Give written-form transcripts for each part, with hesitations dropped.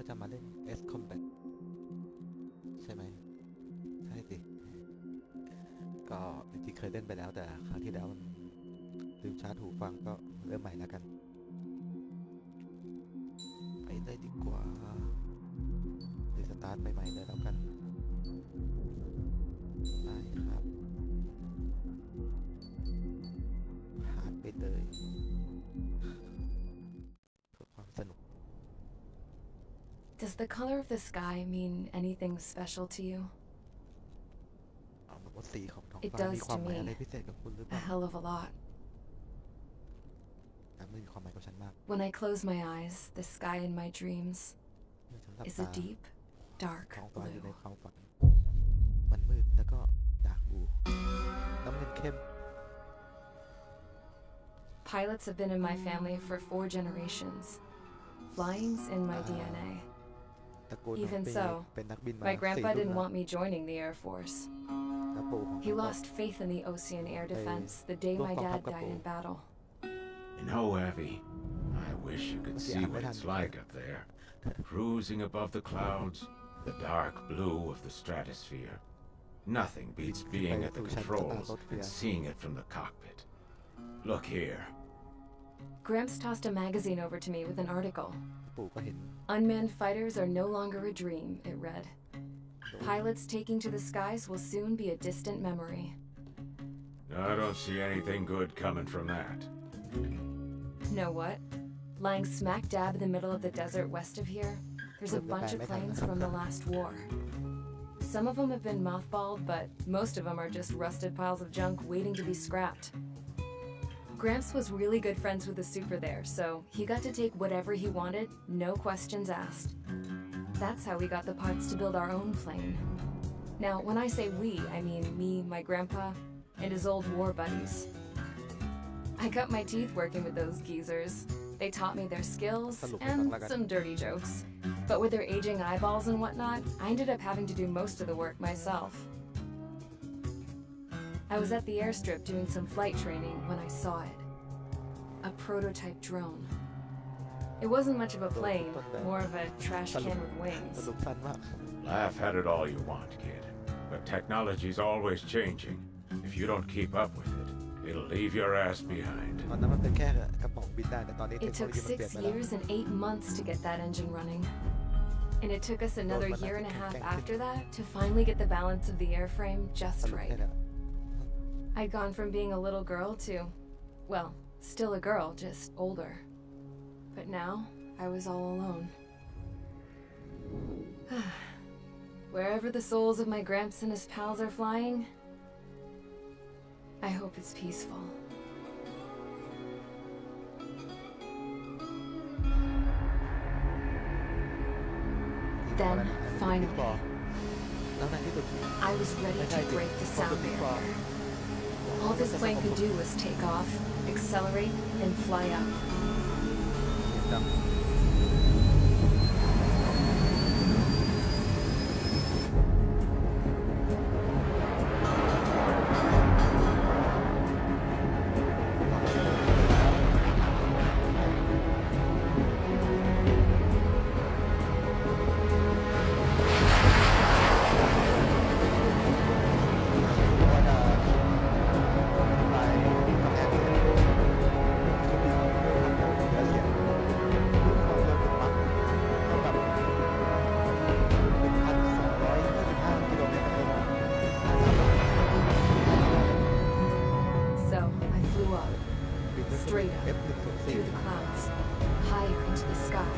เขาจะมาเล่น S Combat ใช่ไหมใช่สิก็จริงๆเคยเล่นไปแล้วแต่ครั้งที่แล้วมันลืมชาร์จหูฟังก็เริ่มใหม่แล้วกันไปเลยดีกว่ารีสตาร์ทใหม่ๆเลยแล้วกันได้ครับหาไปเลยเพื่อความสนุก Does the color of the sky mean anything special to you? เอาแบบว่าสีของท้อง It ฟ้า does มีความ to หมายอะไร me พิเศษกับคุณหรือเป a ล่า hell of a lot. แต่ไม่มีความหมายกับฉันมาก When I close my eyes, the sky in my dreams เมื่อฉันหลับ is ตา a deep, dark ท้องฟ้าอยู่ใน blue. ความฝันมันมืดแล้วก็ดาร์กบลูน้ำเงินเข้ม Pilots have been in my family for 4 generations. Flying's in my DNA. ตระกูลของ Even ปี so, เป็นนักบินมา my 4 grandpa รุ่น didn't แล้ว want me joining the Air Force. แล้วปู่ของ He เขาก็ lost faith in the Ocean Air Defense the day my dad died in battle. You know, Abby, I wish you could see what it's like up there. Cruising above the clouds, the dark blue of the stratosphere. Nothing beats being at the controls and seeing it from the cockpit. Look here. Gramps tossed a magazine over to me with an article. ปู่ก็เห็น Unmanned fighters are no longer a dream, it read. Pilots taking to the skies will soon be a distant memory. I don't see anything good coming from that. Know what? Lying smack dab in the middle of the desert west of here, there's a bunch of planes from the last war. Some of them have been mothballed, but most of them are just rusted piles of junk waiting to be scrapped. Gramps was really good friends with the super there, so he got to take whatever he wanted, no questions asked. That's how we got the parts to build our own plane. Now, when I say we, I mean me, my grandpa, and his old war buddies. I cut my teeth working with those geezers. They taught me their skills and some dirty jokes. But with their aging eyeballs and whatnot, I ended up having to do most of the work myself. I was at the airstrip doing some flight training when I saw it. A prototype drone. It wasn't much of a plane, more of a trash can with ส wings. นุกสั้นมาก Laugh at it all you want, kid. But technology's always changing. If you don't keep up with it, it'll leave your ass behind. ตอนนั้นมันเป็นแค่กระป๋องบินได้แต่ตอนนี้เท It คโนโล took ยีมันเปลี่ยน 6 ไปแล้ว years and 8 months to get that engine running. And it took us another year and a half after that to finally get the balance of the airframe ส just รุป right. แค่นั้น I'd gone from being a little girl to, well, still a girl, just older. But now, I was all alone. Wherever the souls of my Gramps and his pals are flying, I hope it's peaceful. Then, finally, แล้วในที่สุด I was ready to break the sound barrier. All this plane could do was take off, accelerate, and fly up. ดังว่าจะไปทำแอร์เสียงเครื่องบินแล้วเสียงรูปของเครื่องบินปั๊บเท่ากับ1,225 กิโลเมตรต่อชั่วโมง So, I flew up, บินด้วย straight up, F104 through the clouds, higher into the sky.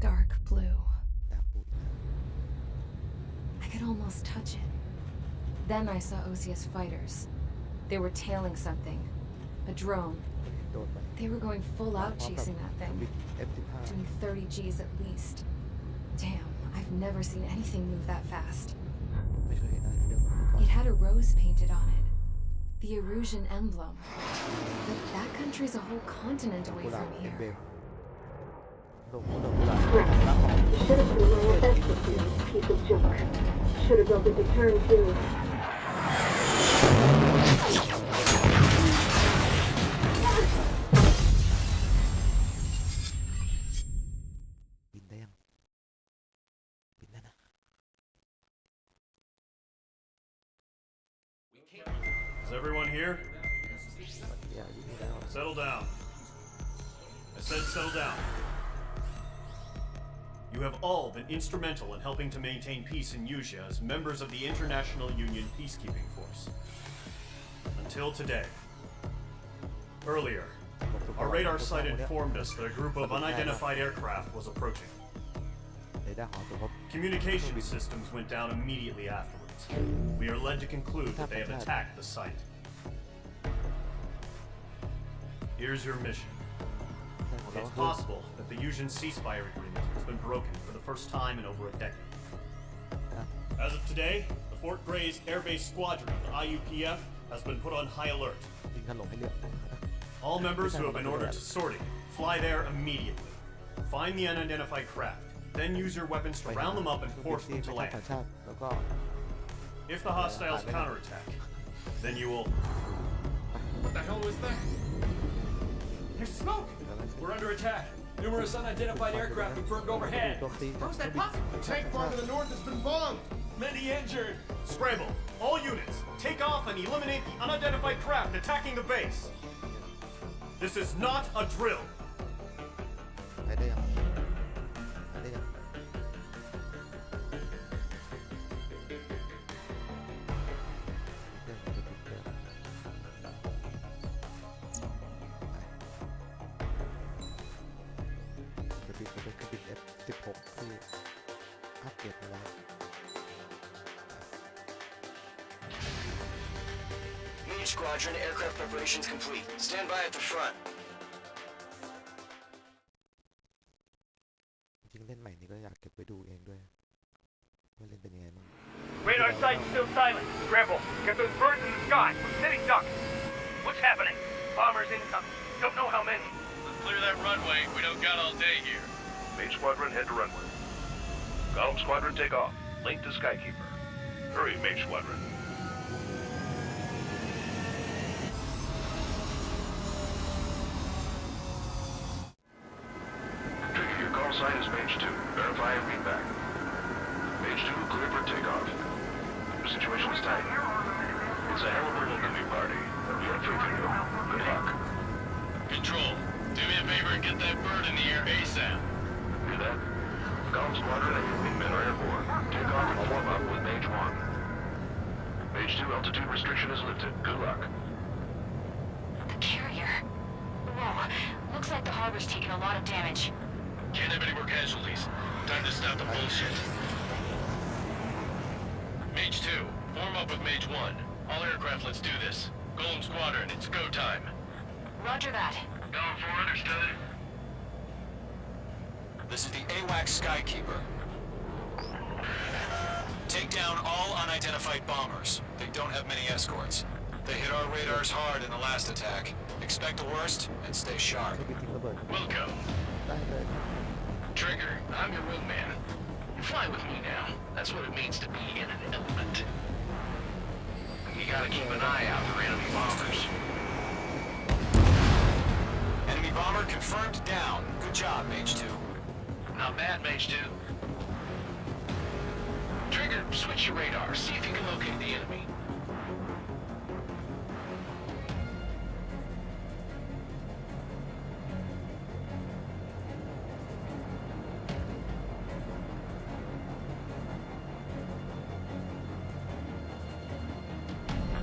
Dark blue. ดาวปุ๋ย I could almost touch it. Then I saw Osius fighters. They were tailing something. A drone. โดนไป They were going full out พร้อมกับ chasing that เครื่องบิ thing. น F15 Doing 30 Gs at least. Damn, I've never seen anything move that fast. ไม่เคยเห็นอะไรที่เร็วกว่านี้มาก่อน It had a rose painted on it. The Erusian emblem. But that country's a whole continent ดอก away กุหลาบ from เอ็ม here. เบลดอกกุหลาบรักของ You should have put my effort into this piece of junk. Should have built a deterrent too. Is everyone here? อย่าอยู่นี่แล้ว Settle down. I said settle down. You have all been instrumental in helping to maintain peace in Yuzha as members of the International Union Peacekeeping Force. Until today. Earlier, our radar site informed us that a group of unidentified aircraft was approaching. เรดาร์หอตัวพบ Communication systems went down immediately afterwards. We are led to conclude that they have attacked the site. Here's your mission. แผนของเรา It's คือ possible that the Yuzhan ceasefire agreement has been broken for the first time in over a decade. As of today, the Fort Grays Air Base Squadron of the IUPF has been put on high alert. ยิงถล่มให้เรียบ All members who have been ordered to sortie, fly there immediately. Find the unidentified craft, then use your weapons to round them up and force them to ไปทาง land. ต่างชาติแล้วก็ If the hostiles counterattack, then you will... What the hell was that? There's smoke! We're under attack. Numerous unidentified aircraft have burned overhead. โจมตี How's that possible? The tank farm to the north has been bombed. Many injured. Scramble! All units, take off and eliminate the unidentified craft attacking the base. This is not a drill. ไปได้ยังไปได้ยังจะบินไปเครื่องบิน F16 ที่อัปเกรดมาแล้ว Mage Squadron, aircraft preparations complete. Stand by at the front. จริงเล่นใหม่นี่ก็อยากเก็บไปดูเองด้วยว่าเล่นเป็นยังไงบ้าง Radar site still silent. Scramble. Get those birds in the sky. We're sitting ducks. What's happening? Bombers incoming. Don't know how many. Let's clear that runway. We don't got all day here. Mage Squadron, head to runway. Column Squadron, take off. Link to Skykeeper. Hurry, Mage Squadron. Trigger, your call sign is Mage 2. Verify and read back. Mage 2, clear for takeoff. The situation is tight. It's a hell of a welcoming party. We have faith in you. Good luck. Control, do me a favor and get that bird in the air ASAP. Do that. Column Squadron and your wingmen are airborne. Take off and warm up with Mage 1. Mage 2, altitude restriction is lifted. Good luck. The carrier. Whoa. Looks like the harbor's taken a lot of damage. Can't have any more casualties. Time to stop the bullshit. Mage 2, form up with Mage 1. All aircraft, let's do this. Golem Squadron, it's go time. Roger that. Going for understood. This is the AWACS Skykeeper. Take down all unidentified bombers. They don't have many escorts. They hit our radars hard in the last attack. Expect the worst and stay sharp. เครื่องบินทิ้งระเบิด Welcome. ได้เลย Trigger, I'm your wingman. You fly with me now. That's what it means to be in an element. You gotta keep an eye out for enemy bombers. Enemy bomber confirmed down. Good job, Mage 2. Not bad, Mage 2. Trigger, switch your radar. See if you can locate the enemy.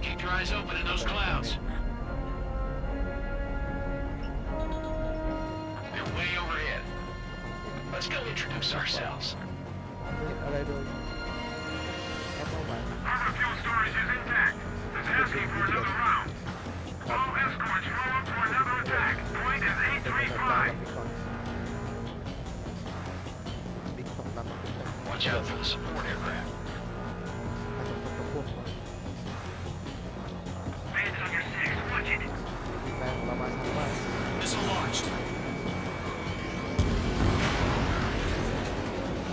Keep your eyes open in those clouds. They're way overhead. Let's go introduce ourselves. ไม่เห็นอะไรเลยแค่เป้าหมาย Harbor fuel storage is intact. It's asking for another round. All escorts roll up for another attack. Point is เป็นกำลังใจ 835. ไปก่อนบิ๊กสองลำมันเป็นแบบ Watch out for the support aircraft. ถ้าจะพบกับพวกมัน Hands on your six. Watch it. มีแฟนเรามาทางบ้าน Missile launched.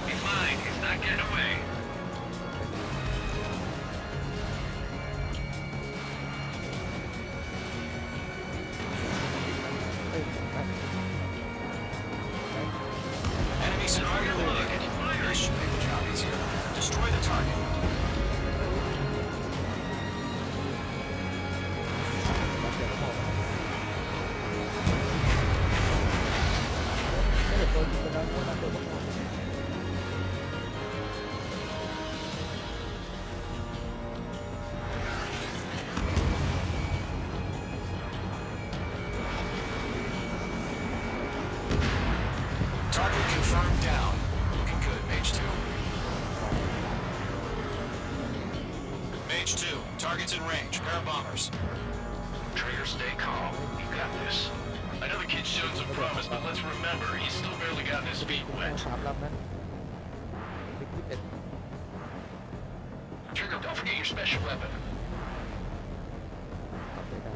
Be fine. He's not getting away. Enemy scenario located. This should make the job easier. Destroy the target. Mage 2, targets in range. Pair of bombers. Trigger, stay calm. You got this. I know the kid showed some promise, but let's remember, he's still barely gotten his feet wet. 3 ลำนั้นบิ๊ก21 Trigger, don't forget your special weapon. ทำไปได้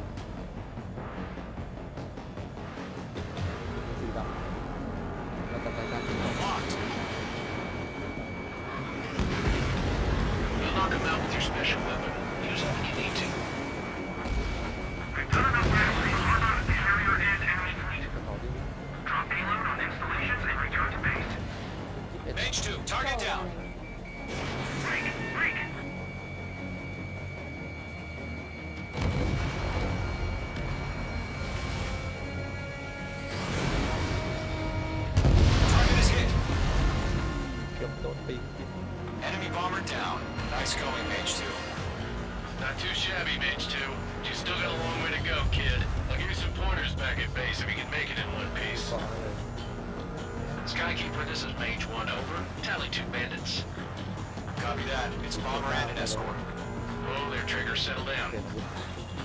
4 ลำแล้วต่อไปการที่ Locked. You knock him out with your special weapon. Use it when you need to. We've done enough damage to arm out the carrier and enemy fleet. ต่อที่ Drop payload on installations and return to base. 21 Mage 2, target down. Break! Break! Target is hit. เกือบโดนปิง Enemy bomber down. Nice going, Mage 2. Not too shabby, Mage 2. You still got a long way to go, kid. I'll give you some pointers back at base if you can make it in one piece. ก่อนเลย Skykeeper, this is Mage 1, over. Tally 2 bandits. Copy that. It's bomber and an escort. Oh, their Trigger, settle down. เปลี่ยนอาวุธ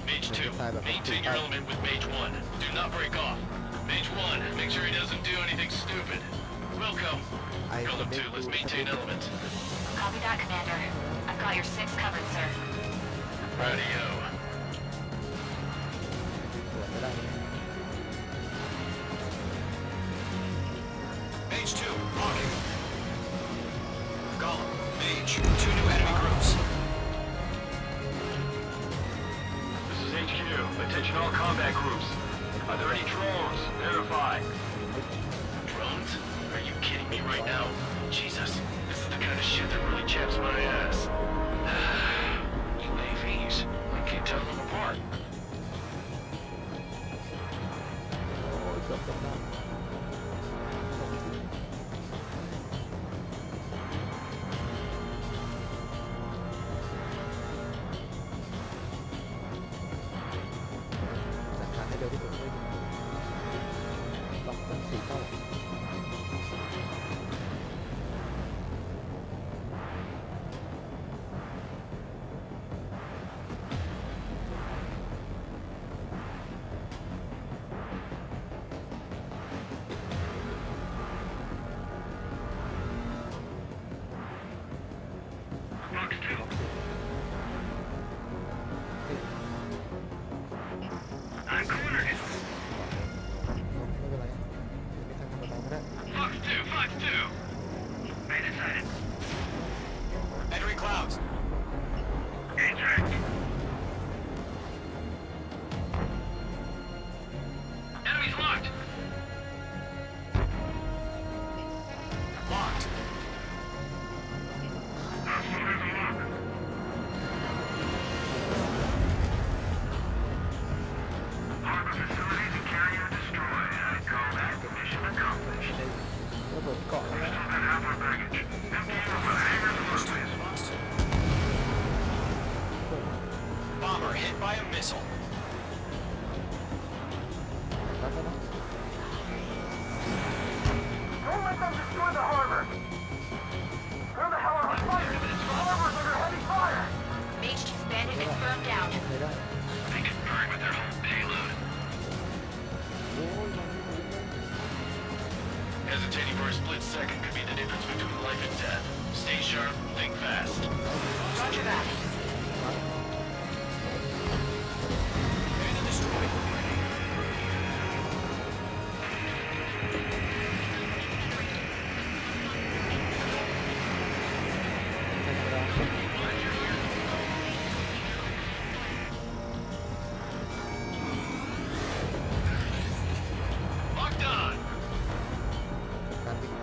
Mage 2, maintain your element with Mage 1. Do not break off. Mage 1, make sure he doesn't do anything stupid. Welcome. Golem 2, let's maintain element. Copy that, Commander. I've got your 6 covered, sir. Radio. สวนไม่ได้ Mage 2, locking. Golem, Mage, 2 new enemy groups. This is HQ. Attention all combat groups. Are there any drones? Verify. Drones? Are you kidding me right now? Jesus, this is the kind of shit that really chaps my ass. UAVs. I can't tell them apart. โอ้ยเกือบจบแล้วจัดการให้เร็วที่สุดด้วยล็อกตั้ง4 เป้า Box 2. ไม่ I'm cornered. เป็นไรไม่ทางธรรมดาก็ได้ Fox 2, Fox 2. Bandit sighted. Entering clouds. Intact. Enemies locked. Locked. Harbor facilities and carrier destroyed. I call that mission accomplished. ระเบิดเกาะแล้วนะ Still got half our baggage. Empty out the hangars and runways. Fox 2. Bomber hit by a missile. แล้วก็นะ Don't let them destroy the harbor. Where the hell are we fighting? The harbor's under heavy fire. Mage 2's bandit is firmed down. ไม่ได้ They can burn with their whole payload. โอ้ยมันไม่ได้ Hesitating for a split second could be the difference between life and death. Stay sharp, think fast. Roger that. Enemy destroyed. Locked on! การวิ่ง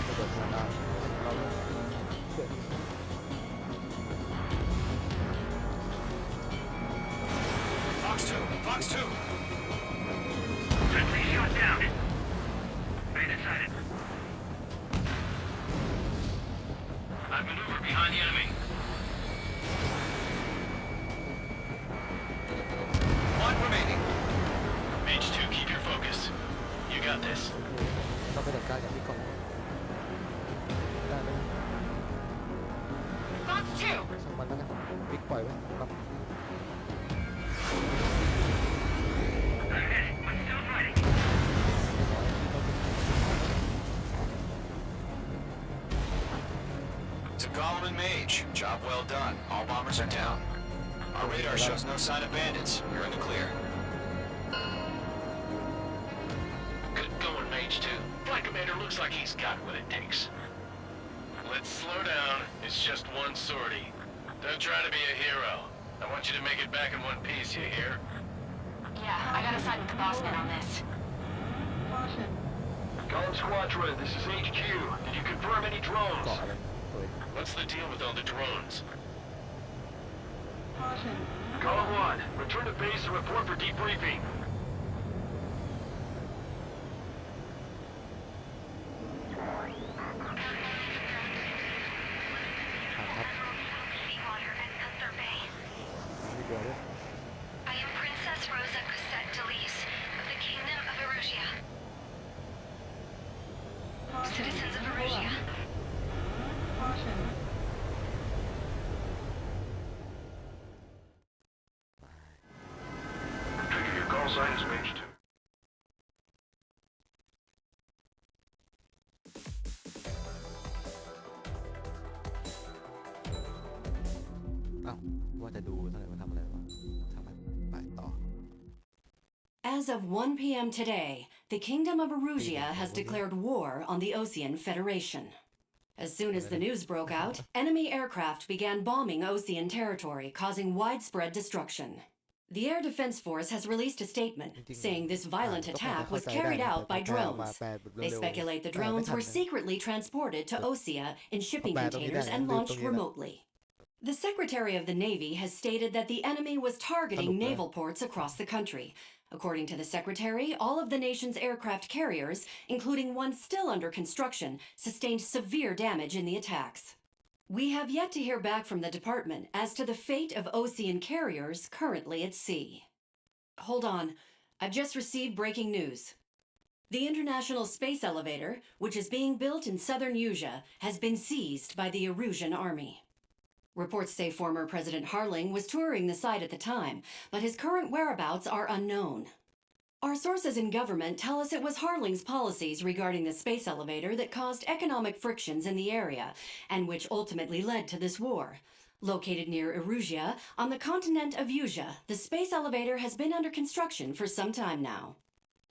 ระเบิดหัวดาวเราเกิด Fox 2, Fox 2. Friendly shot down. Bandit sighted. I maneuver behind the enemy. 1 remaining. Mage 2, keep your focus. You got this. ต้องไปจัดการอย่างที่ก่อน To Gollum and Mage, job well done. All bombers are down. Our radar shows no sign of bandits. You're in the clear. Good going, Mage 2. Flight Commander looks like he's got what it takes. Let's slow down. It's just one sortie. Don't try to be a hero. I want you to make it back in one piece, you hear? Yeah, I gotta side with the boss man on this. Gollum Squadron, this is HQ. Did you confirm any drones? เกาะอะไรตัว What's the deal with all the drones? Gollum 1, return to base and report for debriefing. ครับนี่เดียวเลย I am Princess Rosa Cosette Delise of the Kingdom of Erusia. Citizens of Erusia. Trigger, your call sign is Mage 2. อ้าวว่าจะดูเท่าไหร่ว่าทำอะไรวะทำไมไปต่อ As of 1 p.m. today, the Kingdom of Erusia has declared war on the Osean Federation. As soon as the news broke out, enemy aircraft began bombing Osean territory, causing widespread destruction. The Air Defense Force has released a statement saying this violent attack was carried out by drones. They speculate the drones were secretly transported to Osea in shipping containers and launched remotely. The Secretary of the Navy has stated that the enemy was targeting naval ports across the country. According to the Secretary, all of the nation's aircraft carriers, including one still under construction, sustained severe damage in the attacks. We have yet to hear back from the department as to the fate of Osean carriers currently at sea. Hold on, I've just received breaking news. The International Space Elevator, which is being built in southern Usia, has been seized by the Erusian Army. Reports say former President Harling was touring the site at the time, but his current whereabouts are unknown. Our sources in government tell us it was Harling's policies regarding the space elevator that caused economic frictions in the area, and which ultimately led to this war. Located near Erusia, on the continent of Usia, the space elevator has been under construction for some time now.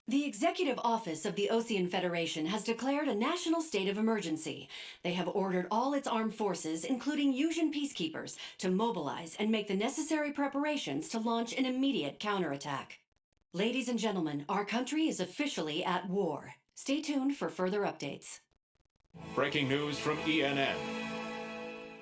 The Executive Office of the Osean Federation has declared a national state of emergency. They have ordered all its armed forces, including Usian peacekeepers, to mobilize and make the necessary preparations to launch an immediate counterattack. Ladies and gentlemen, our country is officially at war. Stay tuned for further updates. Breaking news from ENN.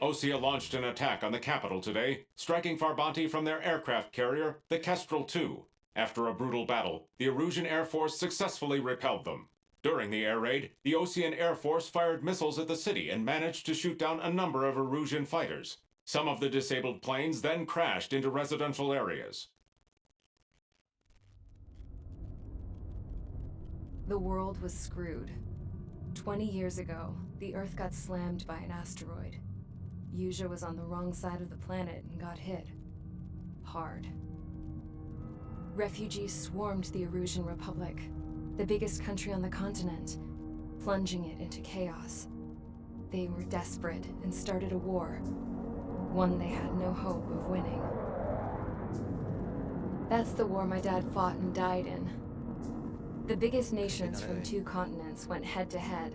Osea launched an attack on the capital today, striking Farbanti from their aircraft carrier, the Kestrel II. After a brutal battle, the Erusian Air Force successfully repelled them. During the air raid, the Osean Air Force fired missiles at the city and managed to shoot down a number of Erusian fighters. Some of the disabled planes then crashed into residential areas. The world was screwed. 20 years ago, the Earth got slammed by an asteroid. Usia was on the wrong side of the planet and got hit. Hard. Refugees swarmed the Erusian Republic, the biggest country on the continent, plunging it into chaos. They were desperate and started a war, one they had no hope of winning. That's the war my dad fought and died in. The biggest nations from 2 continents went head-to-head,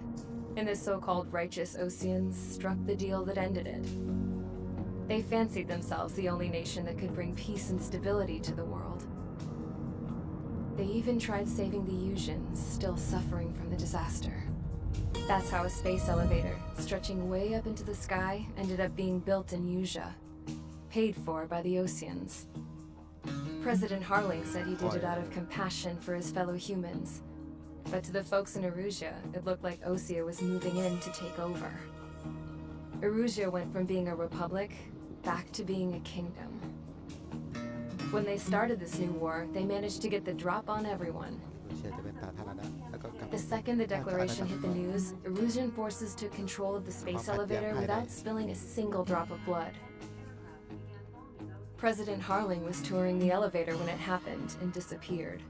and the so-called righteous Oseans struck the deal that ended it. They fancied themselves the only nation that could bring peace and stability to the world. They even tried saving the Usians, still suffering from the disaster. That's how a space elevator, stretching way up into the sky, ended up being built in Usia, paid for by the Oseans. President Harling said he did it out of compassion for his fellow humans. But to the folks in Erusia, it looked like Osea was moving in to take over. Erusia went from being a republic back to being a kingdom. When they started this new war, they managed to get the drop on everyone. เชียจะเป็นสาธารณะแล้วก็กลับ The second the declaration hit the news, Erusian forces took control of the space elevator without spilling a single drop of blood. President Harling was touring the elevator when it happened and disappeared.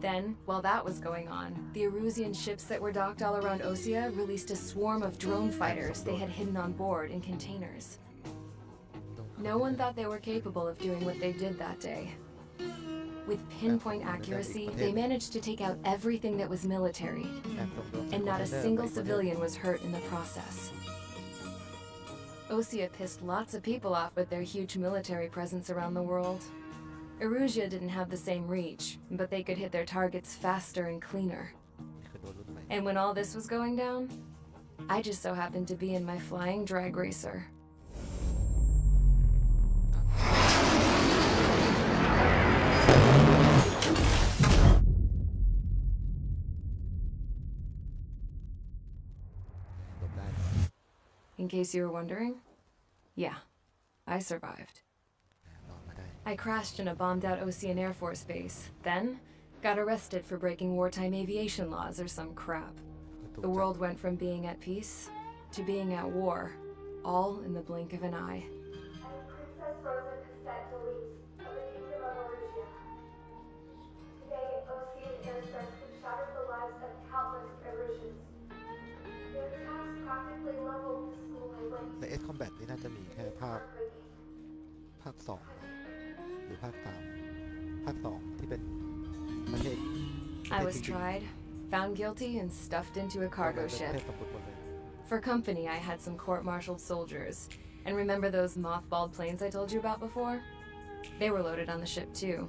Then, while that was going on, the Erusian ships that were docked all around Osea released a swarm of drone fighters they had hidden on board in containers. No one thought they were capable of doing what they did that day. With pinpoint accuracy, they managed to take out everything that was military, and not a single civilian was hurt in the process. Osea pissed lots of people off with their huge military presence around the world. Erusia didn't have the same reach, but they could hit their targets faster and cleaner. And when all this was going down, I just so happened to be in my flying drag racer. In case you were wondering, yeah, I survived. I crashed in a bombed-out Ocean Air Force base, then got arrested for breaking wartime aviation laws or some crap. The world went from being at peace to being at war, all in the blink of an eye. Princess Rosa Cassette Delete of the Kingdom of Erusia. Today, Ocean airstrikes have shattered the lives of countless Erusians. Their attacks practically leveled the school I went to. ใน S Combat นี่น่าจะมีแค่ภาค 2 หรือภาค 3 ภาค 2 ที่เป็นประเทศ I was tried, found guilty, and stuffed into a cargo ship. For company, I had some court-martialed soldiers. And remember those mothballed planes I told you about before? They were loaded on the ship too.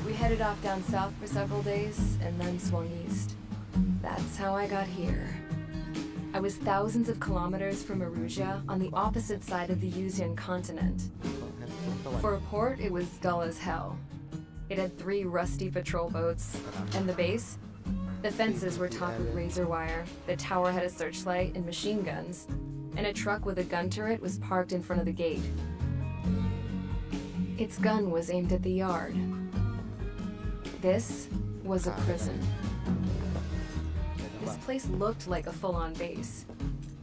We headed off down south for several days, and then swung east. That's how I got here. I was thousands of kilometers from Erusia on the opposite side of the Usian continent. For a port, it was dull as hell. It had 3 rusty patrol boats, and the base? The fences were topped with razor wire, the tower had a searchlight and machine guns, and a truck with a gun turret was parked in front of the gate. Its gun was aimed at the yard. This was a prison. This place looked like a full-on base,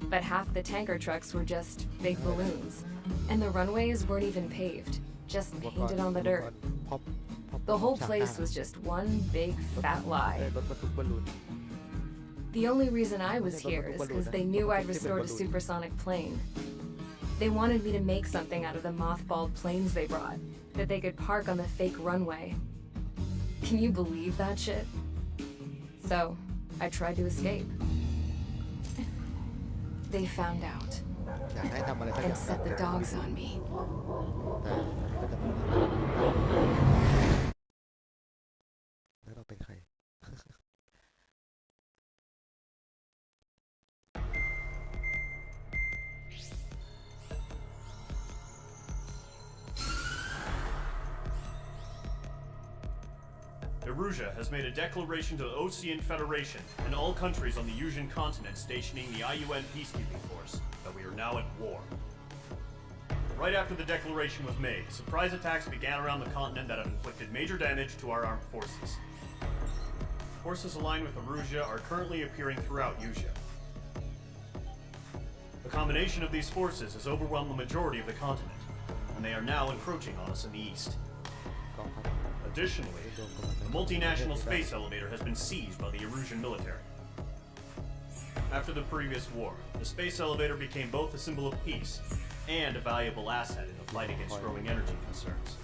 but half the tanker trucks were just big balloons, and the runways weren't even paved, just painted on the dirt. The whole place was just one big fat lie. The only reason I was here is because they knew I'd restored a supersonic plane. They wanted me to make something out of the mothballed planes they brought, that they could park on the fake runway. Can you believe that shit? So, I tried to escape. They found out and set the dogs on me. Erusia has made a declaration to the Ocean Federation and all countries on the Usian continent stationing the IUN peacekeeping force that we are now at war. Right after the declaration was made, surprise attacks began around the continent that have inflicted major damage to our armed forces. Forces aligned with Erusia are currently appearing throughout Usia. The combination of these forces has overwhelmed the majority of the continent, and they are now encroaching on us in the east. Additionally, the multinational space elevator has been seized by the Erusian military. After the previous war, the space elevator became both a symbol of peace and a valuable asset in the fight against growing energy concerns.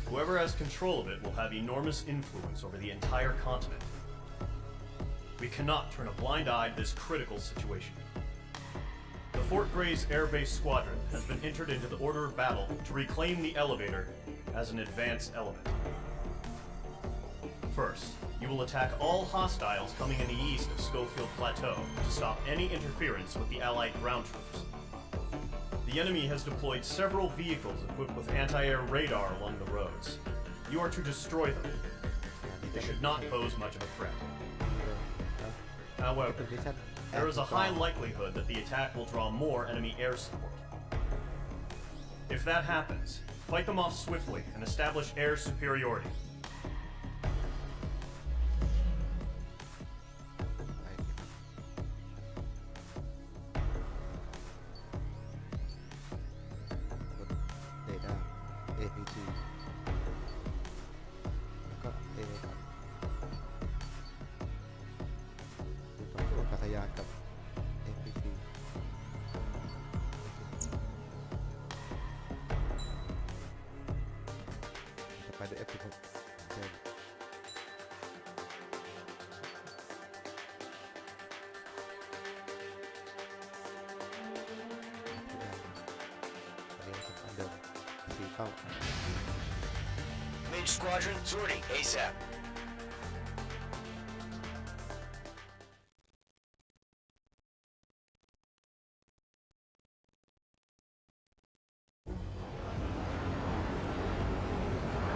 Whoever has control of it will have enormous influence over the entire continent. We cannot turn a blind eye to this critical situation. The Fort Gray's Air Base Squadron has been entered into the order of battle to reclaim the elevator as an advanced element. First, you will attack all hostiles coming in the east of Schofield Plateau to stop any interference with the Allied ground troops. The enemy has deployed several vehicles equipped with anti-air radar along the roads. You are to destroy them. They should not pose much of a threat. However, there is a high likelihood that the attack will draw more enemy air support. If that happens, fight them off swiftly and establish air superiority. เข้า Mage Squadron, sortie ASAP.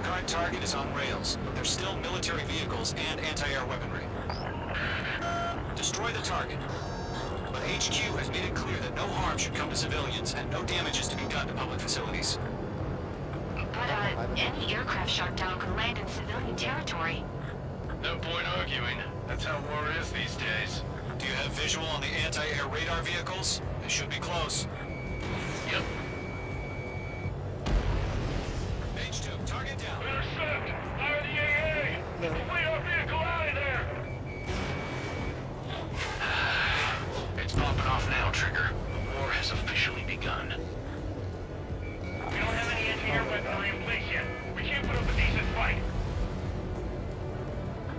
Current target is on rails, but there's still military vehicles and anti-air weaponry. Destroy the target. But HQ has made it clear that no harm should come to civilians and no damage is to be done to public facilities. But, any aircraft shot down could land in civilian territory. No point arguing. That's how war is these days. Do you have visual on the anti-air radar vehicles? They should be close. Yep. Page 2, target down. Intercept! Fire the AA! Complete our vehicle out of there! It's popping off now, Trigger. The war has officially begun. We don't have any anti-air weaponry in place yet. We can't put up a decent fight.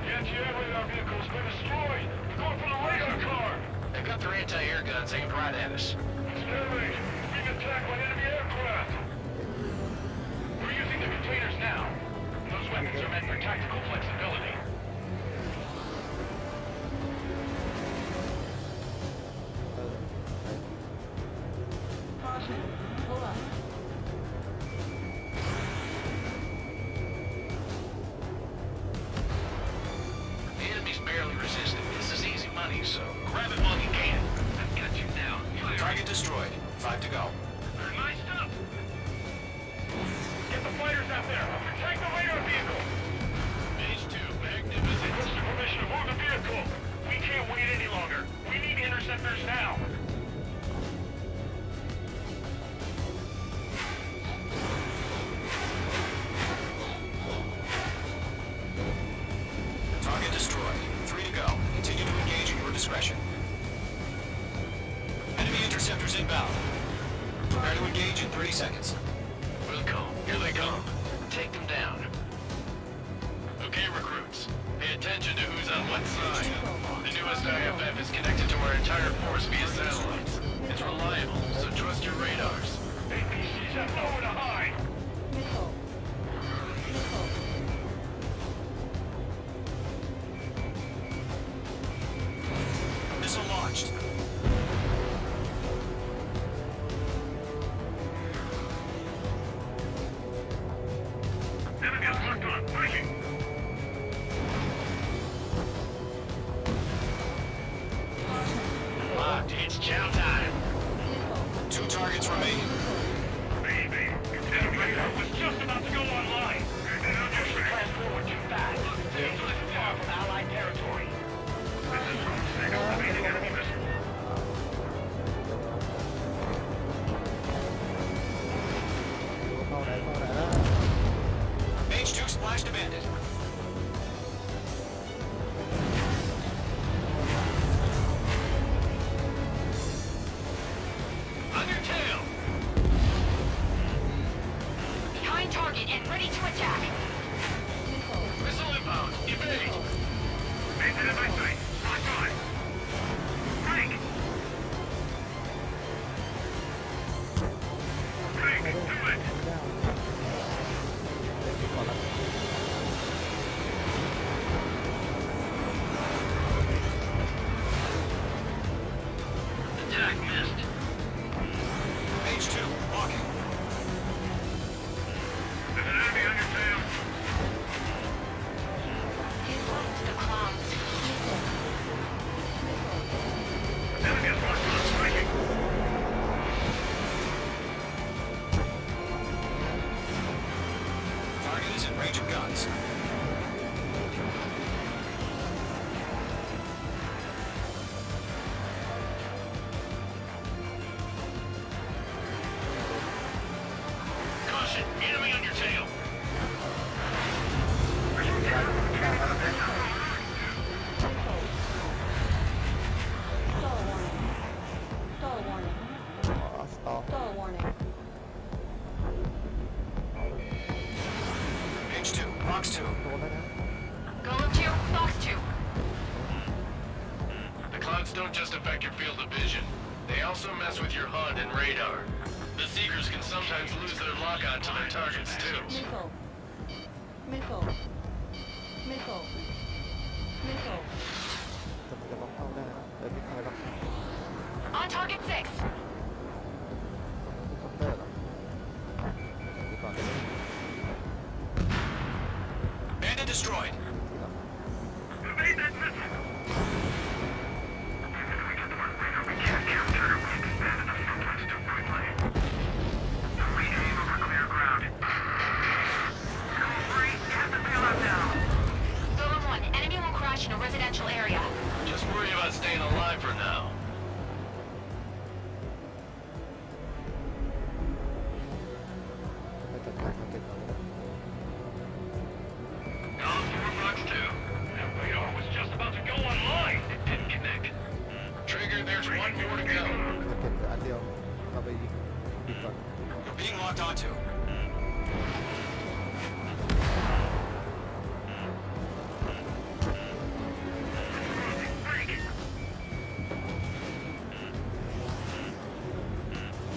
The anti-air radar vehicle's been destroyed. We're going for the radar car. They've got their anti-air guns aimed right at us. Stanley, being attacked by enemy aircraft. We're using the containers now. Those weapons are meant for tactical flexibility. The enemy's barely resisting. This is easy money, so grab it while you can. I've got you now. Target destroyed. 5 to go. Nice stuff. Get the fighters out there. Protect the radar vehicle. Page 2, magnificent. What's the permission to move the vehicle? We can't wait any longer. We need interceptors now. Target destroyed. 3 to go. Continue to engage at your discretion. Enemy interceptors inbound. Prepare to engage in 30 seconds. Wilco, here they come. Take them down. Okay, recruits. Pay attention to who's on what side. The newest IFF is connected to our entire force via satellites. It's reliable, so trust your radars. APCs have nowhere to hide. Missile launched. Enemy is locked on. Breaking. Locked, it's chow time. 2 targets remaining. Baby, that radar was just about to go online. Fast forward too fast. Seems like far from Allied territory. This is from single remaining enemy missile. Mage 2 splashed a bandit. On your tail! Behind target and ready to attack. Missile inbound! Evade! Maintain in my sight. Lock on. Break! Break! Do it! Attack missed. Mage 2 walking. There's an enemy on your tail. He's left to the clouds. Enemy is locked on. Striking. Target is in range of guns. Caution! Enemy on your tail! Mage 2, Box 2. Golem 2, Fox 2. The clouds don't just affect your field of vision. They also mess with your HUD and radar. The Seekers can sometimes lose their lock on to their targets, too. Michael. Michael. Michael. Michael. แต่มันจะล็อกเป้าได้นะไม่คอยล็อก On target 6. คอปเตอร์หรอกดีก่อนเลย Bandit destroyed. ที่เรา Evade that missile! We can't capture her. We expanded the footprints too quickly. Re-aim over clear ground. Code 3, get the bailout now! Golem 1, enemy will crash in a residential area. Just worry about staying alive for now. ไปจัดการทางเก็บเราเลย Golem 4, Box 2. That radar was just about to go online. It didn't connect. Trigger, there's one more to go. ทางเก็บเหลืออันเดียวเราไปยิงก่อน We're being locked onto.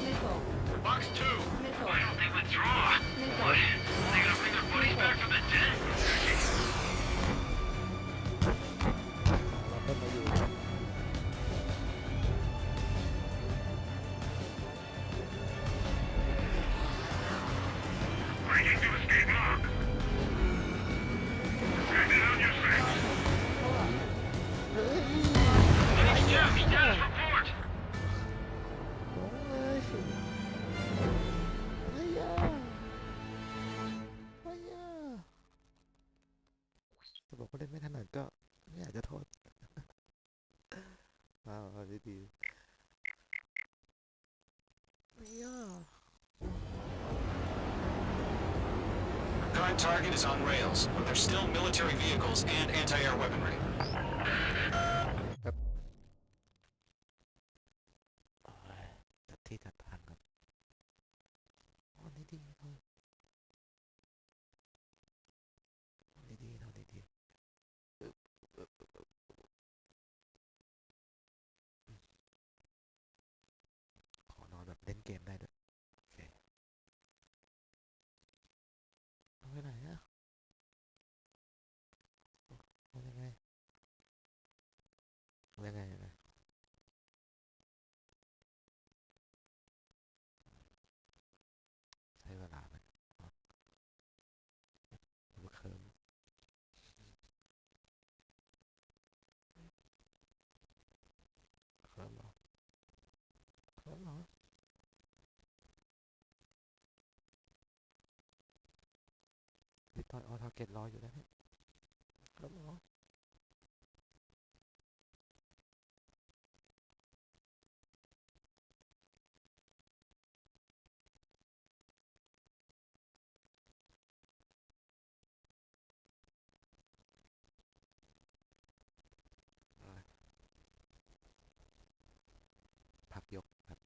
Michael. Box 2. Michael. I don't think withdraw. What? They gonna bring their buddies back from the dead? เราเพิ่มมาอยู่ Breaking to escape lock. Acting on your 6. HQ, status report. โอ้ยไอ้ยาไอ้ยาจะบอกว่าเล่นไม่ถนัดก็ไม่อยากจะโทษว้าวเอาดีๆไอ้ยา Current target is on rails, but there's still military vehicles and anti-air weaponry. แบบโอ้ยจัดที่จัดทางครับอ๋อดีๆเราดีๆเราดีๆอึ๊บอึ๊บอึ๊บอึ๊บขอนอนแบบเล่นเกมได้ด้วยโอเคเอาไปไหนอะเอายังไงเอายังไงยังไงใช้เวลาไหมเอาดูเคิร์มเคิร์มเหรอเคิร์มเหรอติดต่อยออทาร์เก็ตรออยู่แล้วเนี่ยเคิร์มเหรอพักยกครับ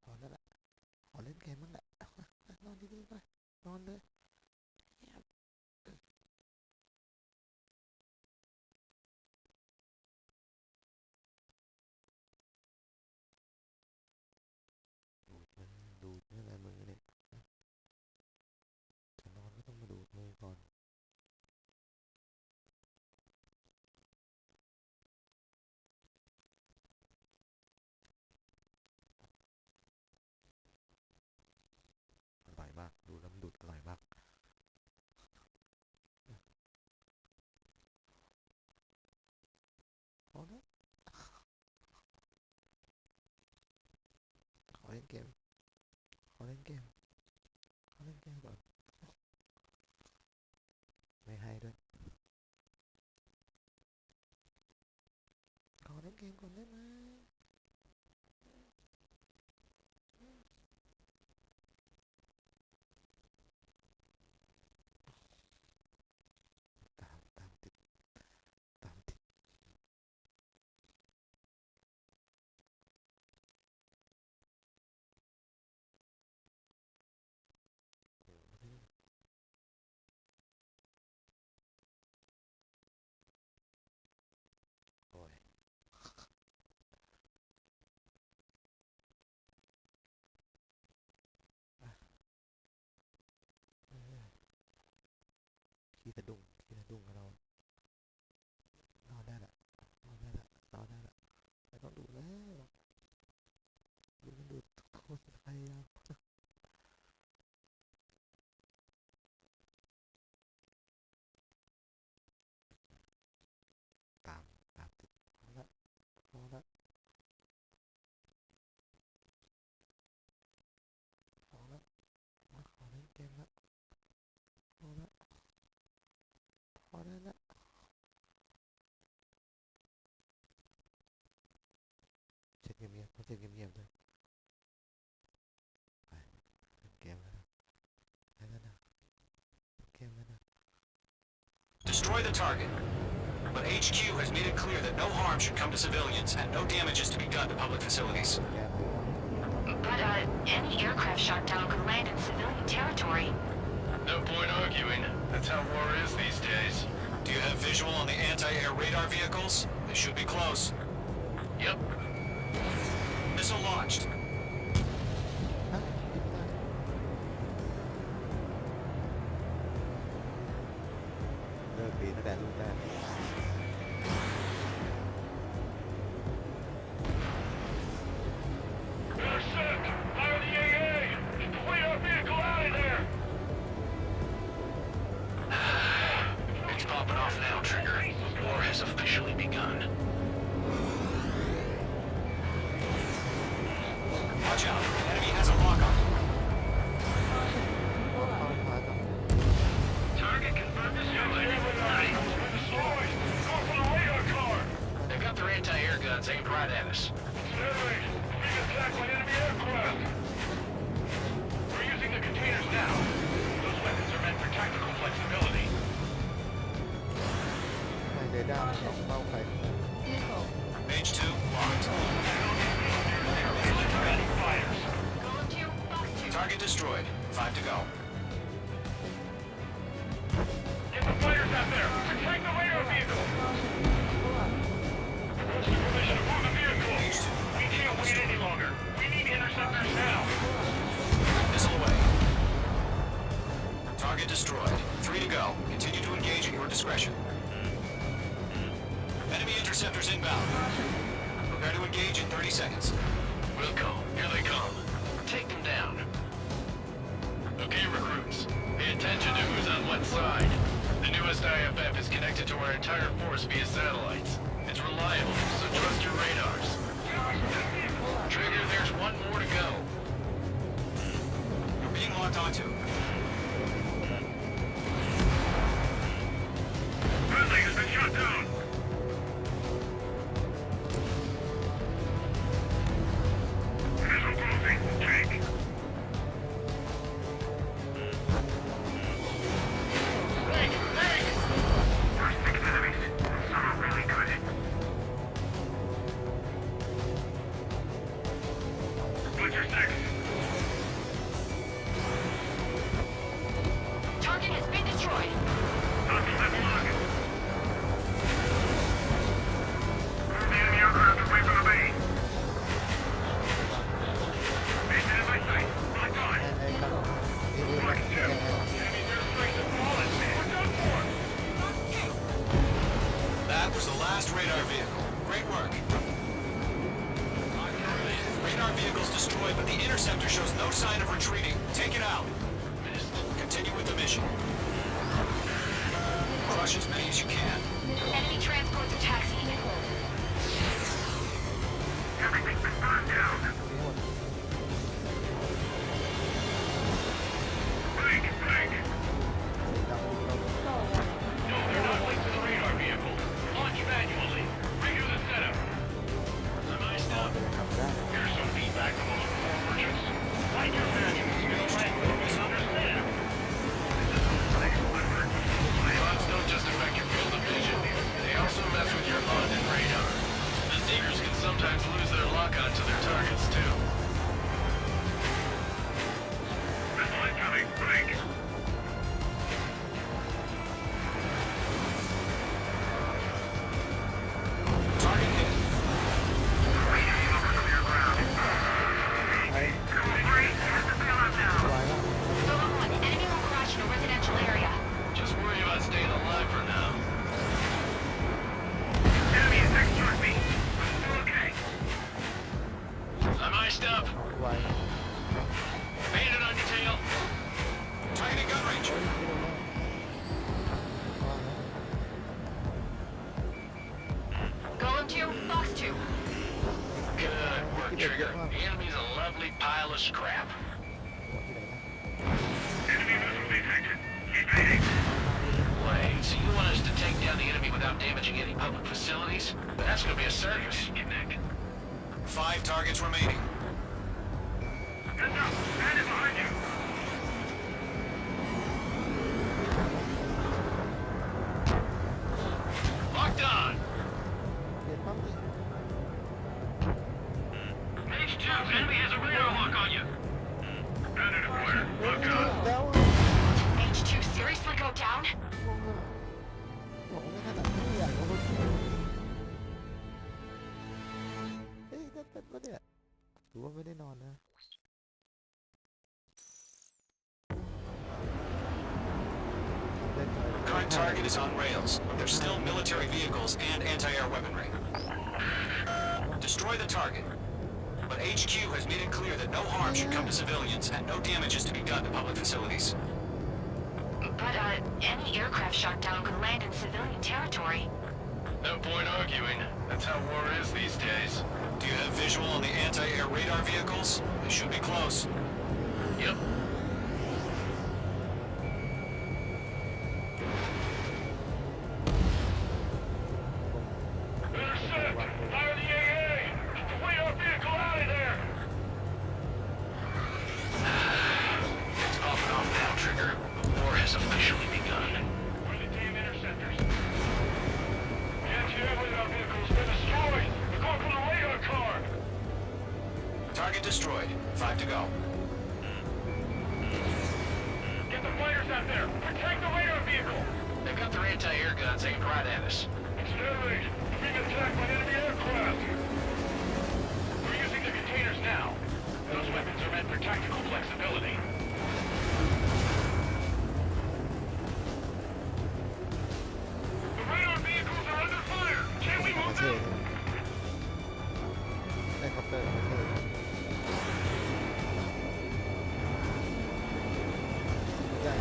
พอแล้วแหละขอเล่นเกมบ้างแหละนอนดีๆไปนอนเลยดูดมือดูดอะไรมือเนี่ยจะนอนก็ต้องมาดูดมือก่อนอร่อยมากดูแล้วมันดูดอร่อยมากพอแล้วขอเล่นเกมขอเล่นเกมขอเล่นเกมก่อนไม่ให้ด้วยขอเล่นเกมก่อนได้ไหมตามติดตามติด ได้ละเช็คเงียบๆต้องเช็คเงียบๆเลยไปเกมแล้วนะไปแล้วนะเกมแล้วนะ Destroy the target. But HQ has made it clear that no harm should come to civilians and no damage is to be done to public facilities. But, any aircraft shot down could land in civilian territory. No point arguing. That's how war is these days. Do you have visual on the anti-air radar vehicles? They should be close. Yep. Missile launched. เลิกปีตั้งแต่ลูกแรก Intercept! Fire the AA! Clear our vehicle out of there! It's popping off now, Trigger. War has officially begun. Watch out. Enemy has a lock-on. Target confirmed destroyed. Destroyed! Go for the radar car! They've got their anti-air guns aimed right at us. Stand being attacked by enemy aircraft! We're using the containers now. Those weapons are meant for tactical flexibility. ไม่เรดาร์ต้องเป้าใคร Mage 2, locked. Ready fires. Golem 2, Fox 2. Target destroyed. 5 to go. Get the fighters out there! Protect the radar vehicle! What's the permission to move the vehicle? Mage 2. We can't wait any longer. We need interceptors now. Missile away. Target destroyed. 3 to go. Continue to engage at your discretion. Enemy interceptors inbound. Prepare to engage in 30 seconds. We'll go. Here they come. Take them down. Okay, recruits. Pay attention to who's on what side. The newest IFF is connected to our entire force via satellites. It's reliable, so trust your radars. Trigger, there's one more to go. You're being locked onto. Friendly has been shot down. Missile closing. Tank. Tank! Tank! First 6 enemies. Some are really good. Butcher 6. Target has been destroyed. Not to have luck. Move the enemy aircraft away from the main. Mission in my sight. Locked on. ไอ้ครับนี่คือแบบแก Enemy's airstrikes have fallen. We're done for. That was the last radar vehicle. Great work. Radar vehicle's destroyed, but the interceptor shows no sign of retreating. Take it out. Continue with the mission. Crush as many as you can. Enemy transports are taxiing. Everything's been burned down. Break! Break! No, they're not linked to the radar vehicle. Launch manually. Redo the setup. Am I stuck? Here's some feedback from those poor merchants. Like your manuals, you'll rank with misunderstand. Bots don't just affect your field of vision. They also mess with your HUD and radar. The Seekers can sometimes lose their lock-on to their targets, too. Missile incoming. Break! Target hit. Clear ground. Code 3, has the bailout now. ไว้แล้ว Golem 1, enemy will crash in a residential area. Just worry about staying alive for now. Enemy is next towards me. Still okay. I'm iced up. ไว้ Bandit on your tail. Targeting gun range. Golem 2, Fox 2. Good work, Trigger. The enemy's a lovely pile of scrap. Enemy missile detected. Evading. Wait, so you want us to public facilities? That's gonna be a circus. 5 targets remaining. Heads up! Standing behind you! Locked on! เปลี่ยนปั๊มดิ Page 2, enemy has a radar lock on you! Bandit acquired. เฮ้ย Lock on. แล้ว H2 seriously go down? บอกไม่ถนัดไม่อยากเอารถเฮ้ยนั่นเป็นปะเนี่ยหรือว่าไม่ได้นอนนะ Current target is on rails, but there's still military vehicles and anti-air weaponry. Destroy the target. But HQ has made it clear that no harm should come to civilians and no damage is to be done to public facilities. But, any aircraft shot down could land in civilian territory. No point arguing. That's how war is these days. Do you have visual on the anti-air radar vehicles? They should be close. Yep. Intercept! Fire the AA! Get the radar vehicle out of there! It's off and off now, Trigger. The war has officially begun. Where are the damn interceptors? The anti-air radar vehicle's been destroyed! They're going for the radar car! Target destroyed. 5 to go. Get the fighters out there! Protect the radar vehicle! They've got their anti-air guns aimed right at us. It's an air raid! We're being attacked by enemy aircraft! We're using the containers now. Those weapons are meant for tactical flexibility. The radar vehicles are under fire! Can we ประ move เทศ them? ได้คอปเตอร์ประเทศใหญ่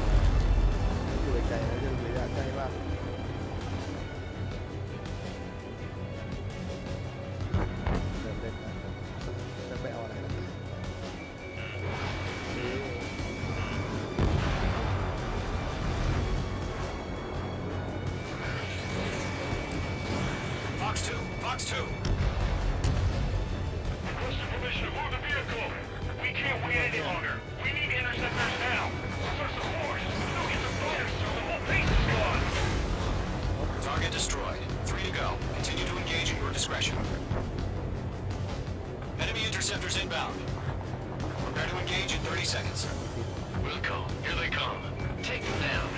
อยู่ไกลๆนะจะอยู่ระยะใกล้บ้างเริ่มเล่นนะจะไปเอาอะไรนะ Fox 2. Fox 2. Requesting permission to move the vehicle. We can't wait any longer. We need interceptors now. Source of force. Don't get the fighters, so the whole base is gone. Target destroyed. 3 to go. Continue to engage at your discretion. Enemy interceptors inbound. Prepare to engage in 30 seconds. Wilco, here they come. Take them down.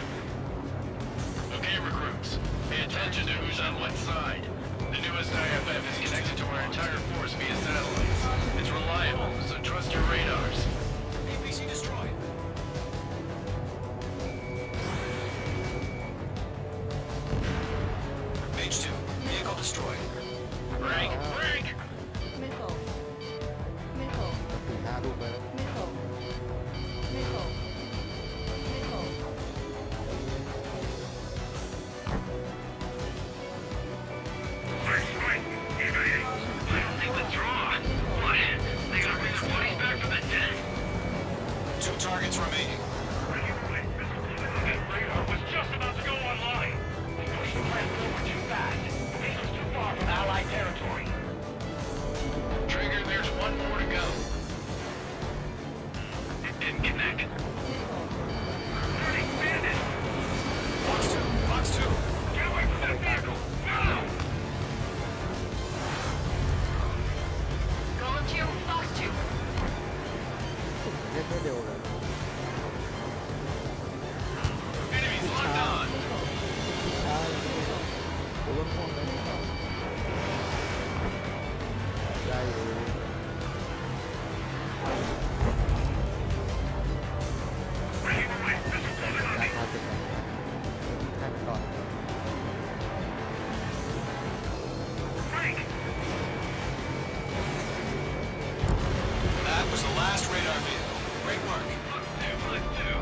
Okay, recruits. Pay attention to who's on what side. The newest IFF is connected to our entire force via satellites. It's reliable, so trust your radars. APC destroyed. Page 2. Vehicle destroyed. Break! Break! Middle. Middle. สี่ห้าลูกเลย Middle. Middle. Middle. Right, right. Evading. I don't think the draw. What? They gonna bring their bodies back from the dead? 2 targets remaining. That radar was just about to go online. We pushed the plan forward too fast. This was too far from Allied territory. Trigger, there's one more to go. It didn't connect. Turning bandit! Fox 2. Fox 2. Get away from that vehicle! Now! Going to Fox 2. เล่นไม่เร็วเลย Enemies locked on. ใช่โอ้ยง่วงเลยได้เลย Ready to win. This is coming on รา me. คาเป็นไงให้มันก่อน Frank! That was the last radar vehicle. Great work. Look two.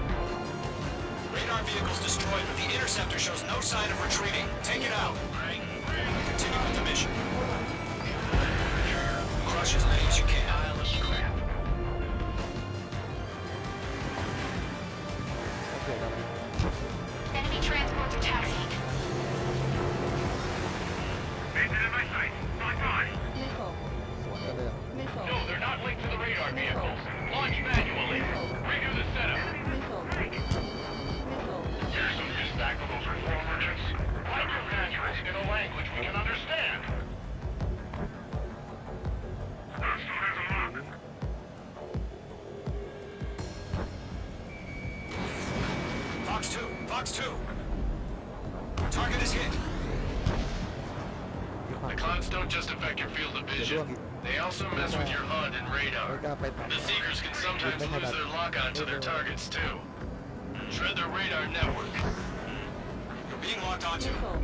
Radar vehicle's destroyed, but the interceptor shows no sign of retreating. Take it out. Continue with the mission. Crush as many as you can. Pile of scrap. โอเคครับ Enemy transports are taxiing. The clouds don't just affect your field of vision. They also mess with your HUD and ไม่ radar. กล้าไปต่อ The Seekers can sometimes lose their lock-on to their targets, too. Shred their radar network. You're being locked onto. Nickel.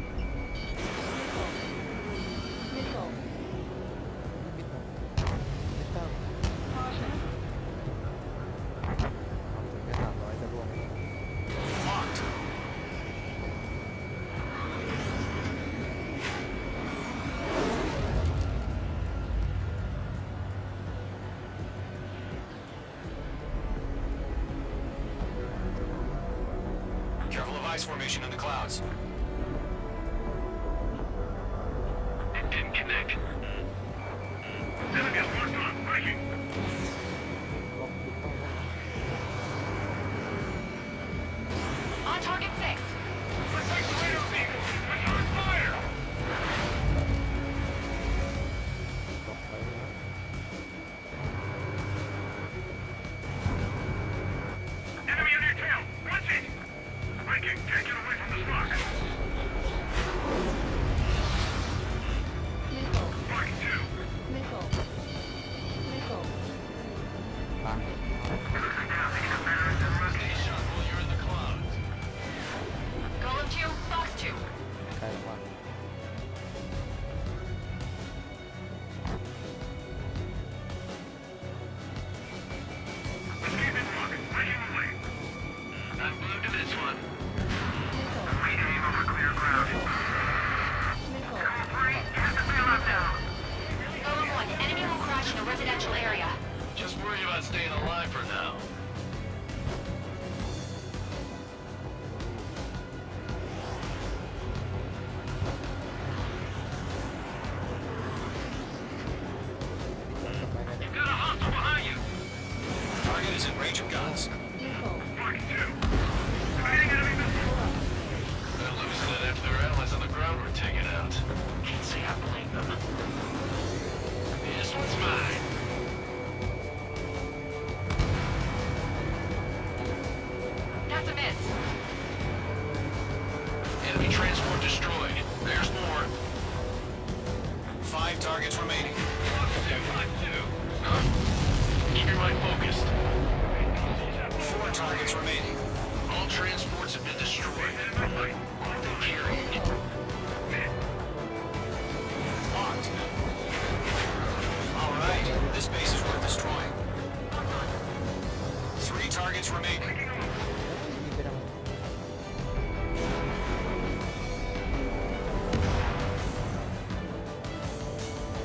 Nickel. ไม่กล้า Caution. ถึงแค่300จะร่วง Locked. Careful of ice formation in the clouds. It didn't connect. Enemy is locked on. Breaking. ล็อกถูกต้องแล้ว On target 6. Protect the radar vehicle. Return fire. ล็อกไปแล้ว Enemy on your tail. Watch it. Breaking. Can't get away from the smoke. Nickel. Mark 2. Nickel. Nickel. ปัง Stay sharp while you're in the clouds. Golem 2, Fox 2. ใกล้ว่า Escape in rocket. Breaking away. Not blue to this one. Aim over clear ground. Nickel. Get the sail up now. Golem 1, enemy will crash in a residential area. Just worry about staying alive for now. You've got a hostile behind you. Target is in range of guns. Nickel. Mark 2. Fighting enemy missile. They're losing it after their allies on the ground were taken out. Can't say I blame them. This one's mine. That's a miss. Enemy transport destroyed. There's more. 5 targets remaining. Keep your mind focused. 4 targets remaining. All transports have been destroyed. They're carrying it. Locked. All right. This base is worth destroying. 3 targets remaining. ยิงไปทำไม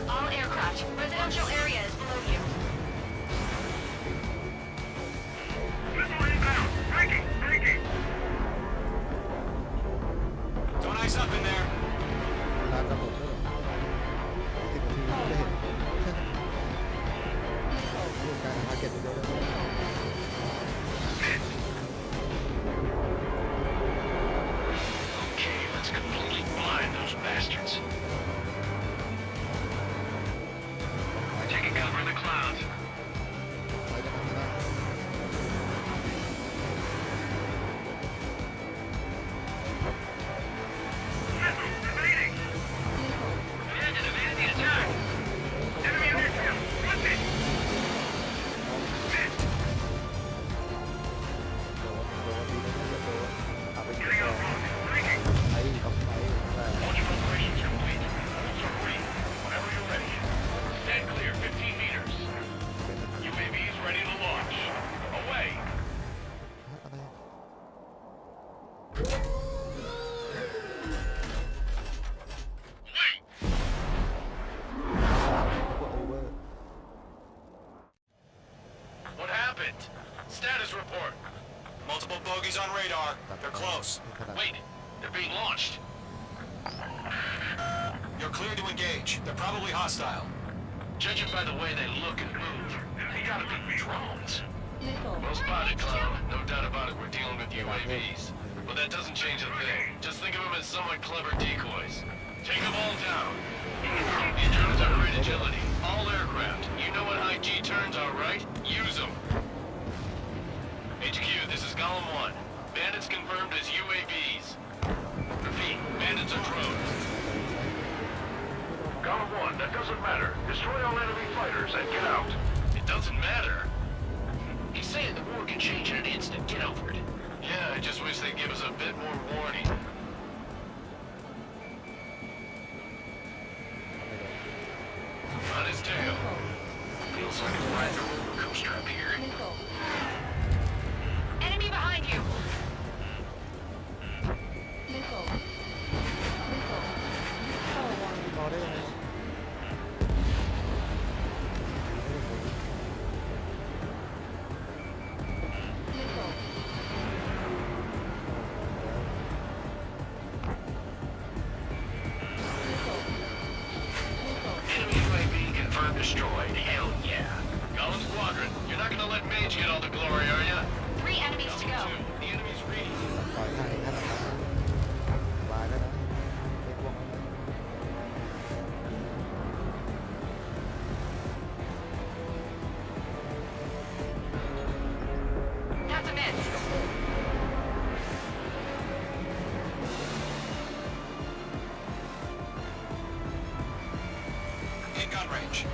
All aircraft. Residential area is below you. Missile inbound. Breaking. Breaking. Don't ice up in there. เวลากำหนดด้วยเหรอ10 นาทีไม่ได้เห็นร่วมการมาเก็ตไปเลย Okay, let's completely blind those bastards. Taking cover in the clouds. ไปกันทางนั้น Missile evading. Engine evaded the attack. Enemy on your tail. Watch it. โดนดีนะเนี่ยโดนเอาไปยิง Getting ต่อ off road. Breaking. ไปเอาไปแต่ Launch preparations complete. Submarine. Whenever you're ready. Stand clear. 15 meters. UAVs ready to launch. Away. อะไร Wait. กดโอเวอร์ What happened? Status report. Multiple bogies on radar. They're close. ขนาด Wait, they're being launched. You're cleared to engage. They're probably hostile. Judging by the way they look and move, they gotta be drones. Nickel. Well spotted, clown. No doubt about it, we're dealing with UAVs. But that doesn't change a thing. Just think of them as somewhat clever decoys. Take them all down. The drones have great agility. All aircraft. You know what high G turns are, right? Use them. HQ, this is Golem 1. Bandits confirmed as UAVs. Repeat, bandits are drones. Doesn't matter. Destroy all enemy fighters and get out. It doesn't matter. He's saying the war can change in an instant. Get over it. Yeah, I just wish they'd give us a bit more warning. On his tail. Feels like a ride the roller coaster up here. Missile. Enemy behind you! Missile. Missile. Power warning. รอได้ยังไง Missile. Missile. Missile. Enemy UAV confirmed destroyed. Hell yeah. Golem Squadron, you're not gonna let Mage get all the glory, are ya? 3 enemies to go. Two, the enemy's reading. ปล่อยให้ท่านนะครับวายแล้วนะไม่กลัว That's a miss. In gun range.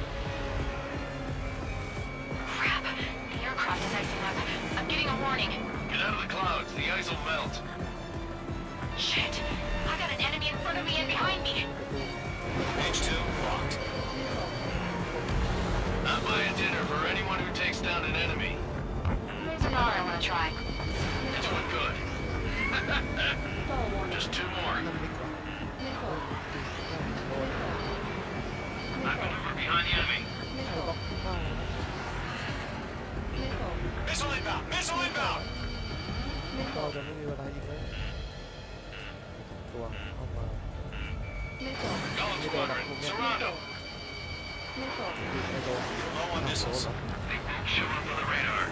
Crap. The aircraft is icing up. I'm getting a warning. Get out of the clouds, the ice will melt. Shit. I got an enemy in front of me and behind me. H2 locked. Not buying dinner for anyone who takes down an enemy. There's another I want to try. You're doing good. Power warning. Just 2 more. Missile. I maneuver behind the enemy. Missile. Missile. Missile inbound! Missile inbound! เราจะไม่มีเวลายิงเลยตัวเข้ามา Missile. Golem Squadron, surround them. Missile. ไม่โดน Low on missiles. They won't show up on the radar.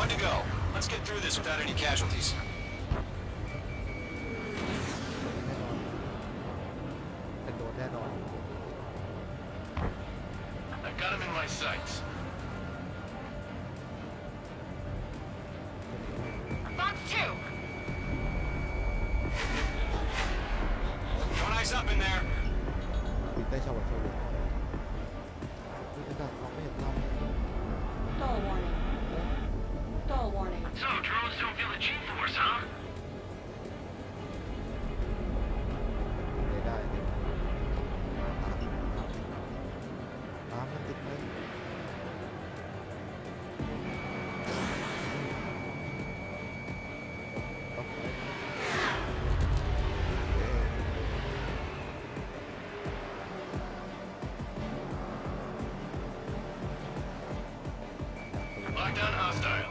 One to go. Let's get through this without any casualties. แน่นอนเป็นโดนแน่นอน I've got him in my sights. Fox 2. No eyes up in there. บินได้ชาวบ้านโชว์เลยนี่อากาศเขาไม่เห็นเรา Stall warning. Stall warning. So, drones don't feel the G-force, huh? ไม่ได้เลยตามมันติดเลยล็อกไว้ Lockdown hostile.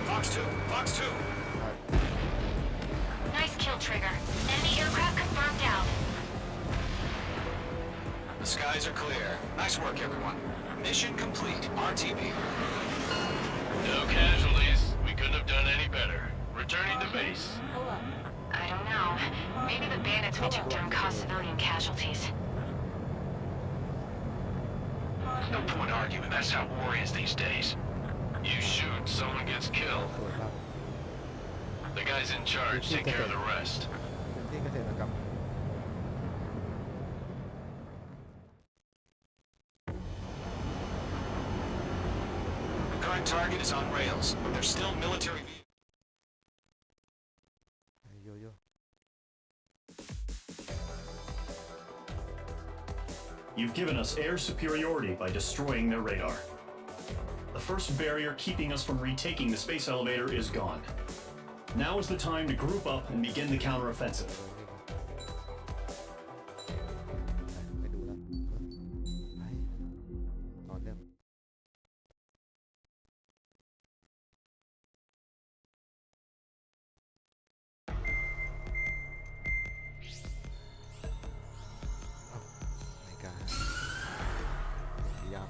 Fox 2. Fox 2. Nice kill, Trigger. Enemy aircraft confirmed down. The skies are clear. Nice work, everyone. Mission complete. RTB. No casualties. We couldn't have done any better. Returning to base. Pull up. I don't know. Maybe the bandits we took down caused civilian casualties. No point arguing. That's how war is these days. You shoot, someone gets killed. สวยมาก The guys in charge take care of the rest. เป็นที่เกษตรกรรม Current target is on rails, but there's still military vehicles. โยโย่ You've given us air superiority by destroying their radar. The first barrier keeping us from retaking the space elevator is gone. Now is the time to group up and begin the counteroffensive. ไปดูแล้วไปต่อเนื่องในการพยายาม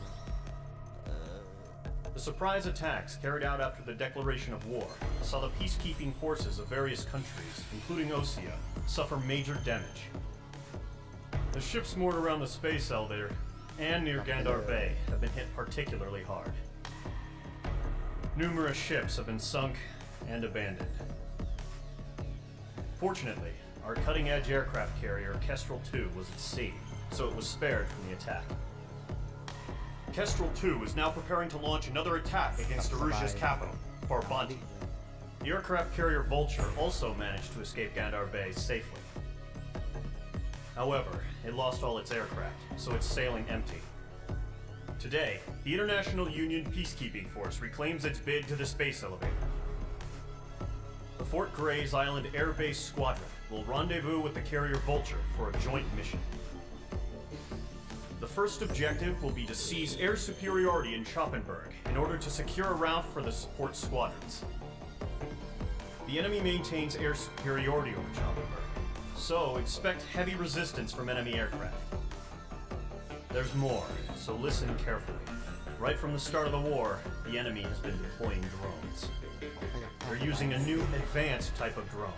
The surprise attacks carried out after the declaration of war saw the peacekeeping forces of various countries, including Osea, suffer major damage. The ships moored around the space elevator and near Gandar Bay have been hit particularly hard. Numerous ships have been sunk and abandoned. Fortunately, our cutting-edge aircraft carrier Kestrel 2 was at sea so it was spared from the attack. Kestrel 2 is now preparing to launch another attack against Erusia's capital, Farbanti. The aircraft carrier Vulture also managed to escape Gandar Bay safely. However, it lost all its aircraft, so it's sailing empty. Today, the International Union Peacekeeping Force reclaims its bid to the space elevator. The Fort Gray's Island Air Base Squadron will rendezvous with the carrier Vulture for a joint mission. The first objective will be to seize air superiority in Schoppenberg in order to secure a route for the support squadrons. The enemy maintains air superiority over Schoppenberg, so expect heavy resistance from enemy aircraft. There's more, so listen carefully. Right from the start of the war, the enemy has been deploying drones. They're using a new advanced type of drone.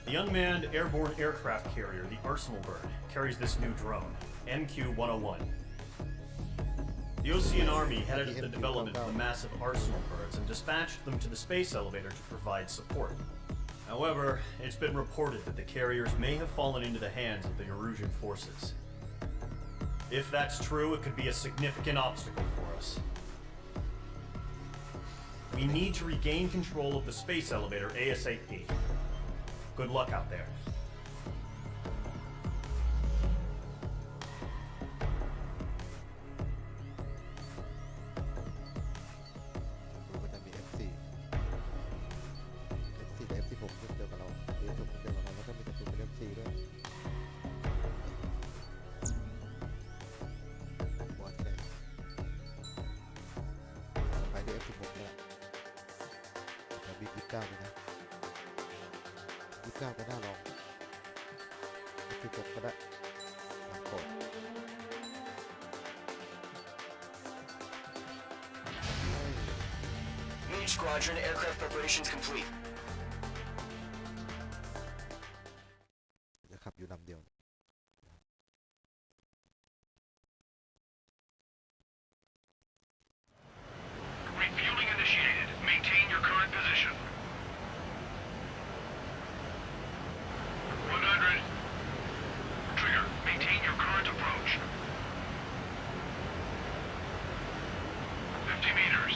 The unmanned airborne aircraft carrier, the Arsenal Bird, carries this new drone, MQ-101. The Ocean Army headed the development of the massive Arsenal Birds and dispatched them to the space elevator to provide support. However, it's been reported that the carriers may have fallen into the hands of the Erusian forces. If that's true, it could be a significant obstacle for us. We need to regain control of the space elevator ASAP. Good luck out there. Mage Squadron, aircraft preparations complete. จะขับอยู่ลำเดียว Refueling initiated. Maintain your current position. 100. Trigger. Maintain your current approach. 50 meters.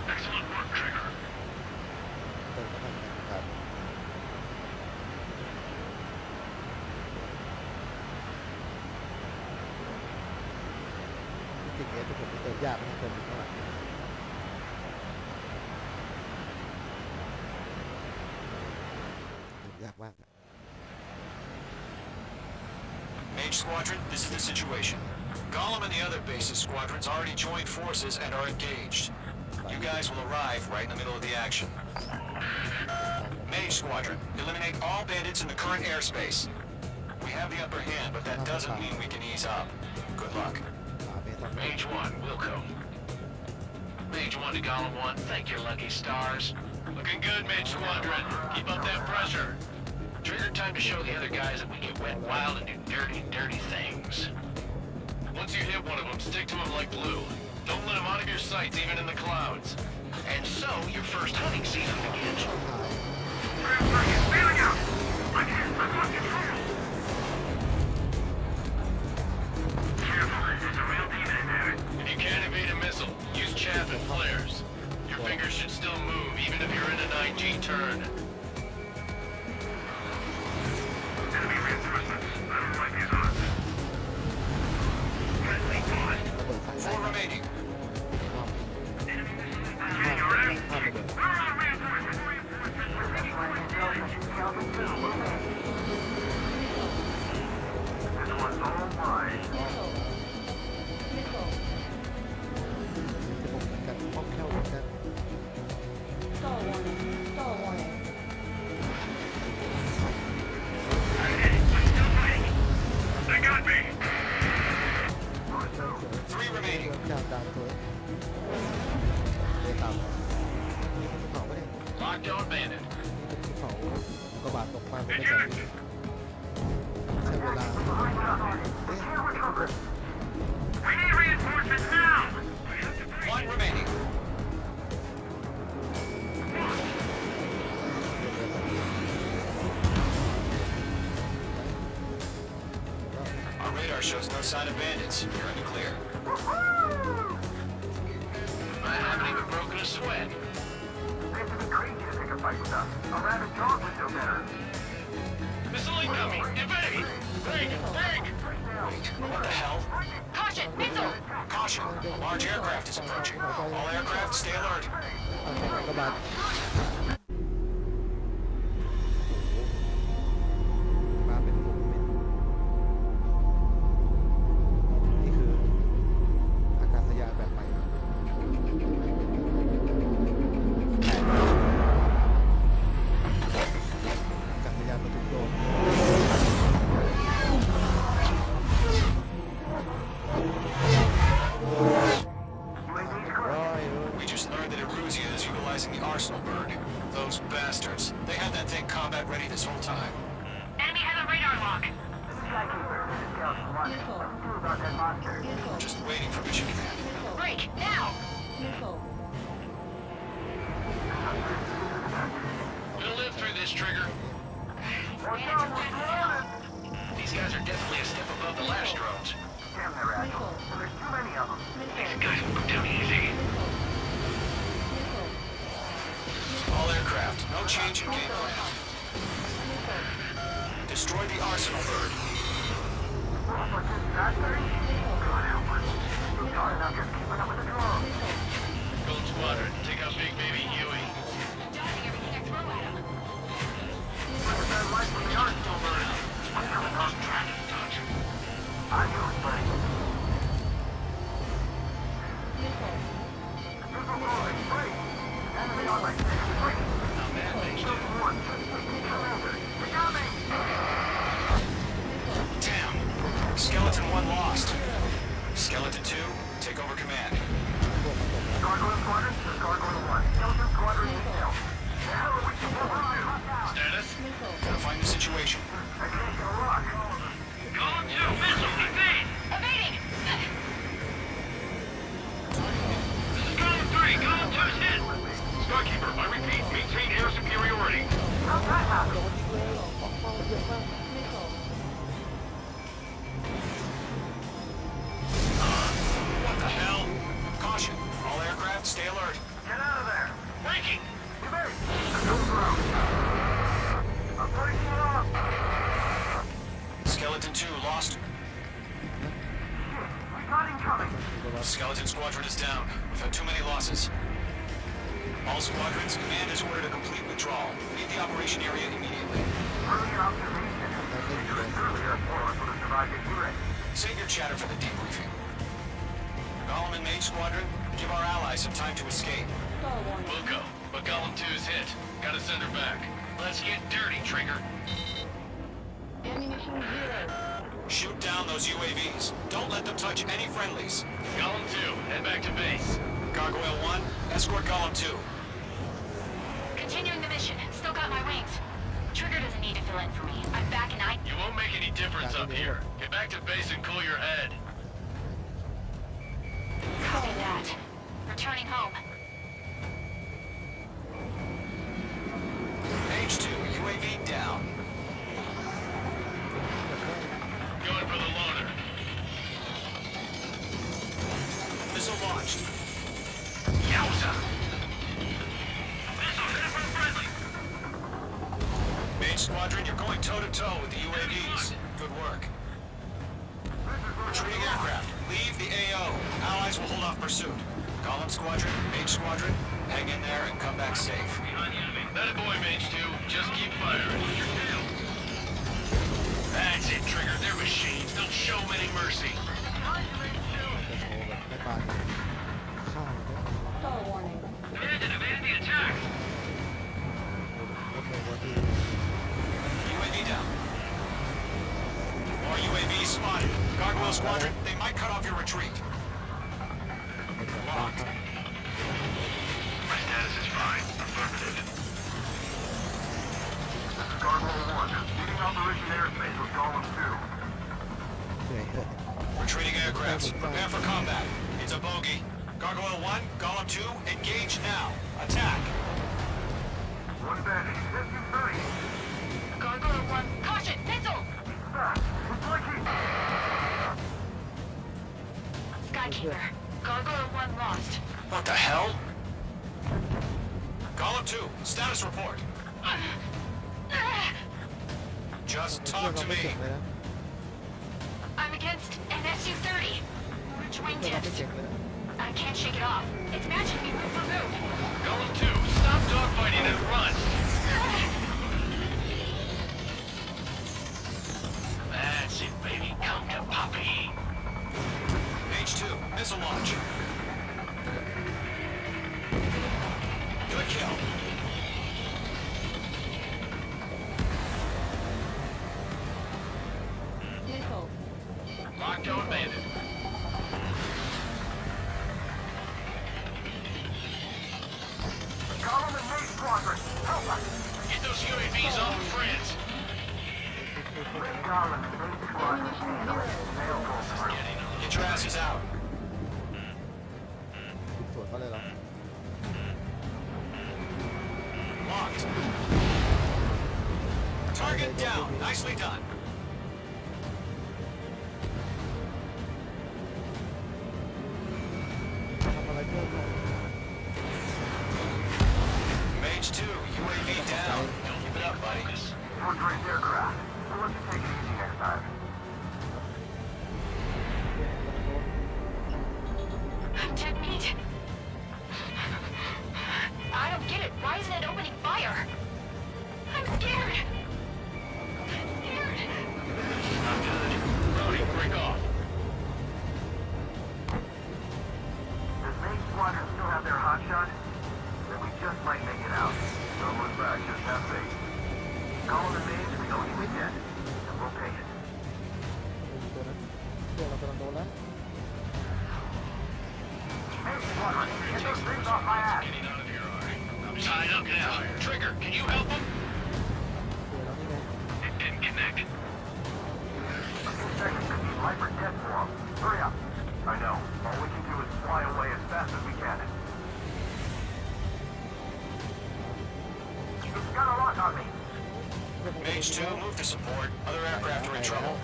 Excellent work, Trigger. เติมน้ำมันนะครับจริงๆเนี่ยผมเติมยากไม่เติมเท่าไหร่เติมยากมาก Mage Squadron, this is the situation. Gollum and the other base's squadrons already joined forces and are engaged. You guys will arrive right in the middle of the action. Mage Squadron, eliminate all bandits in the current airspace. We have the upper hand, but that doesn't mean we can ease up. Good luck. Mage 1, Wilco. Mage 1 to Gollum 1, thank your lucky stars. Looking good, Mage Squadron. Keep up that pressure. Trigger time to show the other guys that we get wet wild and do dirty, dirty things. Once you hit one of them, stick to them like glue. Don't let them out of your sights, even in the clouds. And so, your first hunting season begins. Bailing out! I've lost control! Careful, there's a real demon in there. If you can't evade a missile, use chaff and flares. Your fingers should still move, even if you're in a 9G turn. Enemy reinforcements. I don't like these odds. Friendly lost. 4 remaining. Getting your ass kicked. Where are our reinforcements? radar shows no sign of bandits. You're in the clear. I haven't even broken a sweat. Seems to be crazy to pick a fight with us. A rabid dog would do better. Missile incoming! Evade! Break! What the hell? Caution! Missile! Caution! A large aircraft is approaching. All aircraft, stay alert. เอาแข่งกระบาดมาเป็นฝูงนี่คืออากาศยานแบบใหม่อากาศยานบรรทุกโดรน We just learned that Erusia is utilizing the Arsenal bird. Those bastards. They had that thing combat ready this whole time. Enemy has a radar lock. Just waiting for mission command. Break! Now! Missile. We'll live through this, Trigger. These guys are definitely a step above the last drones. Damn, they're agile. There's too many of them. These guys will go down easy. All aircraft, no change in game plan. Destroy the Arsenal bird. Gold Squadron, take out Big Baby Huey. Dodging everything I throw at him. Damn. Skeleton 1 lost. Skeleton 2, take over command. Gargoyle Squadron, this is Gargoyle 1. Skeleton Squadron detail. The hell are we supposed to do? Status? Gotta find the situation. I can't get a lock. Column 2, missile, evade! Evading! This is Column 3, Column 2's hit! Skykeeper, I repeat, maintain air superiority. How's that happen? โดนยิงเลยเหรอออกมาเยอะมาก Missile. What the hell? Caution. All aircraft, stay alert. Get out of there. Breaking! Evade. Come around. I'm breaking it off. Skeleton 2 lost. We got incoming. Skeleton Squadron is down. We've had too many losses. All squadrons, command has ordered a complete withdrawal. Leave the operation area immediately. Earlier observation. Earlier, more would have survived a year. Save your chatter for the debriefing. Golem and Mage Squadron, give our allies some time to escape. Star warning. Buko, but Column 2's hit. Gotta send her back. Let's get dirty, Trigger. Ammunition 0. Shoot down those UAVs. Don't let them touch any friendlies. Column 2, head back to base. Gargoyle 1, escort Golem 2. Continuing the mission. Still got my wings. Trigger doesn't need to fill in for me. I'm back and I... You won't make any difference up here. Get back to base and cool your head. Copy that. Returning home. Page 2, UAV down. Going for the loader. Missile launched. Yowza! Missile hit from friendly. Mage Squadron, you're going toe-to-toe with the UAVs. Good work. Retreating aircraft, leave the AO. Allies will hold off pursuit. Golem Squadron, Mage Squadron, hang in there and come back safe. Behind the enemy. That a boy, Mage 2. Just keep firing. Your tail. That's it, Trigger. They're machines. Don't show them any mercy. ไม่ปานข้าว Star warning. Commandant, evade the attack. UAV down. More UAVs spotted. Gargoyle Squadron, they might cut off your retreat. Locked. My status is fine. Affirmative. This is Gargoyle 1. Leading Operation Airspace with Golem 2. เหนื่อยเหอะ Retreating aircrafts, prepare for combat. It's a bogey. Gargoyle 1, Golem 2, engage now. Attack. One bandit. Hit you 30. Gargoyle 1. Caution! Missile! It's like he... Skykeeper. Gargoyle 1 lost. What the hell? Column 2, status report. Just เพื่อน talk เรา to ไม่ me. เก่งเลยนะ I'm against an SU-30. Which เพื่อนเราไม่ wingtips? เก่งเลยนะ I can't shake it off. It's matching me move for move. Column 2, stop dogfighting and run! That's it, baby. Come to Poppy. H2, missile launch. Good kill. Missile. Lockdown bandit. Column and Maze Squadron, help us! Get those UAVs off of France. Column and Maze Squadron, mail go through. Get your asses out. สวนเขาเลยเหรอ Locked. Target down. Nicely done. ทำอะไรเพื่อนเรา Mage 2, UAV down. Keep it up, buddy. Portrait aircraft. We'll let you take it easy next time. Dead meat. I don't get it. Why isn't it opening fire? I'm scared. I'm scared. Not good. Brody, break off. Does Maze Squadron still have their hotshot? Then we just might make it out. Don't look back, just have faith. Call the Maze if we know you again. And we'll pay it. ตัวนั้นเพื่อนเรากำลังโดนแล้ว Maze Squadron, get those things off my ass! Getting out of here, alright. I'm tied up now. Trigger, can you help him? เพื่อนเรานี่ไง It didn't connect. A few seconds could be life or death for them. Hurry up. I know. All we can do is fly away as fast as we can. It's got a lock on me. Mage 2, move to support. Other aircraft are in trouble.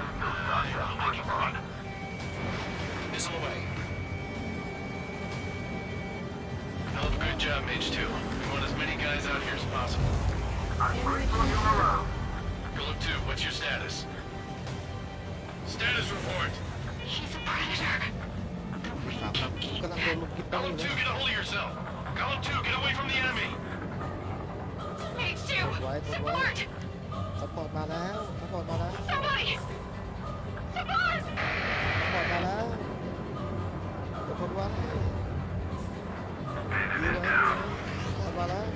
I'll make it run. Missile away. Hell of a good job, Mage 2. We want as many guys out here as possible. I'm grateful you're around. Column 2, what's your status? Status report. He's a predator. The ถามครับผมกำลังโดนลุมกินแป้งอ Column ยู่ 2, นะ get a hold of yourself. Column 2, get away from the enemy. Mage 2, Right, support! สปอร์ตมาแล้วสปอร์ตมาแล้ว Somebody! Support! สปอร์ตมาแล้วอดทนไว้ยื้อไว้สปอร์ตมาแล้ว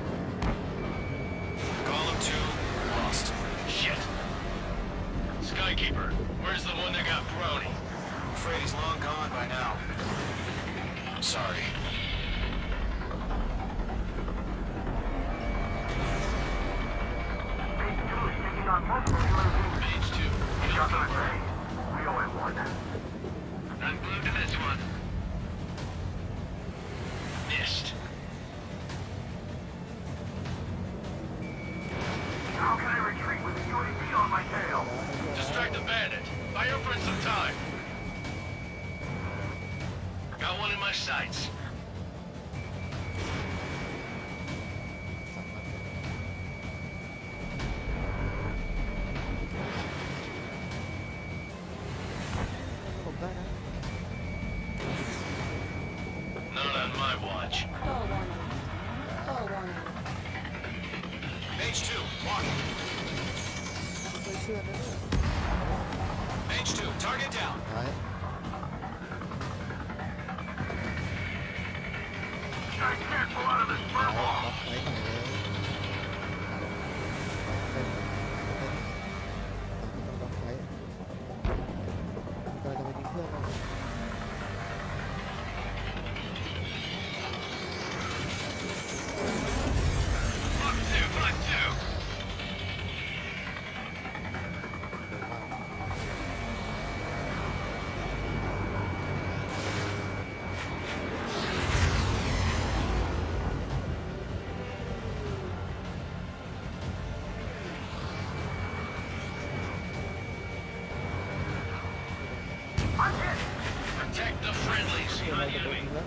Column 2, lost. Shit. Skykeeper, where's the one that got Brony? I'm afraid he's long gone by now. Sorry. Mage 2 is taking on multiple UAVs. Mage 2, get Got up. them at bay. We owe him one. I'm glued to this one. Missed. How can I retreat with the UAV on my tail? Distract the bandit. Buy your friend some time. Got one in my sights. ผมได้นะ Not on my watch. Oh, warning. Oh, warning. Mage 2, walking. เคยเชื่อนะเนี่ย Mage 2, target down. ท้าย I can't pull out of this ล็ purple. อกไว้หน่อยเลยต้องล็อกไว้กำลังจะไปยิงเพื่อนเรา Fuck two, fuck two. เ Protect the friendlies, เดี๋ยวเรา not จะโดน enemy. ยิงแล้ว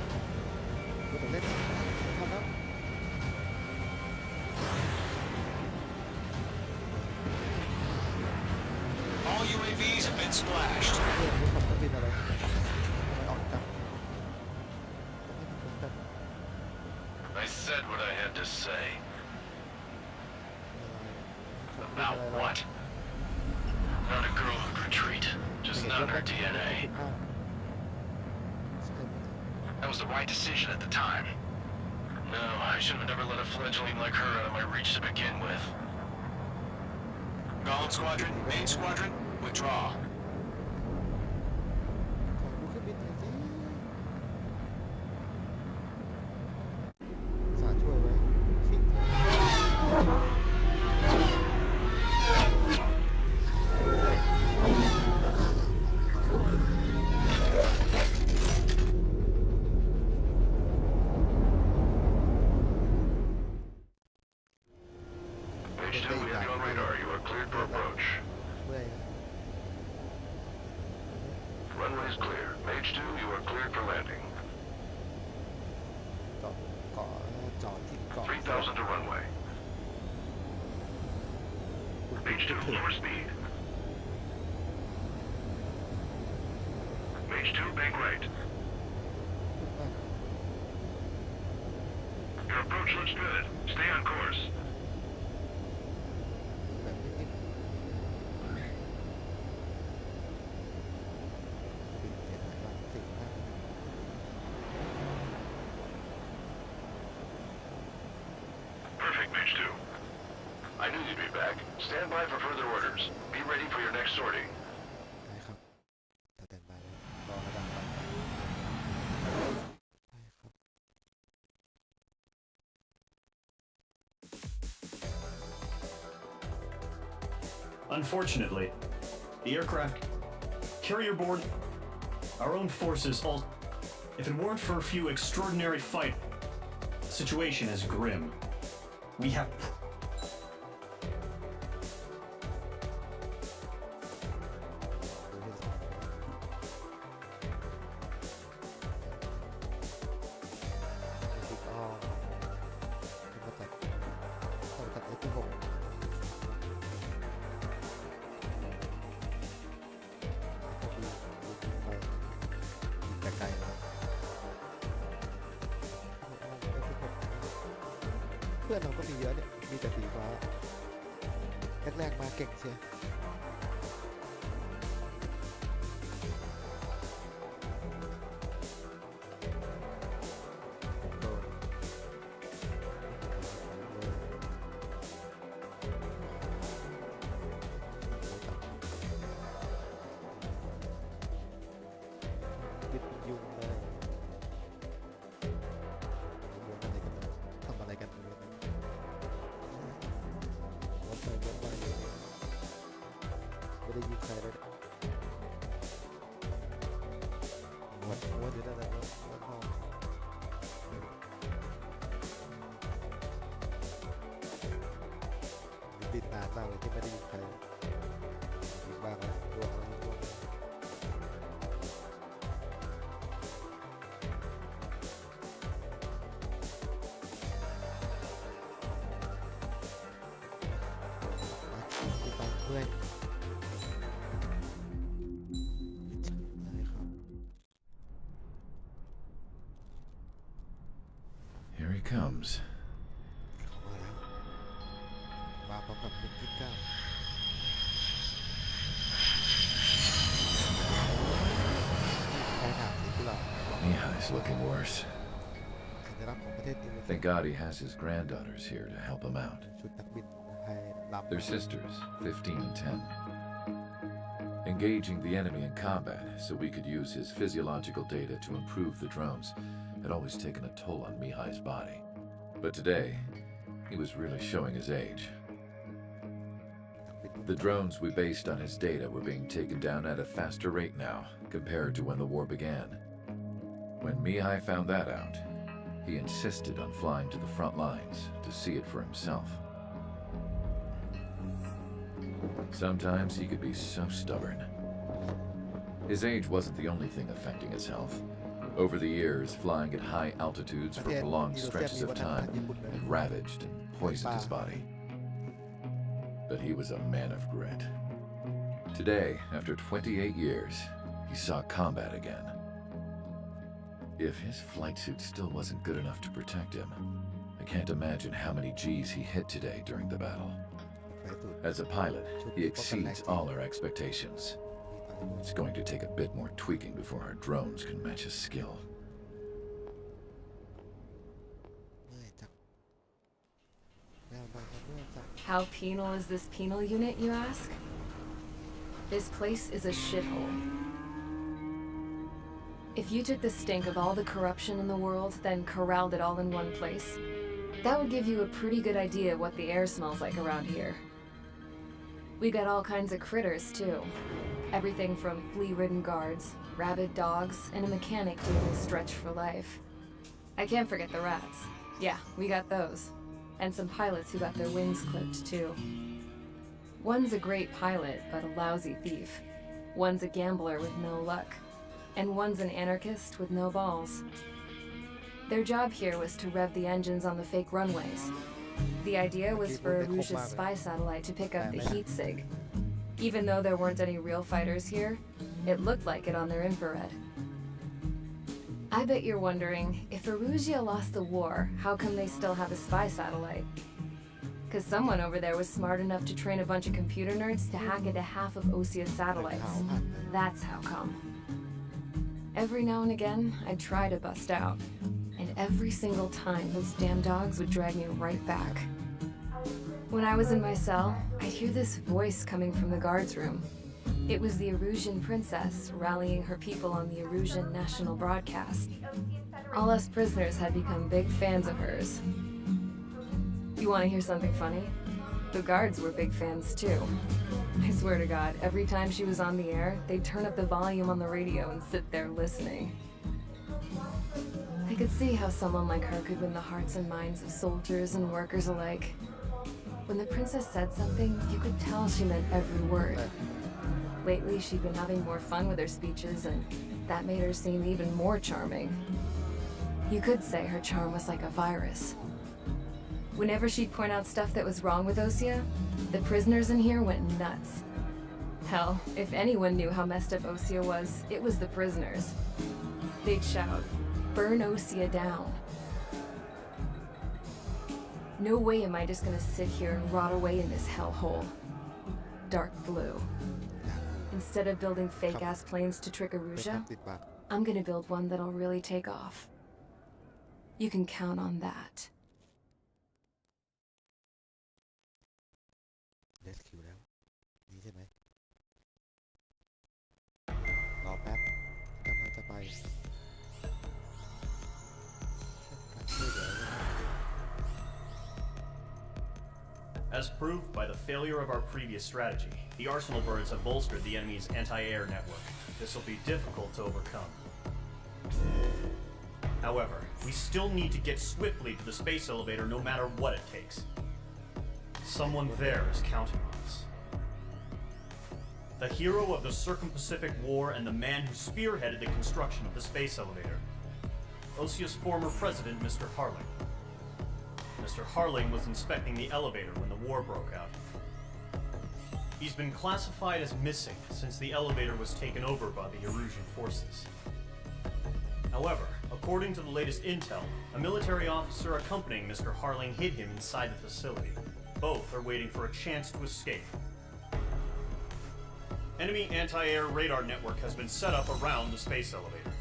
เราต้องเล่นทำแล้ว All UAVs have been splashed. เรื่องนี้ผมต้องบินอะไรทำไมออกจังต้องให้มันจัง I said what I had to say. อะไร About what? Not a girl who'd retreat. Just not in her DNA. That was the right decision at the time. No, I should have never let a fledgling like her out of my reach to begin with. Golem Squadron, Main Squadron, withdraw. ขอดูเครื่องบินหน่อยสิสาช่วยไว้ชิง Page 2, we have you on radar. You are cleared for approach. เมื่อย Runway is clear. Page 2, you are cleared for landing. จอดเกาะจอดที่เกาะ 3,000 to runway. Page 2, lower speed. Page 2, bank right. Your approach looks good. Stay on course. แบบนิดๆบินเจ็ดบ้างสิบบ้าง Perfect, Page 2. I knew you'd be back. Stand by for further orders. Be ready for your next sortie. ได้ครับสแตนบายรอระดับครับได้ครับ Unfortunately, the aircraft carrier board, our own forces all. If it weren't for a few extraordinary fight, the situation is grim. We have. ดูให้สบายติดอ้อมขึ้นมาจากเข้ามาจาก Ep.6 ก็มีไปแต่ไกลนะเพื่อนเราก็มีเยอะเนี่ย มีแต่สีฟ้าแรกๆมาเก่งเชียโดนปิดยุงเลยยุงอะไรกันนะทำอะไรกันอยู่เนี่ยวนไปวนมาอยู่ไม่ได้ยิงใครเลยวนอยู่นั่นแหละวนห้องบินนานมากเลยที่ไม่ได้ยิงใครยิงบ้างแล้วร่วงแล้วร่วงแล้วติดตามเพื่อนได้ครับ Here he comes. เข้ามาแล้วมาพร้อมกับคุณที่9ใช้หนังสีกุหลาบ Mihai's looking worse. สัญลักษณ์ของประเทศอินโดนีเซีย Thank God he has his granddaughters here to help him out. ชุดนักบินให้ลำ They're sisters, 15 and 10. Engaging the enemy in combat so we could use his physiological data to improve the drones had always taken a toll on Mihai's body. But today, he was really showing his age. The drones we based on his data were being taken down at a faster rate now compared to when the war began. When Mihai found that out, he insisted on flying to the front lines to see it for himself. Sometimes he could be so stubborn. His age wasn't the only thing affecting his health. Over the years, flying at high altitudes for prolonged stretches of time had ravaged and poisoned his body. But he was a man of grit. Today, after 28 years, he saw combat again. If his flight suit still wasn't good enough to protect him, I can't imagine how many G's he hit today during the battle. As a pilot, he exceeds all our expectations. It's going to take a bit more tweaking before our drones can match his skill. How penal is this penal unit, you ask? This place is a shithole. If you took the stink of all the corruption in the world, then corralled it all in one place, that would give you a pretty good idea of what the air smells like around here. We got all kinds of critters, too. Everything from flea-ridden guards, rabid dogs, and a mechanic doing a stretch for life. I can't forget the rats. Yeah, we got those. And some pilots who got their wings clipped, too. One's a great pilot, but a lousy thief. One's a gambler with no luck. And one's an anarchist with no balls. Their job here was to rev the engines on the fake runways. The idea was for Aruja's spy satellite to pick up the heat sig. Even though there weren't any real fighters here, it looked like it on their infrared. I bet you're wondering, if Aruja lost the war, how come they still have a spy satellite? Because someone over there was smart enough to train a bunch of computer nerds to hack into half of Osia's satellites. That's how come. Every now and again, I'd try to bust out. And every single time, those damn dogs would drag me right back. When I was in my cell, I'd hear this voice coming from the guards room. It was the Erusian princess rallying her people on the Erusian national broadcast. All us prisoners had become big fans of hers. You want to hear something funny? The guards were big fans too. I swear to God, every time she was on the air, they'd turn up the volume on the radio and sit there listening. I could see how someone like her could win the hearts and minds of soldiers and workers alike. When the princess said something, you could tell she meant every word. Lately, she'd been having more fun with her speeches, and that made her seem even more charming. You could say her charm was like a virus. Whenever she'd point out stuff that was wrong with Osia, the prisoners in here went nuts. Hell, if anyone knew how messed up Osia was, it was the prisoners. They'd shout, "Burn Osia down." No way am I just gonna sit here and rot away in this hellhole. Dark blue. Instead of building fake-ass planes to trick Aruja, I'm gonna build one that'll really take off. You can count on that. เรสคิวแล้วนี่ใช่ไหมรอแป๊บกำลังจะไปช่วยเหลือ As proved by the failure of our previous strategy, the Arsenal birds have bolstered the enemy's anti-air network. This will be difficult to overcome. However, we still need to get swiftly to the space elevator no matter what it takes. Someone there is counting on us. The hero of the Circum-Pacific War and the man who spearheaded the construction of the space elevator. Osia's former president, Mr. Harling. Mr. Harling was inspecting the elevator when the war broke out. He's been classified as missing since the elevator was taken over by the Erusian forces. However, according to the latest intel, a military officer accompanying Mr. Harling hid him inside the facility. Both are waiting for a chance to escape. Enemy anti-air radar network has been set up around the space elevator.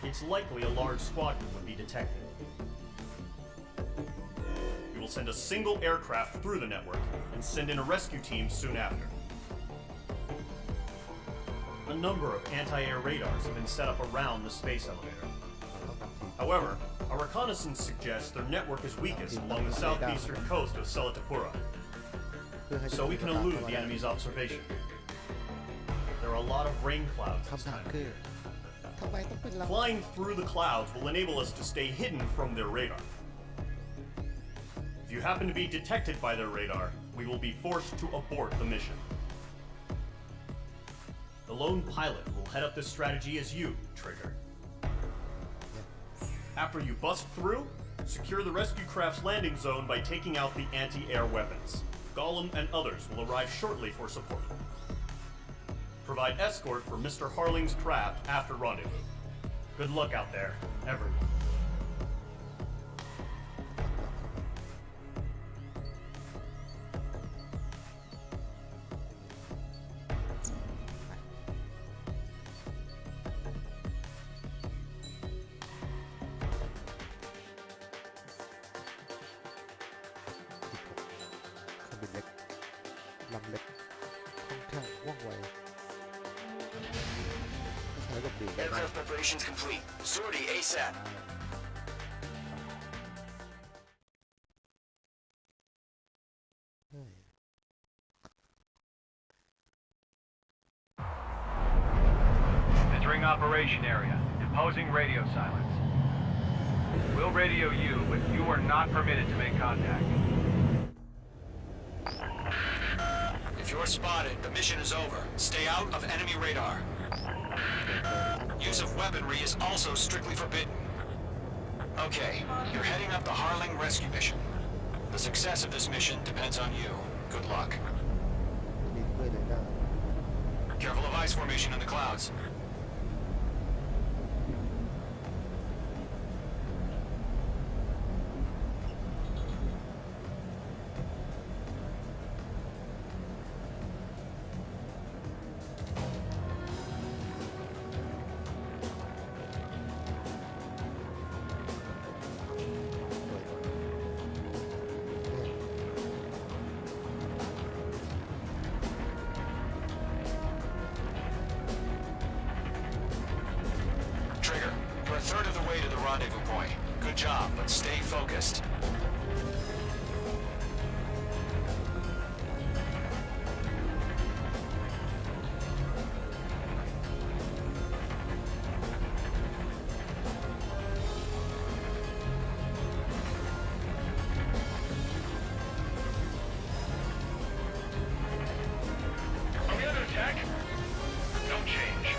It's likely a large squadron would be detected. We will send a single aircraft through the network and send in a rescue team soon after. A number of anti-air radars have been set up around the space elevator. However, our reconnaissance suggests their network is weakest along the southeastern coast of Selatapura, so we can elude the enemy's observation. There are a lot of rain clouds this time of year. Flying through the clouds will enable us to stay hidden from their radar. If you happen to be detected by their radar, we will be forced to abort the mission. The lone pilot who will head up this strategy is you, Trigger. After you bust through, secure the rescue craft's landing zone by taking out the anti-air weapons. Gollum and others will arrive shortly for support. Provide escort for Mr. Harling's craft after rendezvous. Good luck out there, everyone. Aircraft preparations complete. Sortie ASAP. Entering operation area. Imposing radio silence. We'll radio you, but you are not permitted to make contact. If you're spotted, the mission is over. Stay out of enemy radar. Use of weaponry is also strictly forbidden. Okay, you're heading up the Harling rescue mission. The success of this mission depends on you. Good luck. Careful of ice formation in the clouds. You're a third of the way to the rendezvous point. Good job, but stay focused. Are we under attack? Don't change.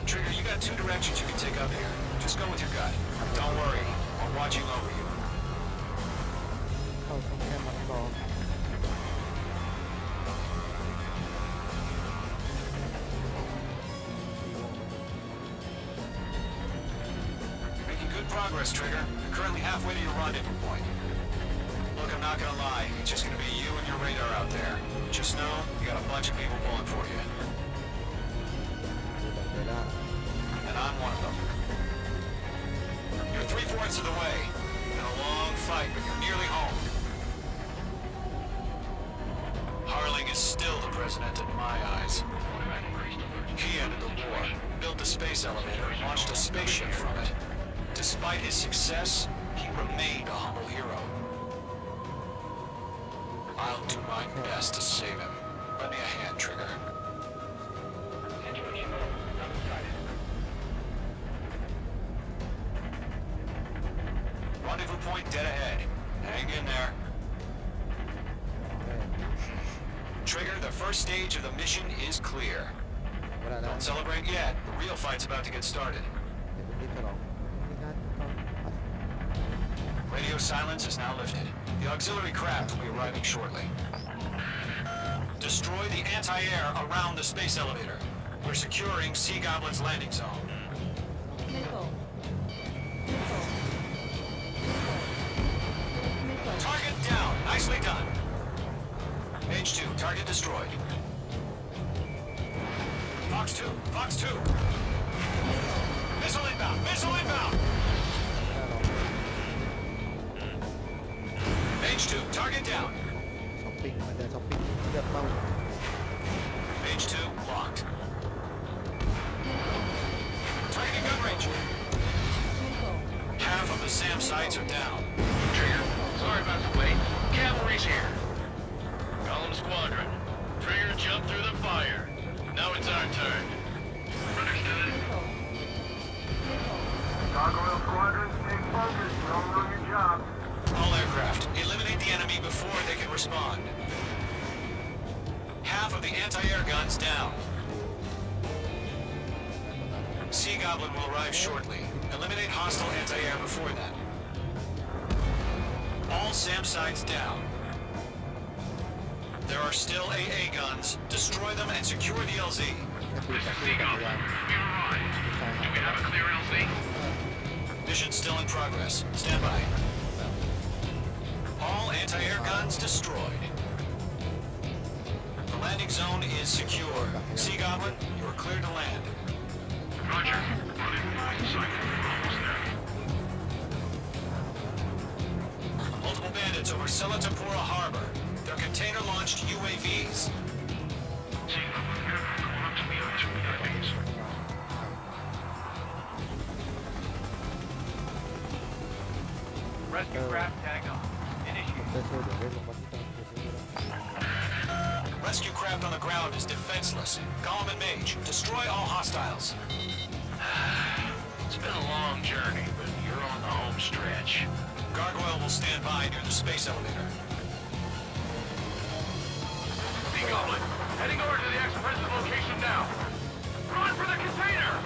Trigger, you got two directions you can take up here. Just go with your gut. Don't worry, we're watching over you. เข้าช่องแคบมาต่อ Making good progress, Trigger. You're currently halfway to your rendezvous point. Look, I'm not gonna lie. It's just gonna be you and your radar out there. Just know, you got a bunch of people pulling for you. And I'm one of them. You're 3/4 of the way. Been a long fight, but you're nearly home. Harling is still the president in my eyes. He ended the war, built the space elevator, and launched a spaceship from it. Despite his success, he remained a humble hero. I'll do my best to save him. Lend me a hand, Trigger. Rendezvous point dead ahead. Hang in there. Trigger, the first stage of the mission is clear. Don't celebrate yet. The real fight's about to get started. Radio silence is now lifted. The auxiliary craft will be arriving shortly. Destroy the anti-air around the space elevator. We're securing Sea Goblin's landing zone. Nickel. Target down. Nicely done. H2, target destroyed. Fox 2, Fox 2. Missile inbound, missile inbound. H2, target down. ช้อปปิ้งมันจะช้อปปิ้งเลือกเป้า H2, locked. Targeting gun range. Half of the SAM sites are down. Trigger, sorry about the wait. Cavalry's here. Gollum Squadron. Trigger jumped through the fire. Now it's our turn. Understood. Gargoyle Squadron, stay focused. Don't lose your job. All aircraft, eliminate the enemy before they can respond. Half of the anti-air guns down. Sea Goblin will arrive shortly. Eliminate hostile anti-air before that. All SAM sites down. There are still AA guns. Destroy them and secure the LZ. This is Seagull. We arrived. Do we have a clear LZ? Mission still in progress. Stand by. All anti-air guns destroyed. The landing zone is secure. Sea Goblin, you are cleared to land. Roger. Running line sight. Almost there. Multiple bandits over Selatapura Harbor. They're container-launched UAVs. Seagull, aircraft going up to the edge of PIVs. Rescue craft tagged on. Initiate. Rescue craft on the ground is defenseless. Golem and Mage, destroy all hostiles. It's been a long journey, but you're on the home stretch. Gargoyle will stand by near the space elevator. Sea Goblin, heading over to the Express's location now. Run for the container!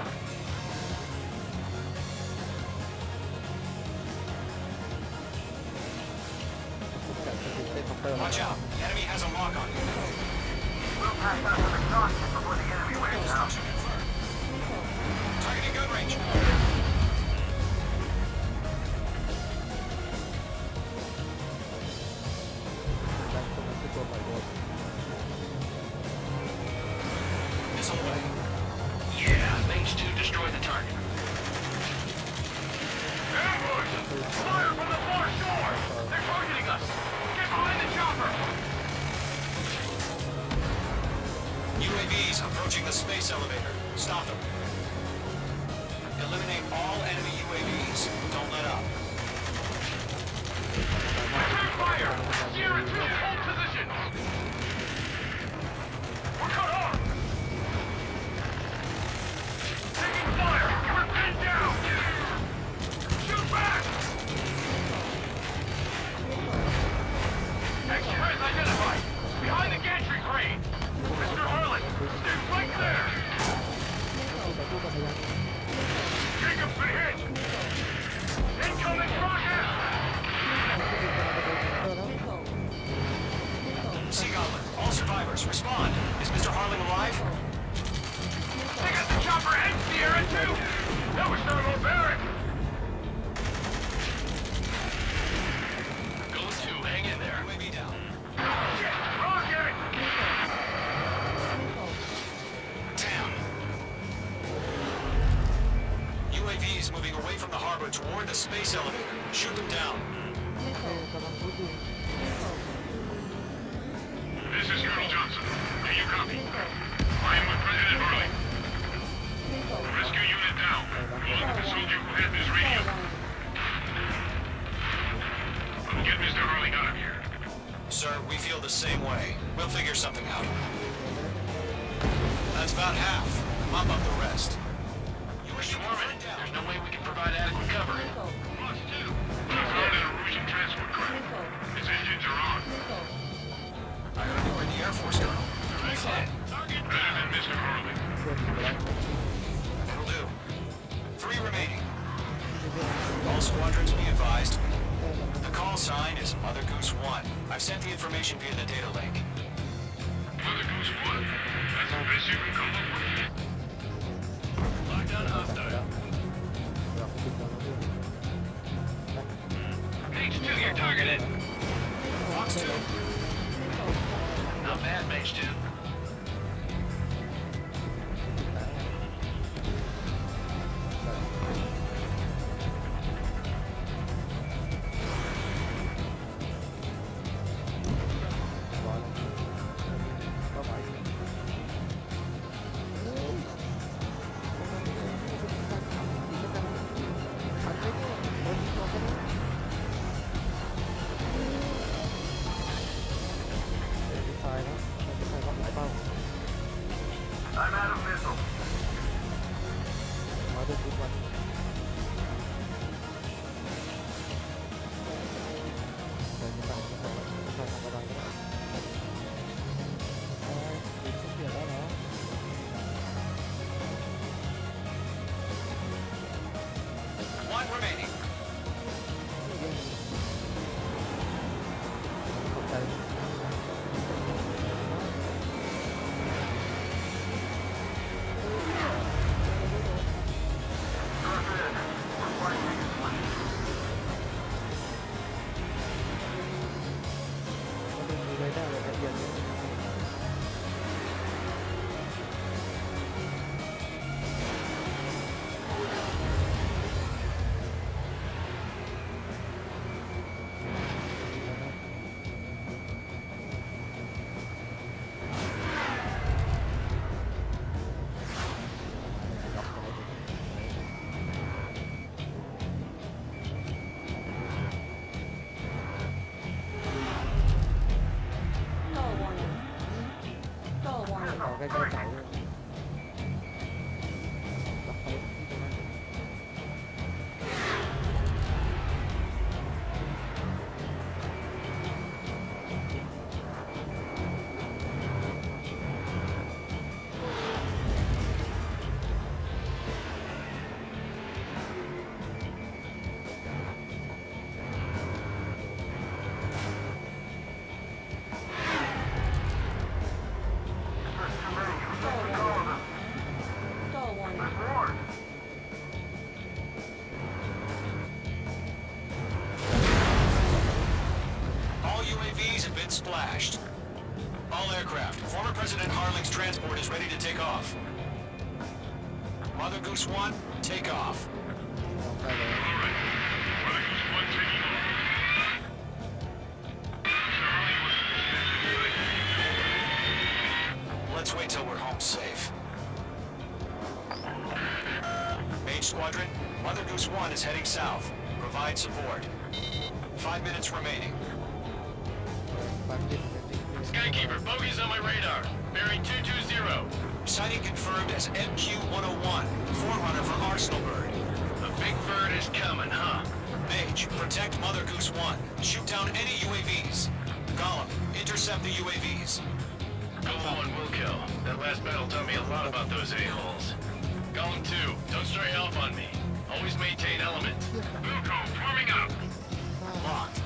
Watch out. Enemy has a lock on you. We'll pass out some exhaustion before the enemy wears out. Construction confirmed. Targeting gun range. Missile away. Yeah, Mage 2 destroyed the target. Ambush! Fire from the far shore! They're targeting us! Get behind the chopper! UAVs approaching the space elevator. Stop them. Eliminate all enemy UAVs. Don't let up. Return fire! Sierra 2, hold position! We're cut off! Taking fire! We're pinned down! Shoot back! Express identified! Behind the gantry crane! Mr. Harlan, stay right there! Jacob's been hit! Incoming rocket! Sea Goblin, all survivors, respond. Is Mr. Harlan alive? They got the chopper and Sierra too! That was thermobaric! Go to, hang in there. UAV down. Rocket! Damn. UAVs moving away from the harbor toward the space elevator. Shoot them down. This is Colonel Johnson. Do you copy? I am with President Hurley. Rescue unit down. We'll look at the soldier who had this radio. We'll get Mr. Hurley out of here. Sir, we feel the same way. We'll figure something out. That's about half. Mop up the rest. You were Swarming. There's no way we can provide adequate cover. Plus two. We found an Erusian transport craft. Its engines are on. I heard you were in the Air Force, Colonel. Target better than Mr. Hurley. That'll do. 3 remaining. All squadrons be advised. The call sign is Mother Goose 1. I've sent the information via the data link. Mother Goose 1. That's the best you can come up with. Lock down hostile. Mage 2, you're targeted. Fox 2. Not bad, Mage 2. ใกล้ๆเสาเลยล็อกไปที่ตรงนั้น All UAVs have been splashed. All aircraft, former President Harling's transport is ready to take off. Mother Goose 1, take off. Alright. Mother Goose 1 taking off. Let's wait till we're home safe. Mage Squadron, Mother Goose 1 is heading south. Provide support. 5 minutes remaining. Skykeeper, bogeys on my radar. Bearing 220. Sighting confirmed as MQ-101, forerunner for Arsenal Bird. The big bird is coming, huh? Mage, protect Mother Goose 1. Shoot down any UAVs. Gollum, intercept the UAVs. Golem 1 will kill. That last battle taught me a lot about those a-holes. Golem 2, don't stray off on me. Always maintain element. Wilco, forming up. Locked.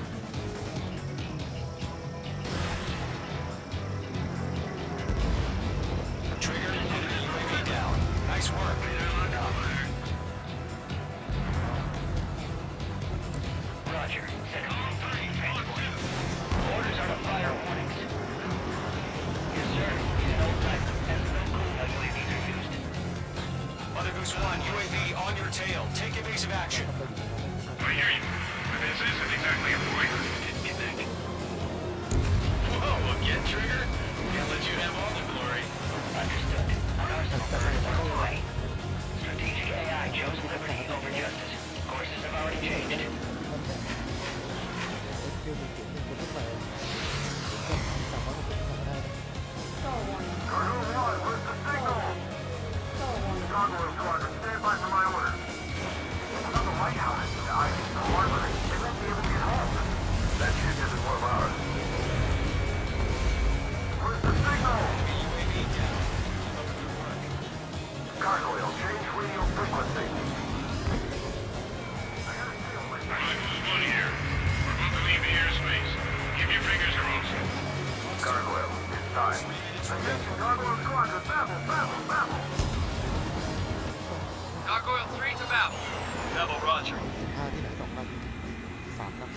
Trigger, UAV down. Nice work. Roger. Set all three transport. Orders are to fire warnings. Yes, sir. He's an old type. Has no clue how UAVs are used. Mother Goose 1, UAV on your tail. Take evasive action. I hear you. But this isn't exactly a point. Disconnect. Whoa, again, Trigger? Can't let you have all the glory. Understood. Arsenal Bird is on the way. Strategic AI chose liberty over justice. Courses have already changed. Gargoyle 3 to battle. Double Roger. 15ที่ไหน2ลำ3ลำ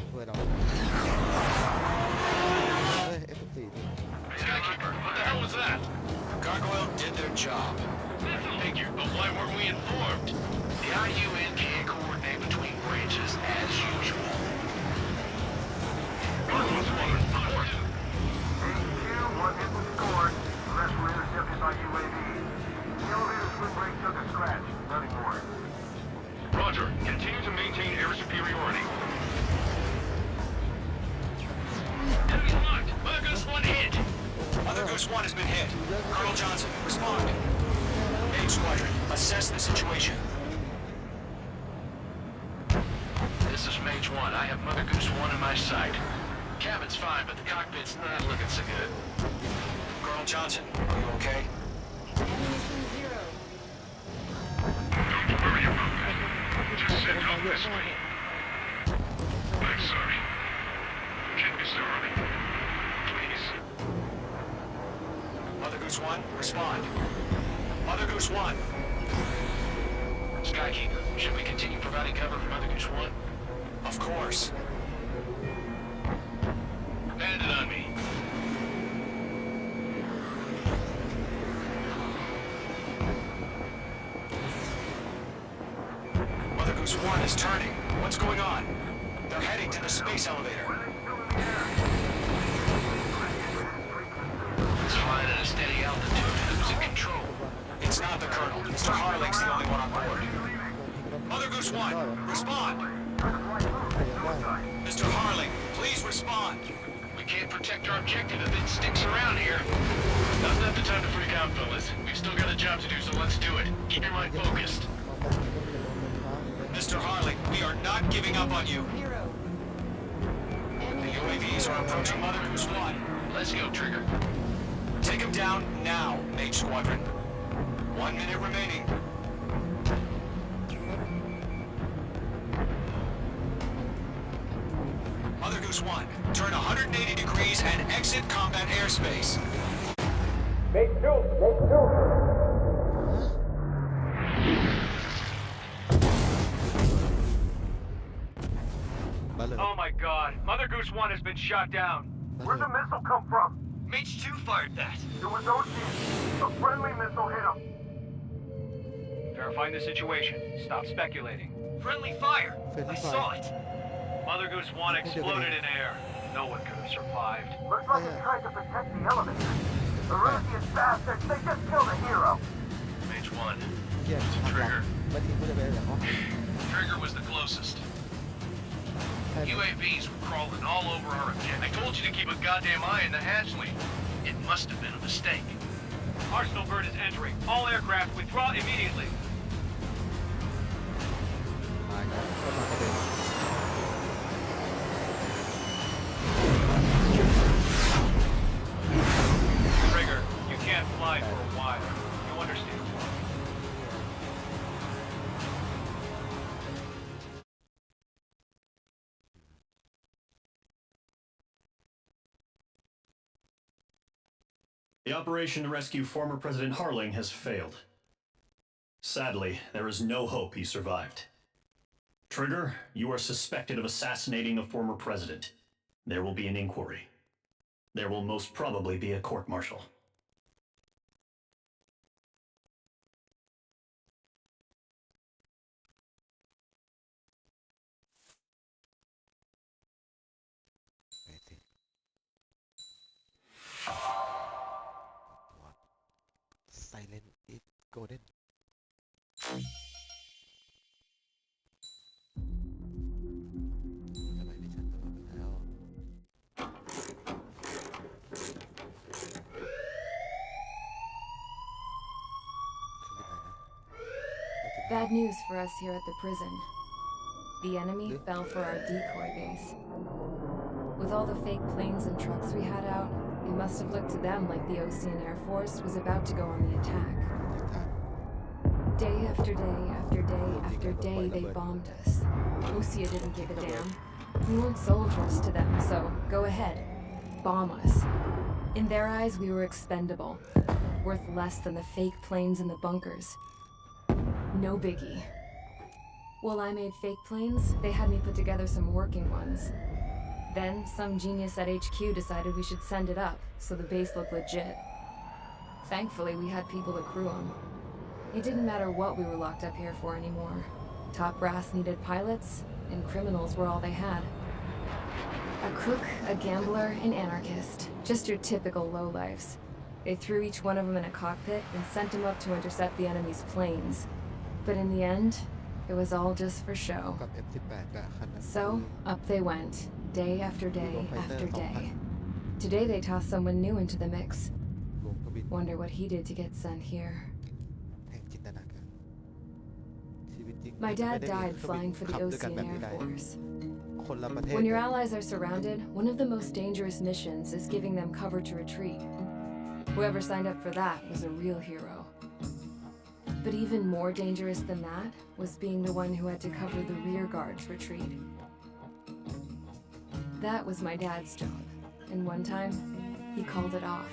ช่วยเราเฮ้ย F14 นี่ Skykeeper, what the hell was that? Gargoyle did their job. Figured, but why weren't we informed? The IUN can't coordinate between branches as usual. Gargoyle Squadron, report. One hit was scored. The rest were intercepted by UAV. The elevator swing brake took a scratch. Nothing more. Roger. Continue to maintain air superiority. Enemy locked. Mother Goose 1 hit. Mother Goose 1 has been hit. Colonel Johnson, respond. Mage Squadron, assess the situation. This is Mage 1. I have Mother Goose 1 in my sight. Cabin's fine, but the cockpit's not looking so good. Colonel Johnson, are you okay? Ammunition 0. Don't worry about that. Just send help this way. I'm sorry. Can't be so early. Please. Mother Goose 1, respond. Mother Goose 1. Skykeeper, should we continue providing cover for Mother Goose 1? Of course. Bandit on me. Mother Goose 1 is turning. What's going on? They're heading to the space elevator. It's flying at a steady It's not the Colonel. Mr. Harling's the only one on board. Mother Goose 1, respond. Mr. Harling, please respond. We can't protect our objective if it sticks around here. Now's not the time to freak out, fellas. We've still got a job to do, so let's do it. Keep your mind focused. Mr. Harling, we are not giving up on you. The UAVs are approaching Mother Goose 1. Let's go, Trigger. Take him down now, Mage Squadron. 1 minute remaining. Mother Goose 1, turn 180 degrees and exit combat airspace. Oh my god, Mother Goose 1 has been shot down. Where'd the missile come from? Mage 2 fired that. It was Ocean. A friendly missile hit him. Verifying the situation. Stop speculating. Friendly fire. I saw it. Mother Goose 1 exploded in air. No one could have survived. Looks like they tried to protect the elevator. The Russian bastards, they just killed a hero. Mage 1. Trigger. Trigger was the closest. UAVs were crawling all over our objective. I told you to keep a goddamn eye on the hatchling. It must have been a mistake. Arsenal bird is entering. All aircraft withdraw immediately. Trigger, you can't fly for a while. You understand? The operation to rescue former President Harling has failed. Sadly, there is no hope he survived. Trigger, you are suspected of assassinating a former president. There will be an inquiry. There will most probably be a court-martial. Silent is golden. Bad news for us here at the prison. The enemy fell for our decoy base. With all the fake planes and trucks we had out, it must have looked to them like the Ocean Air Force was about to go on the attack. Day after day after day after day, they bombed us. Osia didn't give a damn. We weren't soldiers to them, so go ahead. Bomb us. In their eyes, we were expendable. Worth less than the fake planes in the bunkers. No biggie. While I made fake planes, they had me put together some working ones. Then, some genius at HQ decided we should send it up, so the base looked legit. Thankfully, we had people to crew them. It didn't matter what we were locked up here for anymore. Top brass needed pilots, and criminals were all they had. A crook, a gambler, an anarchist. Just your typical lowlifes. They threw each one of them in a cockpit and sent them up to intercept the enemy's planes. But in the end, it was all just for show. So, up they went, day after day after day. Today they tossed someone new into the mix. Wonder what he did to get sent here. My dad died flying for the Ocean Air Force. When your allies are surrounded, one of the most dangerous missions is giving them cover to retreat. Whoever signed up for that was a real hero. But even more dangerous than that was being the one who had to cover the rear guard's retreat. That was my dad's job, and one time, he called it off.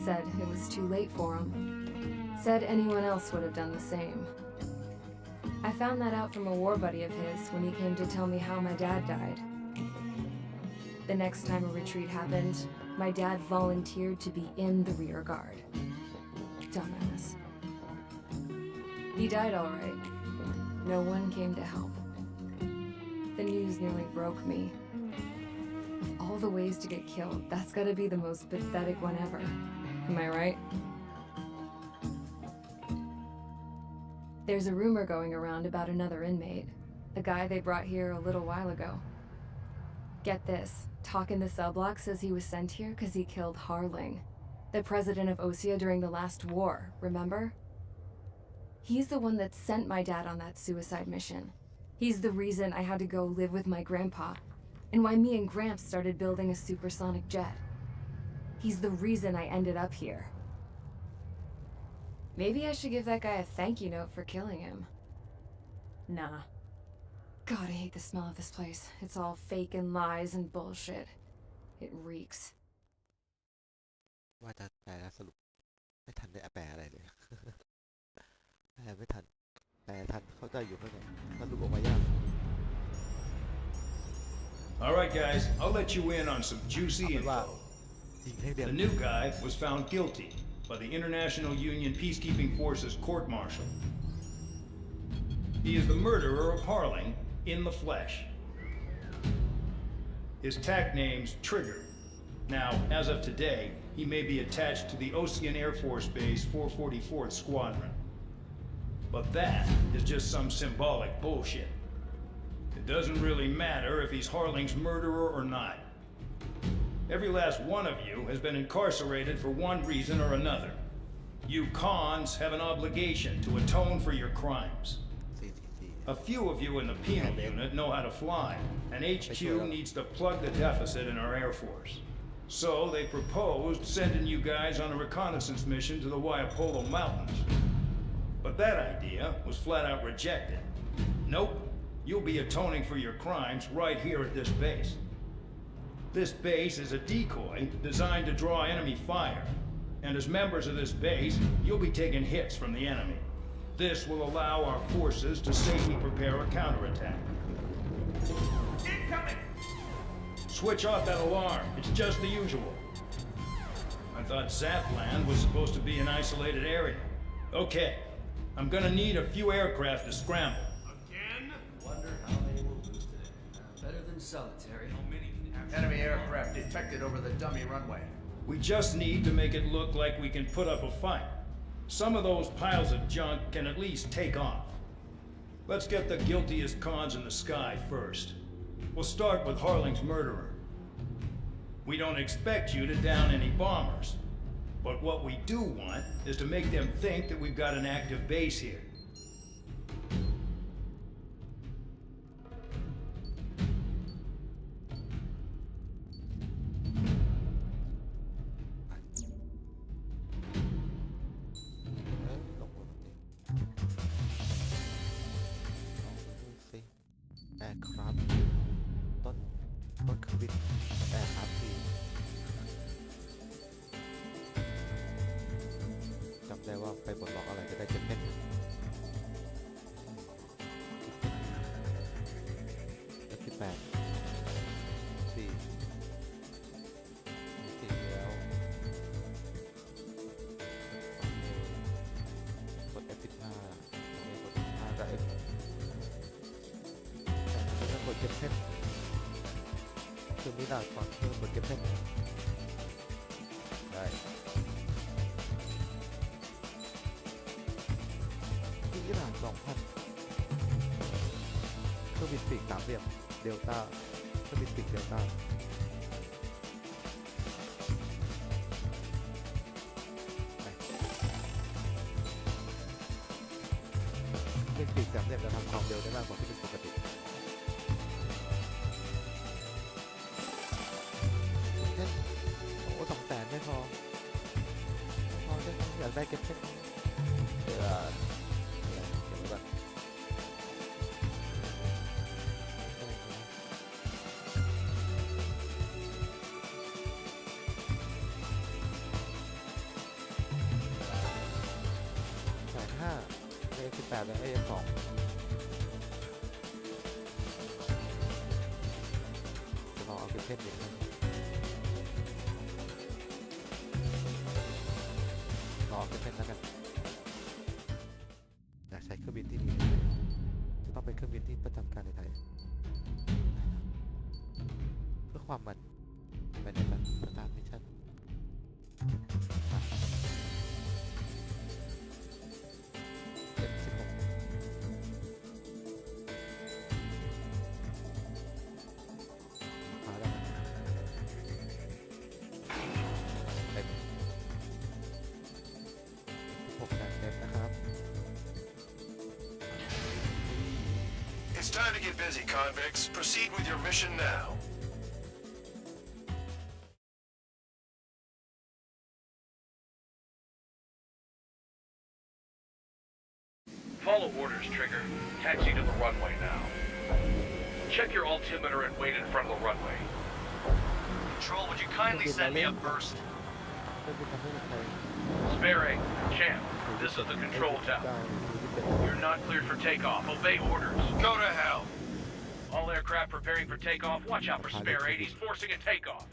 Said it was too late for him. Said anyone else would have done the same. I found that out from a war buddy of his when he came to tell me how my dad died. The next time a retreat happened, my dad volunteered to be in the rear guard. Dumbass. He died all right. No one came to help. The news nearly broke me. Of all the ways to get killed, that's gotta be the most pathetic one ever. Am I right? There's a rumor going around about another inmate, the guy they brought here a little while ago. Get this, talk in the cell block says he was sent here because he killed Harling, the president of Osea during the last war, remember? He's the one that sent my dad on that suicide mission. He's the reason I had to go live with my grandpa, and why me and Gramps started building a supersonic jet. He's the reason I ended up here. Maybe I should give that guy a thank you note for killing him. Nah. God, I hate the smell of this place. It's all fake and lies and bullshit. It reeks. ว่าจะแปลสรุปไม่ทันได้แปลอะไรเลย แปลไม่ทันแปลทันเข้าใจอยู่เท่านั้นสรุปออกมายาก All right, guys, I'll let you in on some juicy info. The new guy was found guilty by the International Union Peacekeeping Forces court-martial. He is the murderer of Harling in the flesh. His tag name's Trigger. Now, as of today, he may be attached to the Ocean Air Force Base 444th Squadron. But that is just some symbolic bullshit. It doesn't really matter if he's Harling's murderer or not. Every last one of you has been incarcerated for one reason or another. You cons have an obligation to atone for your crimes. A few of you in the penal unit know how to fly, and HQ needs to plug the deficit in our Air Force. So they proposed sending you guys on a reconnaissance mission to the Waiapolo Mountains. But that idea was flat out rejected. Nope, you'll be atoning for your crimes right here at this base. This base is a decoy designed to draw enemy fire, and as members of this base, you'll be taking hits from the enemy. This will allow our forces to safely prepare a counterattack. Incoming! Switch off that alarm. It's just the usual. I thought Zapland was supposed to be an isolated area. Okay, I'm gonna need a few aircraft to scramble. Again? Wonder how they will lose today. Better than solitary. How many can actually... Enemy aircraft detected over the dummy runway. We just need to make it look like we can put up a fight. Some of those piles of junk can at least take off. Let's get the guiltiest cons in the sky first. We'll start with Harling's murderer. We don't expect you to down any bombers, but what we do want is to make them think that we've got an active base here. Delta เครื่องบินปีกเดลต้าเครื่องบินปีกสามเหลี่ยมจะทำความเร็วได้มากกว่าที่เป็นปกติเช่นโอ้200,000ไม่พอใช่ไหมอยากได้เก็บเช่นเดี๋ยวก่อนF18 และ F2 จะลองเอาเก็บเส้นอีกนะลองเอาเก็บเส้นแล้วกันอยากใช้เครื่องบินที่ดีจะต้องเป็นเครื่องบินที่ประจำการในไทยเพื่อความมันไปในแบบสตาร์ทมิชชั่นF16 time to get busy, convicts. Proceed with your mission now. Follow orders, Trigger. Taxi to the runway now. Check your altimeter and wait in front of the runway. Control, would you kindly send me a burst? Spare 8, Champ, this is the control tower. You're not cleared for takeoff. Obey orders. Go to hell. All aircraft preparing for takeoff. Watch out for Spare 8. He's forcing a takeoff.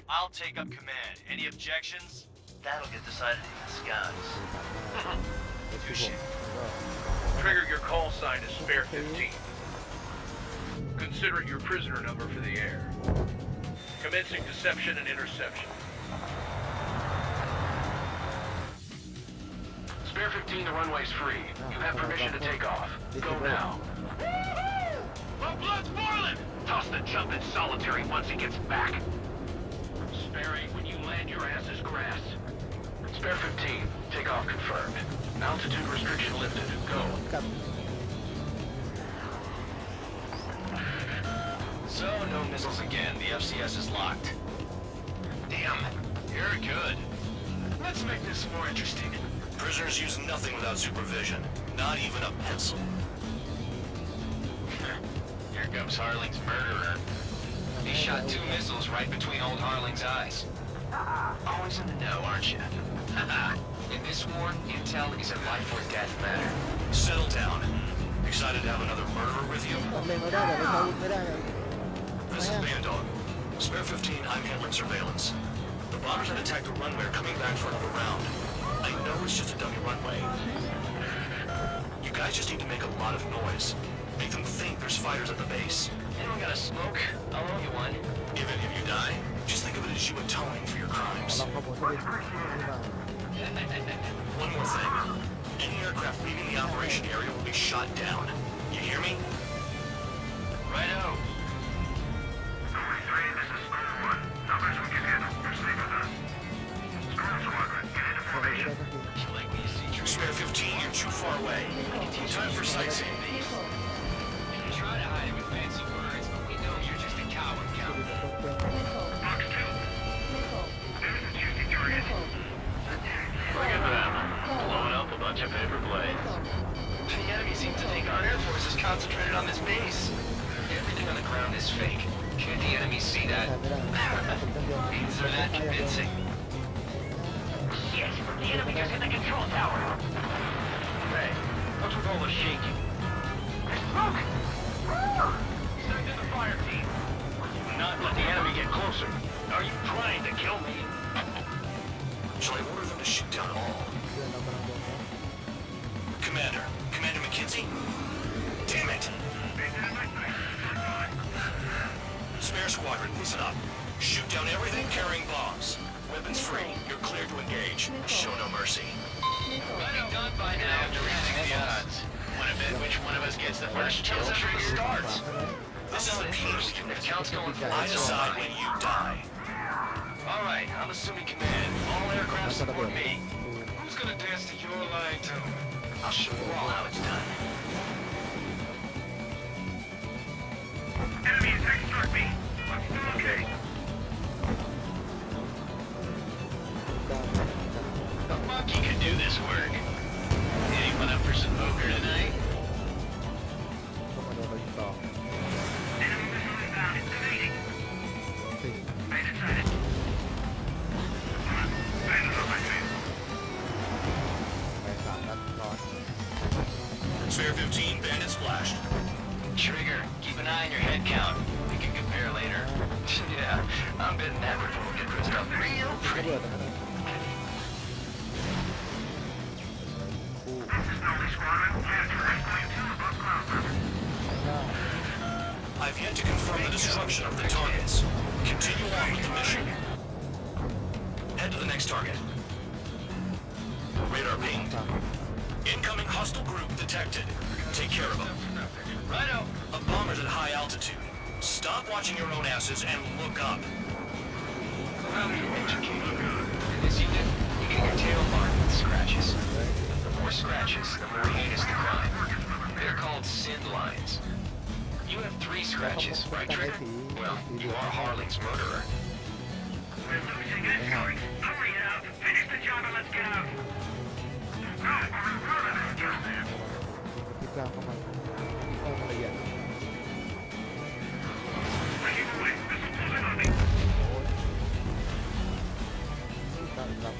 I'll take up command. Any objections? That'll get decided in the skies. Touche. Trigger, your call sign is Spare 15. Consider it your prisoner number for the air. Commencing deception and interception. Spare 15, the runway's free. You have permission to take off. Go now. My blood's boiling! Toss the jump in solitary once he gets back. Spare 8, when you land, your ass is grass. Spare 15, takeoff confirmed. Altitude restriction lifted. Go. So, no missiles again. The FCS is locked. Damn, you're good. Let's make this more interesting. Prisoners use nothing without supervision. Not even a pencil. Here comes Harling's murderer. He shot 2 missiles right between old Harling's eyes. Always in the know, aren't you? In this war, intel is a life or death matter. Settle down. Excited to have another murderer with you? ทำเลงเราได้แต่ไม่ใช้อาวุธไม่ได้ไง This is Bandog. Spare 15, I'm handling surveillance. The bombers had attacked the runway are coming back for another round. I know it's just a dummy runway. You guys just need to make a lot of noise. Make them think there's fighters at the base. Anyone got a smoke? I'll owe you one. If any of you die, just think of it as you atoning for your ขอ crimes. ลองข้อมูลที่เป็นนี่มา One more thing. Any aircraft leaving the operation area will be shot down. You hear me? Righto. Number 3, this is Squad 1. Numbers we can handle. Proceed with us. Squad Squadron, get into formation. You like me to see you? Spare 15, you're too far away. Time for sightseeing. You try to hide it with fancy words, but we know you're just a coward, Count. Box 2. There's a juicy target. Look at them. Blowing up a bunch of paper planes. The enemy seems to think our air force is concentrated on this base. Everything on the ground is fake. Can't the enemy see that? ใช้ไม่ได้ Means they're that convincing. Yes, the enemy is in the control tower. Hey, what's with all the shaking? There's smoke! Send in the fire team. Not let the enemy get closer. Are you trying to kill me? Shall I order them to shoot down all? Commander. Commander McKenzie? Damn it! Spare squadron, listen up. Shoot down everything carrying bombs. Weapons free. You're cleared to engage. Show no mercy. Running done by now. After reaching the odds. Wanna bet which one of us gets the first kill trigger starts? This is the Peach. If Count's going for I decide when you die. Alright, I'm assuming command. All aircraft support me. Who's gonna dance to your line tune? I'll show you all how it's done. Enemy attack struck me. Looks still okay. The monkey could do this work. Anyone up for some poker tonight? ต้องมาโดนเรายิงต่อ Enemy missile inbound. Activating. สิ Base excited. Bandit on my trail. ไป3 นัดร้อน Spare 15, bandit splashed. Trigger, keep an eye on your head count. We can compare later. Yeah, I'm betting that report will get dressed up real ระ pretty. เบิดนะครับ This is Snowy Squadron. Clear to X-Plane 2 above cloud cover. I've yet to confirm the destruction of the targets. Continue on with the mission. Head to the next target. Radar pinged. Incoming hostile group detected. Take care of them. Righto. A bomber's at high altitude. Stop watching your own asses and look up. This unit, you get your tail marked with scratches. The more scratches, the more heinous the crime. They're called sin lines. You have 3 scratches, right, Trigger? Well, you are Harley's murderer. We're losing escort. Hurry up. Finish the job and let's get out. No, we're running this job, man. ที่กล้าเข้ามาที่กล้ามาละเอียด Breaking away. Missile closing on me. กล้ารับ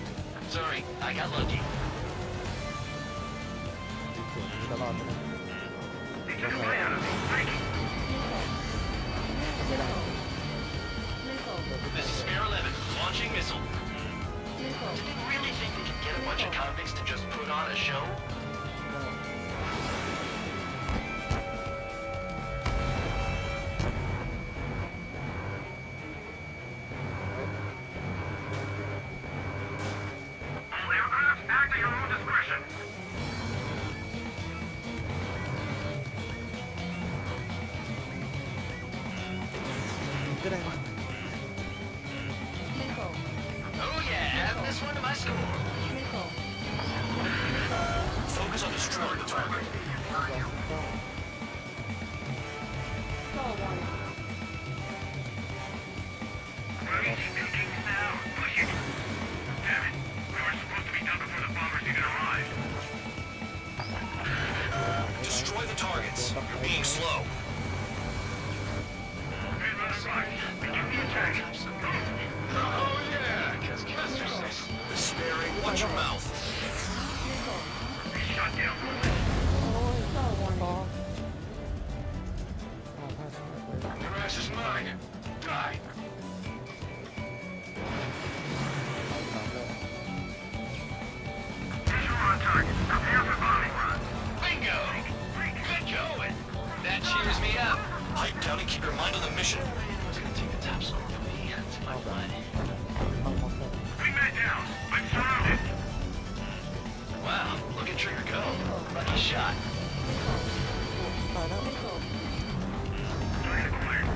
Sorry, I got lucky. สวนนี้ตลอดเลย They took a way out of me. Thank you. ไม่ได้ This is Air 11, launching missile. Did they really think they could get a bunch of convicts to just put on a show? All aircraft act at your own discretion. ก็ได้ Oh yeah, add this one to my score. Focus on destroying the target. We're easy pickings now. Push it. Damn it. We were supposed to be done before the bombers even arrived. Destroy the targets. You're being slow. Hey, run right. Begin the attack. Oh yeah, because Kester says. Despairing, watch your mouth. Be shot down. Your ass is mine. Die. Visual on target. Prepare for bombing run. Bingo! Good going. That cheers me up. Pipe down and keep your mind on the mission. It's gonna take a top score for me. It's my blood. Wingman down. I'm surrounded. Wow, look at Trigger go. Lucky shot. Target acquired.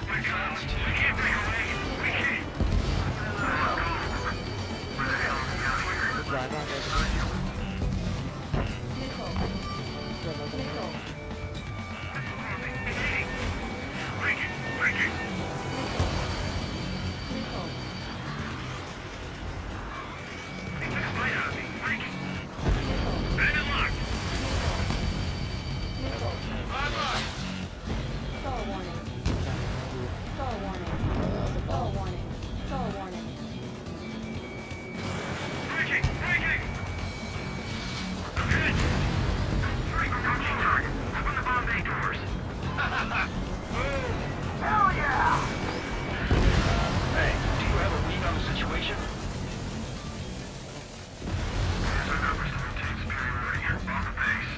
My God. We can't break away. We can't. Where the hell is the other? ร้ายมากเลย Break it. Break it. They took a bite out of me. Break it. Enemy locked. Bye-bye. Breaking. Breaking. Okay. Three approaching target. Open the bomb bay doors. Hell yeah! Hey, do you have a read on the situation? There's a number 17 superior here on the base.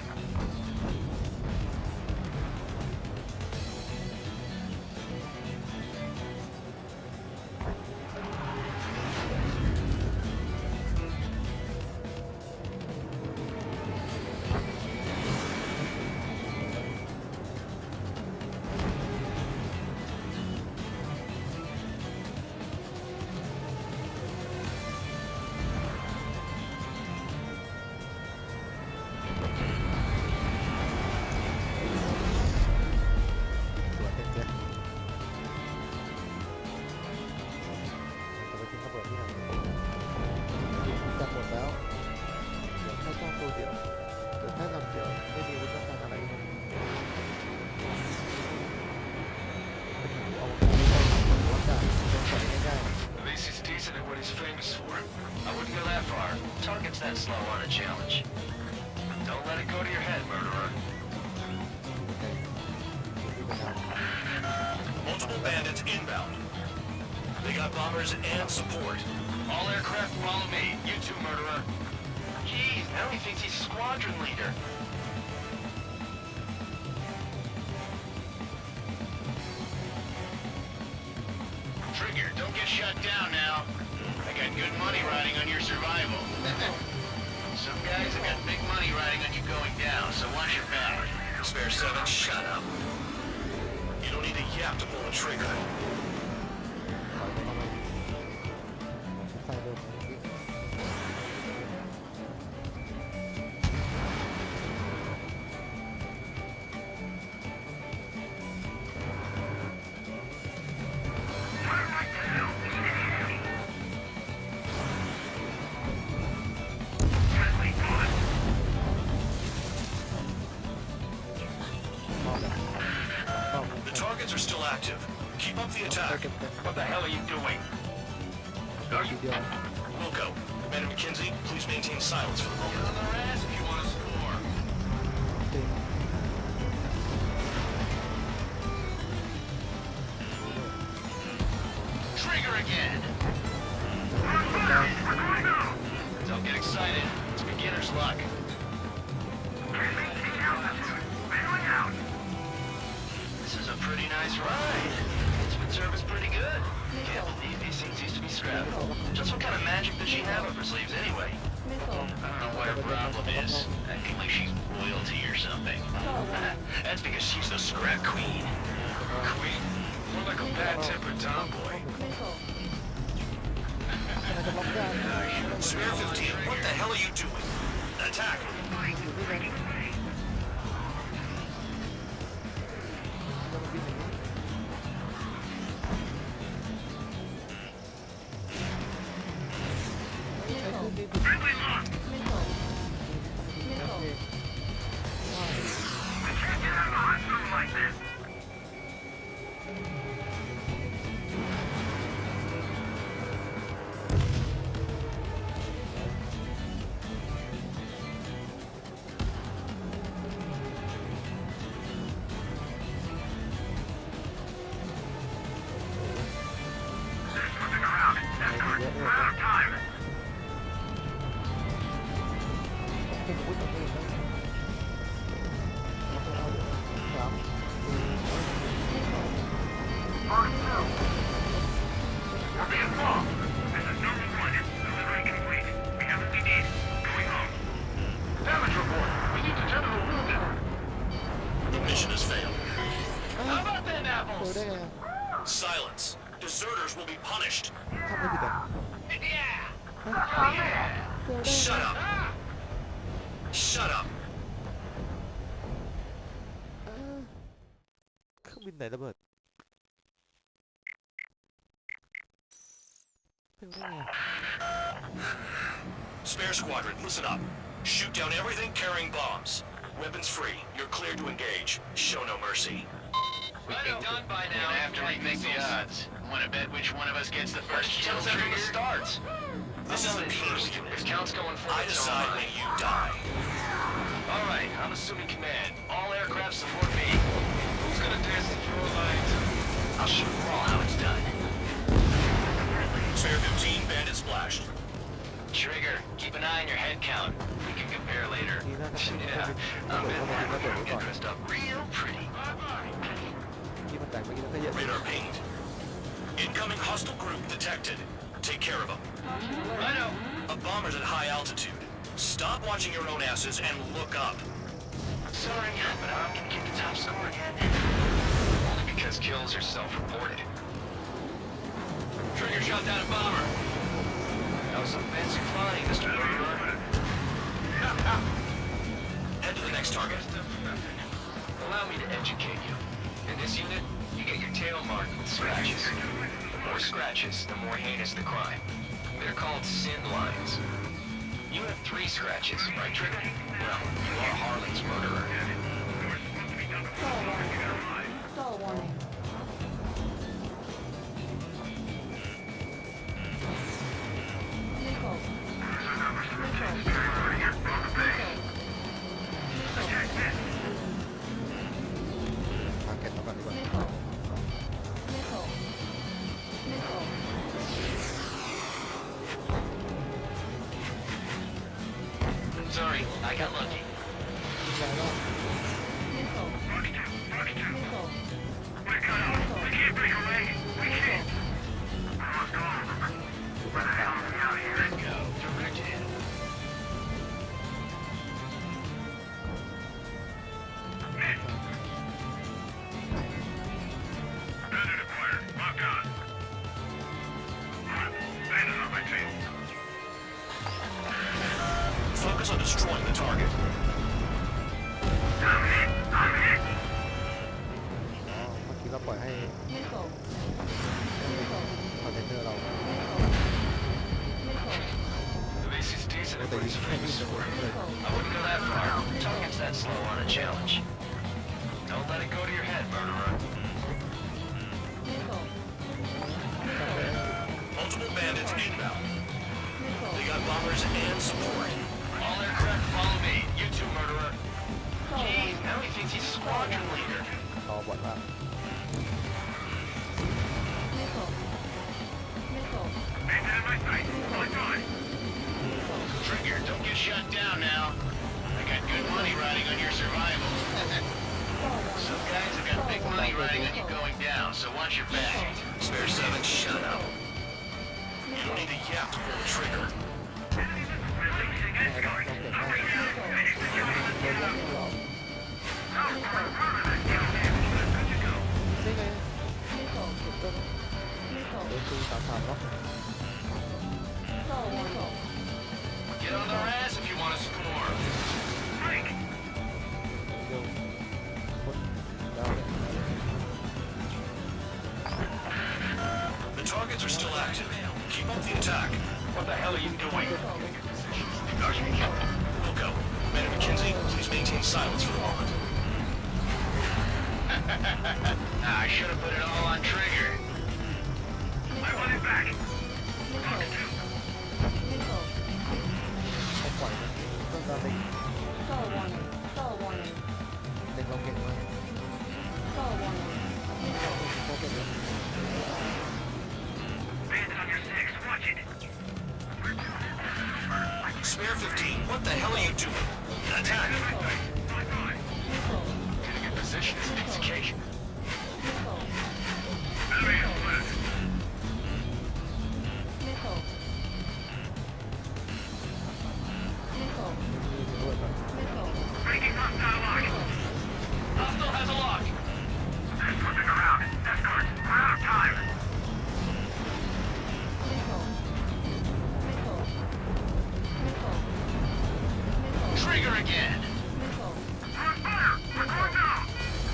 Target's that slow on a challenge. Don't let it go to your head, murderer. Multiple bandits inbound. They got bombers and support. All aircraft follow me. You too, murderer. Jeez, now he thinks he's squadron leader. Trigger, don't get shut down now. I got good money riding on your survival. Some guys have got big money riding on you going down, so watch your back. Spare 7, shut up. You don't need a yap to pull a trigger. ใส่เลย up the attack. What the hell are you doing? ทีเดียว Wilco, Commander McKenzie, please maintain silence for the moment. On their ass if you want to score. จริง Trigger again. Don't get excited. It's beginner's luck. This is a pretty nice ride. Instrument service pretty good. Can't believe these things used to be scrapped. Just what kind of magic does she have up her sleeves anyway? I don't know what her problem is. Acting like she's royalty or something. That's because she's the scrap queen. Queen? More like a bad-tempered tomboy. Spare 15, what the hell are you doing? Attack! Mission has failed. How about them โดย apples? ได้ไง Silence. Deserters will be punished. ทำอะไรผิดอ่ะ Shut up. Shut up. เครื่องบินไหนระเบิดเป็นได้ไง Spare squadron, listen up. Shoot down everything carrying bombs. Weapons free. You're cleared to engage. Show no mercy. We'd be done by now. We're gonna have to rethink the odds. Want to bet which one of us gets the first kill from the starts? This is the Penal unit. If count's going for I decide when you die. All right, I'm assuming command. All aircraft support me. Who's gonna dance the floor lines? I'll show you all how it's done. Spare 15, bandit splashed. Trigger, keep an eye on your head count. We can compare later. ทีน่าจะเป็น Yeah, ระเบิด I'm ระเบิด in ระเบิดไว้ก่อน dressed up real pretty. ที่มันแตกเมื่อกี้แล้วก็เยอะ Radar pinged. Incoming hostile group detected. Take care of them. I know. A bomber's at high altitude. Stop watching your own asses and look up. Sorry, but I'm gonna get the top score again. Only because kills are self-reported. Trigger shot down a bomber. That was some fancy flying, Mr. Warrior. Head to the next target. Allow me to educate you. In this unit, you get your tail marked with scratches. The more scratches, the more heinous the crime. They're called sin lines. You have 3 scratches, right, Trigger? Well, you are Harlan's murderer. Stall warning. Nickel. Nickel. ทางแกนมาก่อนดีกว่า Nickel. Nickel. Nickel. Sorry, I got lucky. Nickel. Nickel. We're cut off. We can't break away. We can't. Almost gone. Where the hell are we out here? Go, direct hit. Bandit acquired. Locked on. Bandit on my tail. Focus on destroying the target. I'm hit. I'm hit. อ๋อเมื่อกี้เราปล่อยให้ Nickel. คอนเทนเนอร์เรา Nickel. The base is decent แต่ at ยิง least แค่ for ยิง this แต่ sort. เลย I wouldn't go that far. Target's that slow on a challenge. Don't let it go to your head, murderer. Nickel. bombers and support. All aircraft follow me. You too, murderer. Jeez, now he thinks he's squadron leader. ต่อบทละ Nickel. Nickel. Bandit in my sight. Going on. Trigger, don't get shut down now. I got good money riding on your survival. Some guys have got big money riding on you going down, so watch your back. Spare 7, shut up. You don't need a yap to pull the trigger. Releasing escort. Hurry now. Finish the job. Oh, permanent. Good to go. ได้ไง Nickel. ถูกต้อง Nickel. เดินตี3-3เนาะ Stall warning. Get on their ass if you want to score. Frank. เดี๋ยวคนดาวเนี่ย The targets are still active. Keep up the attack. What the hell are you doing? Wilco, Commander McKenzie, please maintain silence for the moment. I should have put it all on Trigger. I want it back. Nickel. Nickel. เขาปล่อยมันต้องการเล็ง Stall warning. Stall warning. เล็งเราเก่งมาก Stall warning. เขาเก่งเลย Bandit on your 6. Watch it. Spare 15, what the hell are you doing? Attack! Nickel. Getting in position is an execution. Nickel. Area split. Nickel. Nickel. มีด้วยก่อน Nickel. Breaking hostile lock. Hostile has a lock. They're slipping around. Escort. We're out of time. Nickel. Nickel. Nickel. Nickel. Trigger again. Nickel. On fire. We're going down.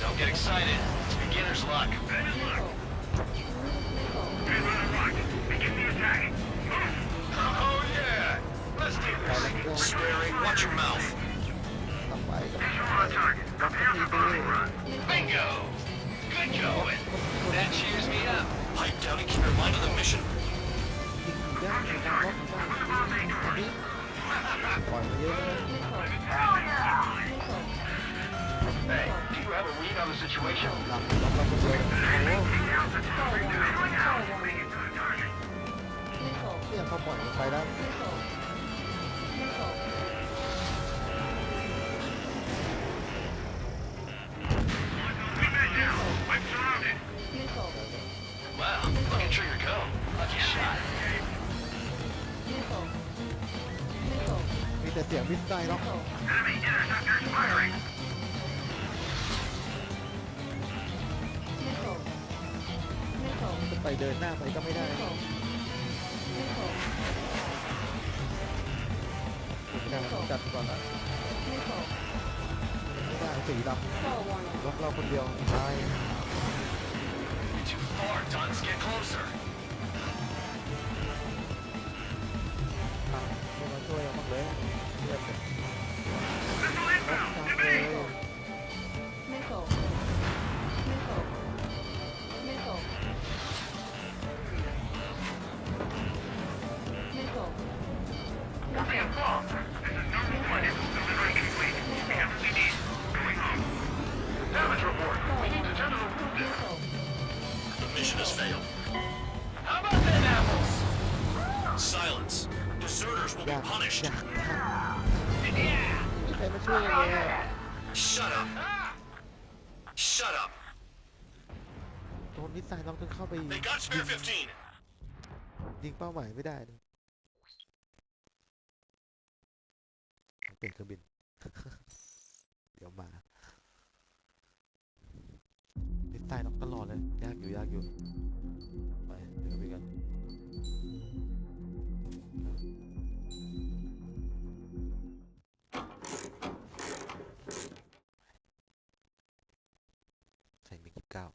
Don't get excited. It's beginner's luck. Bandit lock. Nickel. Bandit unlocked. Begin the attack. Move. Oh yeah. Let's do เรา this. แล้วก็ Sparing, watch your mouth. ทำไปกับ Visual on target. Prepare for bombing run. Bingo. Good going. That cheers me up. Pipe down and keep your mind on the mission. ยิงยากในการล็อกของมันอันนี้ปล่อยมาเยอะเลย Nickel. Hey, do you have a read on the situation? หลังล็อกเราคนเดียวโอ้โห Stall warning. Nickel. เนี่ยเขาปล่อยมันไปได้ Nickel. Nickel. We met now. I'm surrounded. Nickel. Wow, look at Trigger go. Lucky shot. Nickel. Nickel. มีแต่เสียงมิสไซล์เนาะ Nickel. Enemy interceptors firing. Nickel. Nickel. จะไปเดินหน้าไปก็ไม่ได้ Nickel. Nickel. ไม่ได้ต้องจัดก่อนละ Nickel. ไม่ได้สีด Stall warning. ำล็อกเราคนเดียวตาย Too far, Duns. Get closer. อ่ะไม่มาช่วยเราบ้างเลยเพื่อนเนี่ย Missile inbound. ทำเลย Evade. Nickel. Nickel. Nickel. Nickel. Copy a call. This is Normal 1. Delivery complete. We have what we need. Going home. Damage report. We need to tentative route this. Nickel. The mission has failed. How about them apples? Silence. Deserters will อ be ยาก punished. อยากท Yeah. ำใครมาช่วยกันเลย Shut up. Shut up. โดนมิสไซล์เราต้องเข้าไป They got spare 15. ยิงเป้าหมายไม่ได้เลยเปลี่ยนเครื่องบิน เดี๋ยวมามิสไซล์เราตลอดเลยยากอยู่ไปเดี๋ยวไปกันใส่มิก29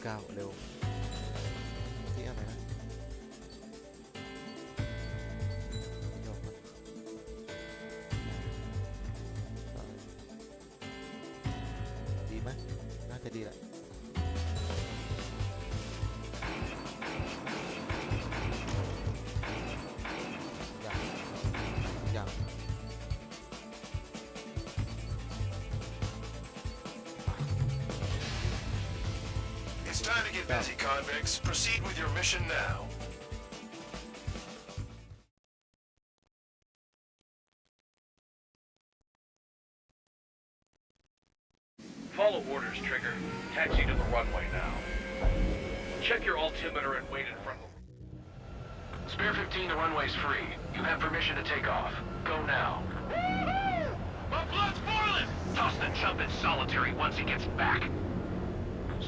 9เร็วที่อะไรนะดีไหมน่าจะดีแหละอย่าง It's time to get busy, convicts. Proceed with your mission now. Follow orders, Trigger. Taxi to the runway now. Check your altimeter and wait in front of... Spare 15, the runway's free. You have permission to take off. Go now. My blood's boiling! Toss the chump in solitary once he gets back.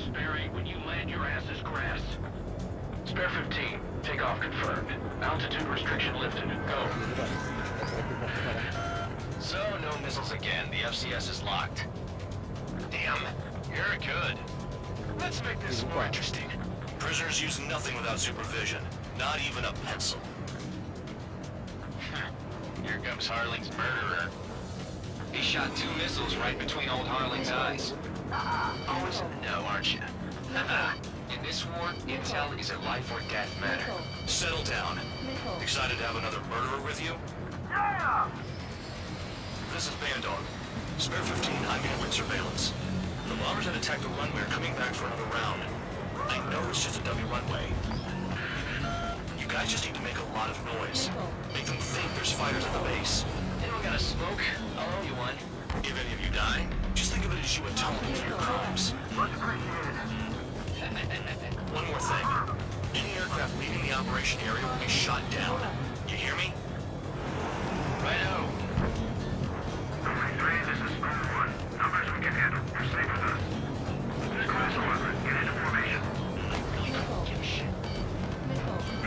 Sperry, when you land, your ass is grass. Spare 15, takeoff confirmed. Altitude restriction lifted. Go. So, no missiles again. The FCS is locked. Damn, you're good. Let's make this more interesting. Prisoners use nothing without supervision. Not even a pencil. Here comes Harling's murderer. He shot 2 missiles right between old Harling's eyes. Always in the know, aren't you? In this war, intel is a life or death matter. Settle down. Excited to have another murderer with you? Yeah! This is Bandog. Spare 15, I'm in with surveillance. The bombers that attacked the runway are coming back for another round. I know it's just a dummy runway. You guys just need to make a lot of noise. Make them think there's fighters at the base. They don't gotta smoke. I'll owe you one. If any of you die, just think of it as you atoning for your crimes. Much appreciated. One more thing. Any aircraft leaving the operation area will be shot down. You hear me? Righto. 3, this is Sperm 1. Numbers we can handle. You're safe with us. Cross over. Get into formation.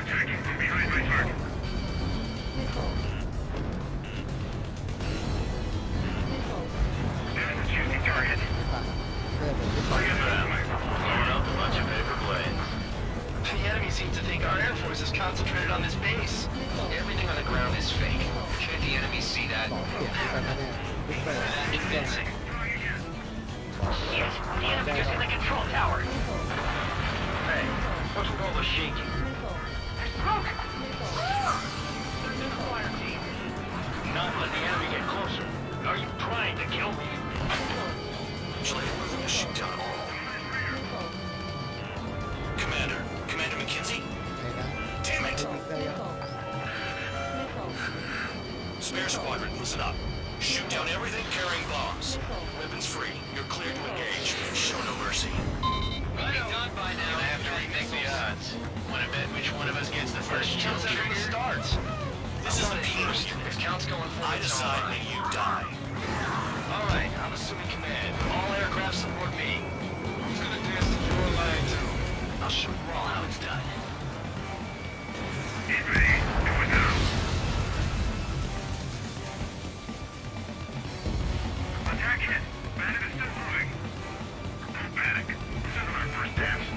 Attacking from behind my target. There's the shooting target. Look at them. Blowing up a bunch of paper planes. The enemy seems to think our air force is concentrated on this base. Everything on the ground is fake. Can't the enemy see that? That convincing. Shit, the enemy is in the control tower. Hey, what's with all the shaking? There's smoke! Fire team. Not let the enemy get closer. Are you trying to kill me? Shall I move to shoot down all? Commander McKenzie? Damn it! Spare squadron, listen up. Shoot down everything carrying bombs. Weapons free. You're cleared to engage. Show no mercy. Right done by now. Gonna have to remake the odds. Wanna bet which one of us gets the first kill trigger? Starts. This is the peace. If count's going forward, I decide when you die. All right, I'm assuming command. All aircraft support me. Who's gonna dance the floor line too? I'll show you all how it's done. Get ready. Going now. Attack hit. Bandit is still moving. Don't panic. This isn't our first dance.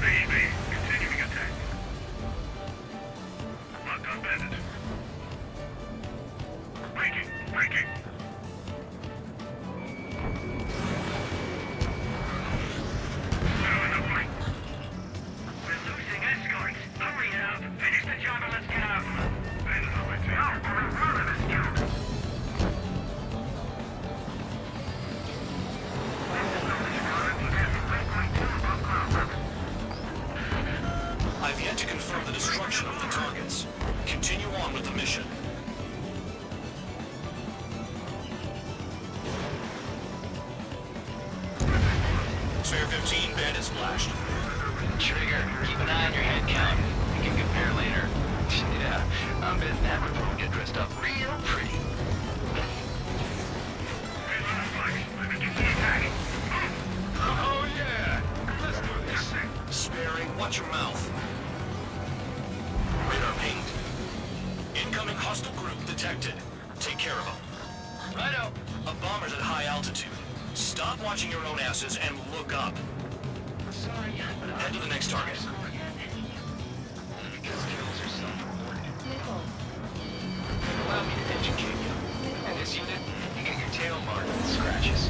Baby, continuing attack. Locked on Bandit. Breaking. We're losing escorts. Hurry up. Finish the job and let's get out. Bandit on my tail. No, we're in front of this dude. I've yet to confirm the destruction of the targets. Continue on with the mission. Spare 15, Bandit splashed. Trigger, keep an eye on your head count. We can compare later. Yeah, I'm betting that report will get dressed up real pretty. Oh yeah, let's do this. Sperry, watch your mouth. Radar pinged. Incoming hostile group detected. Take care of them. Righto. A bomber's at high altitude. Stop watching your own asses and look up. Sorry, but Head to the next target. because kills are self-reported. Nickel. Allow me to educate you. In this unit, you get your tail marked with scratches.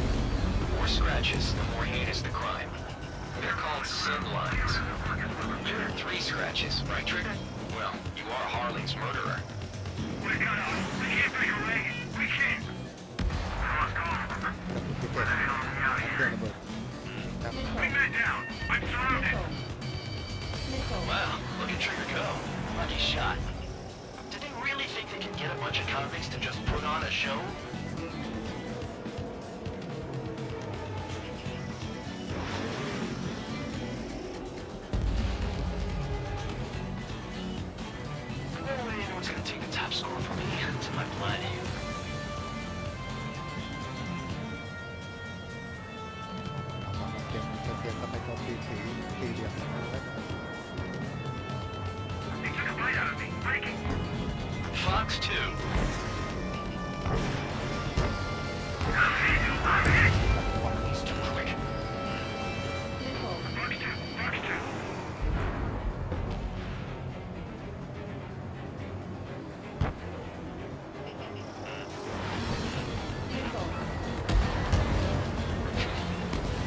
The more scratches, the more heinous the crime. They're called sin lines. You're 3 scratches, right, Trigger? Well, you are Harley's murderer. We got out. We can't take a raid. We can't. Let's go. Where the hell are we out เครื่อง here? ระเบิดครับ Bring that down. I'm surrounded. Nickel. Wow, look at Trigger go. Lucky shot. Did they really think they could get a bunch of convicts to just put on a show? No way anyone's gonna take the top score from me. It's in my blood. เอามาเก็บก็ไปโจมตีสีเหลี่ยมแล้วก็ They took a bite out of me. Breaking. Fox 2. He's too quick. Nickel. Fox 2. Fox 2. Nickel.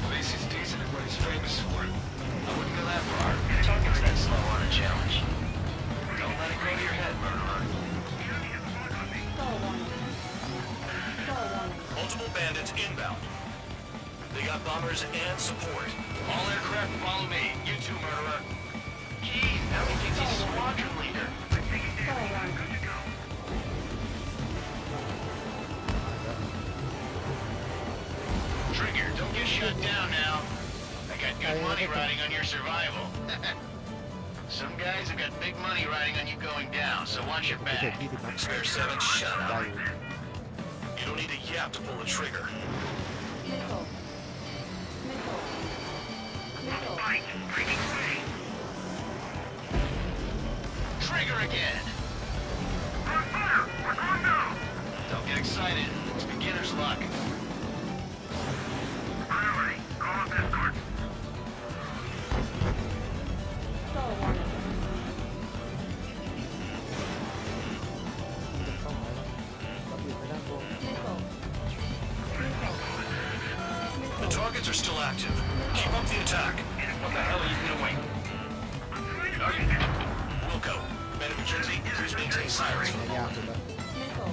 At least he's decent at what he's famous for. I wouldn't go that far. Talking's that slow on a challenge. Don't let it go to your head, murderer. Skull warning. Skull warning. Multiple bandits inbound. They got bombers and support. All aircraft follow me. You too, murderer. Gee, now he thinks he's squadron leader. Skull warning. Trigger, don't get shut down now. I got good money riding on your survival. Some guys have got big money riding on you going down, so watch your พิเศษ back. 20 นัด Spare 7, shut ได้ up. อยู่ You don't need to yap to pull the trigger. Nickel. Nickel. Nickel. Trigger again. Don't get excited. It's beginner's luck. Skull warning. เข้าหมายแล้วเราอยู่ไปด้านบน Nickel. Nickel. The targets are still active. Keep up the attack. What the hell are you doing? Wilco, Man of McKinsey, please maintain silence for the ยาก moment. สุดแล้ว Nickel.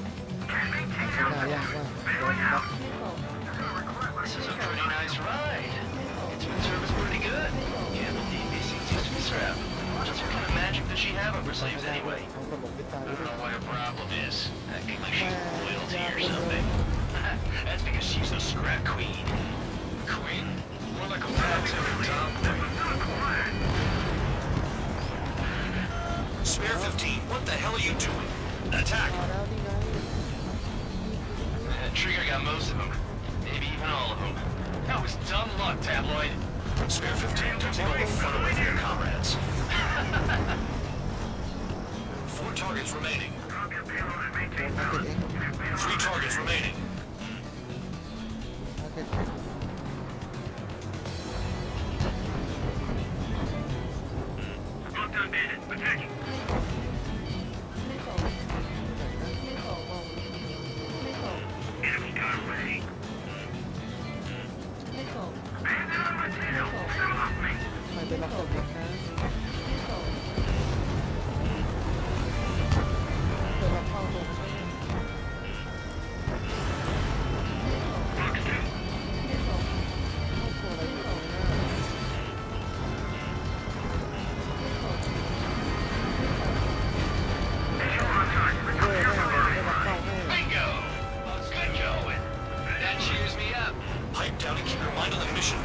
ข้างหน้ายากมากโดนนัด Nickel. This is a pretty nice ride. Intimate service pretty good. Can't believe these things used to be strapped. Just what kind of magic does she have up her sleeves anyway? เขากระบอกพิษตา I ด้วย don't know what her problem is. Acting like she's royalty or something. That's because she's the scrap queen. Queen? More like a bartender, Tom. Spare 15, what the hell are you doing? Attack! มาแล้วนี่ไง Trigger got most of them. Maybe even all of them. That was dumb luck, Tabloid. Spare 15, don't take all the fun away from your comrades. 4 targets remaining. 3 targets remaining. ถ้าเกิด Lockdown bandit. Attacking. Nickel. Nickel. Nickel. Enemy got away. Nickel. Bandit on my tail. Get off me. ไม่เป็นล็อกตัวเองนะ Nickel. เกิดเราเข้าตรง Fox 2. Nickel. เข้าตัวอะไรอยู่ตรงนี้ Mission on time. เรื่อยๆไม่รับเข้าให้ Bingo! Good going. That cheers me up. Pipe down and keep your mind on the mission.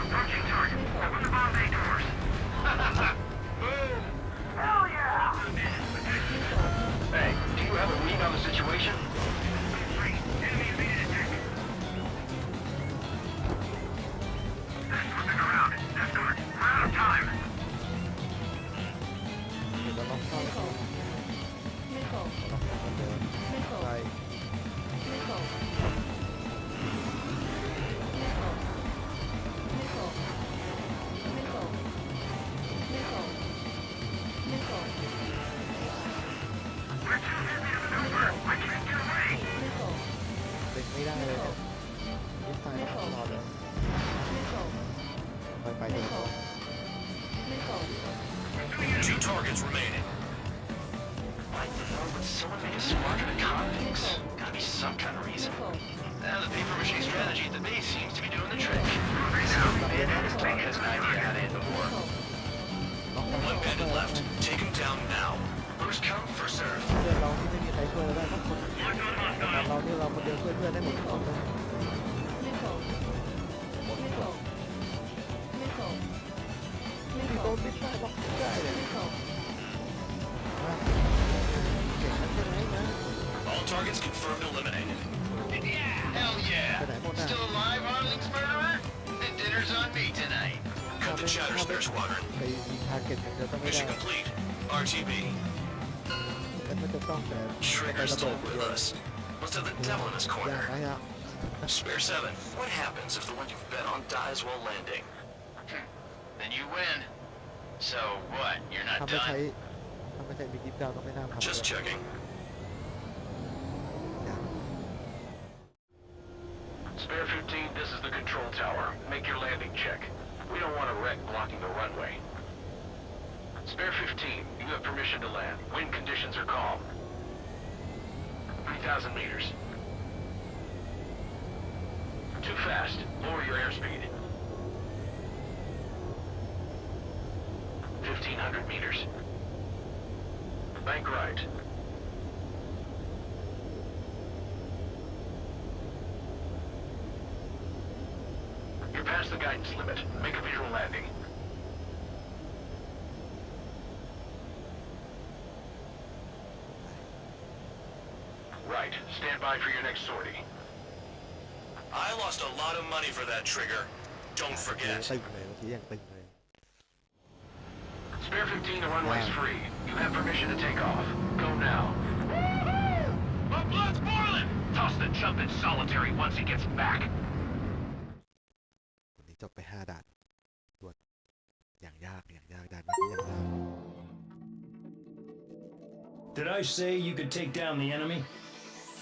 Approaching target. Open the bomb bay doors. Boom! Hell yeah! Hey, do you have a read on the situation? Enemy immediate attack. Escort the ground. Escort. We're out of time. เดี๋ยวเราล็อกเข้าแล้วก็ Nickel. ล็อกเข้าเหมือนเดิม Nickel. ไป Nickel. 2 targets remaining. Why the hell would someone make a squadron of convicts? Gotta be some kind of reason. Now the paper-mache strategy at the base seems to be doing the trick. This tank has an idea how to end the war. 1 bandit left. Take him down now. First come, first serve. เพื่อนเราที่ไม่มีใครช่วยเราได้สักคนแต่เราที่เราคนเดียวช่วยเพื่อนได้หมดทุกคนเลย Missile. Missile. Missile. มีโดนไม่ได้หรอกไม่ได้เลย Missile. เก่งนักใช่ไหมนะ All targets confirmed eliminated. Yeah, hell yeah. Still alive, Harling's murderer? Then dinner's on me tonight. Cut the chatters there, squadron. ไปยิงทาร์เก็ตอย่างเดียวต้องไม่ได้ Mission complete. RTB. แต่มันจะต้องแต่ Trigger's still with us. Must have the devil in his อย่าง corner. ไรอ่ะ Spare 7. What happens if the one you've bet on dies while landing? Then you win. So what? You're not ถ้าไม่ใช้ done? ถ้าไม่ใช้บิ๊กดิฟดาวก็ไม่น่าทำ Just checking. Spare 15, this is the control tower. Make your landing check. We don't want a wreck blocking the runway. Spare 15, you have permission to land. Wind conditions are calm. 3,000 meters. Too fast. Lower your airspeed. 1,500 meters. Bank right. You're past the guidance limit. Make a visual landing. Right. Stand by for your next sortie. I lost a lot of money for that trigger. Don't forget. ตึงเลยเมื่อกี้ยังตึงเลย Spare 15, the runway's free. You have permission to take off. Go now. My blood's boiling! Toss the chump in solitary once he gets back. วันนี้จบไป5ด่านตรวจอย่างยากด่านเมื่อกี้อย่างยาก Did I say you could take down the enemy?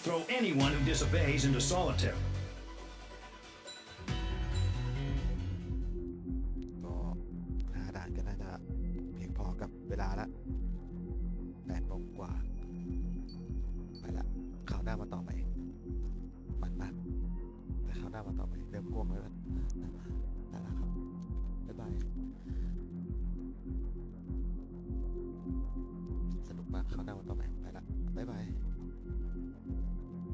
Throw anyone who disobeys into solitary. ก็5ด่านก็น่าจะเพียงพอกับเวลาละ8 โมงกว่าไปละคราวหน้ามาต่อใหม่มันมากแต่คราวหน้ามาต่อใหม่เริ่มง่วงแล้วนั่นแหละครับบ๊ายบายสนุกมากคราวหน้ามาต่อ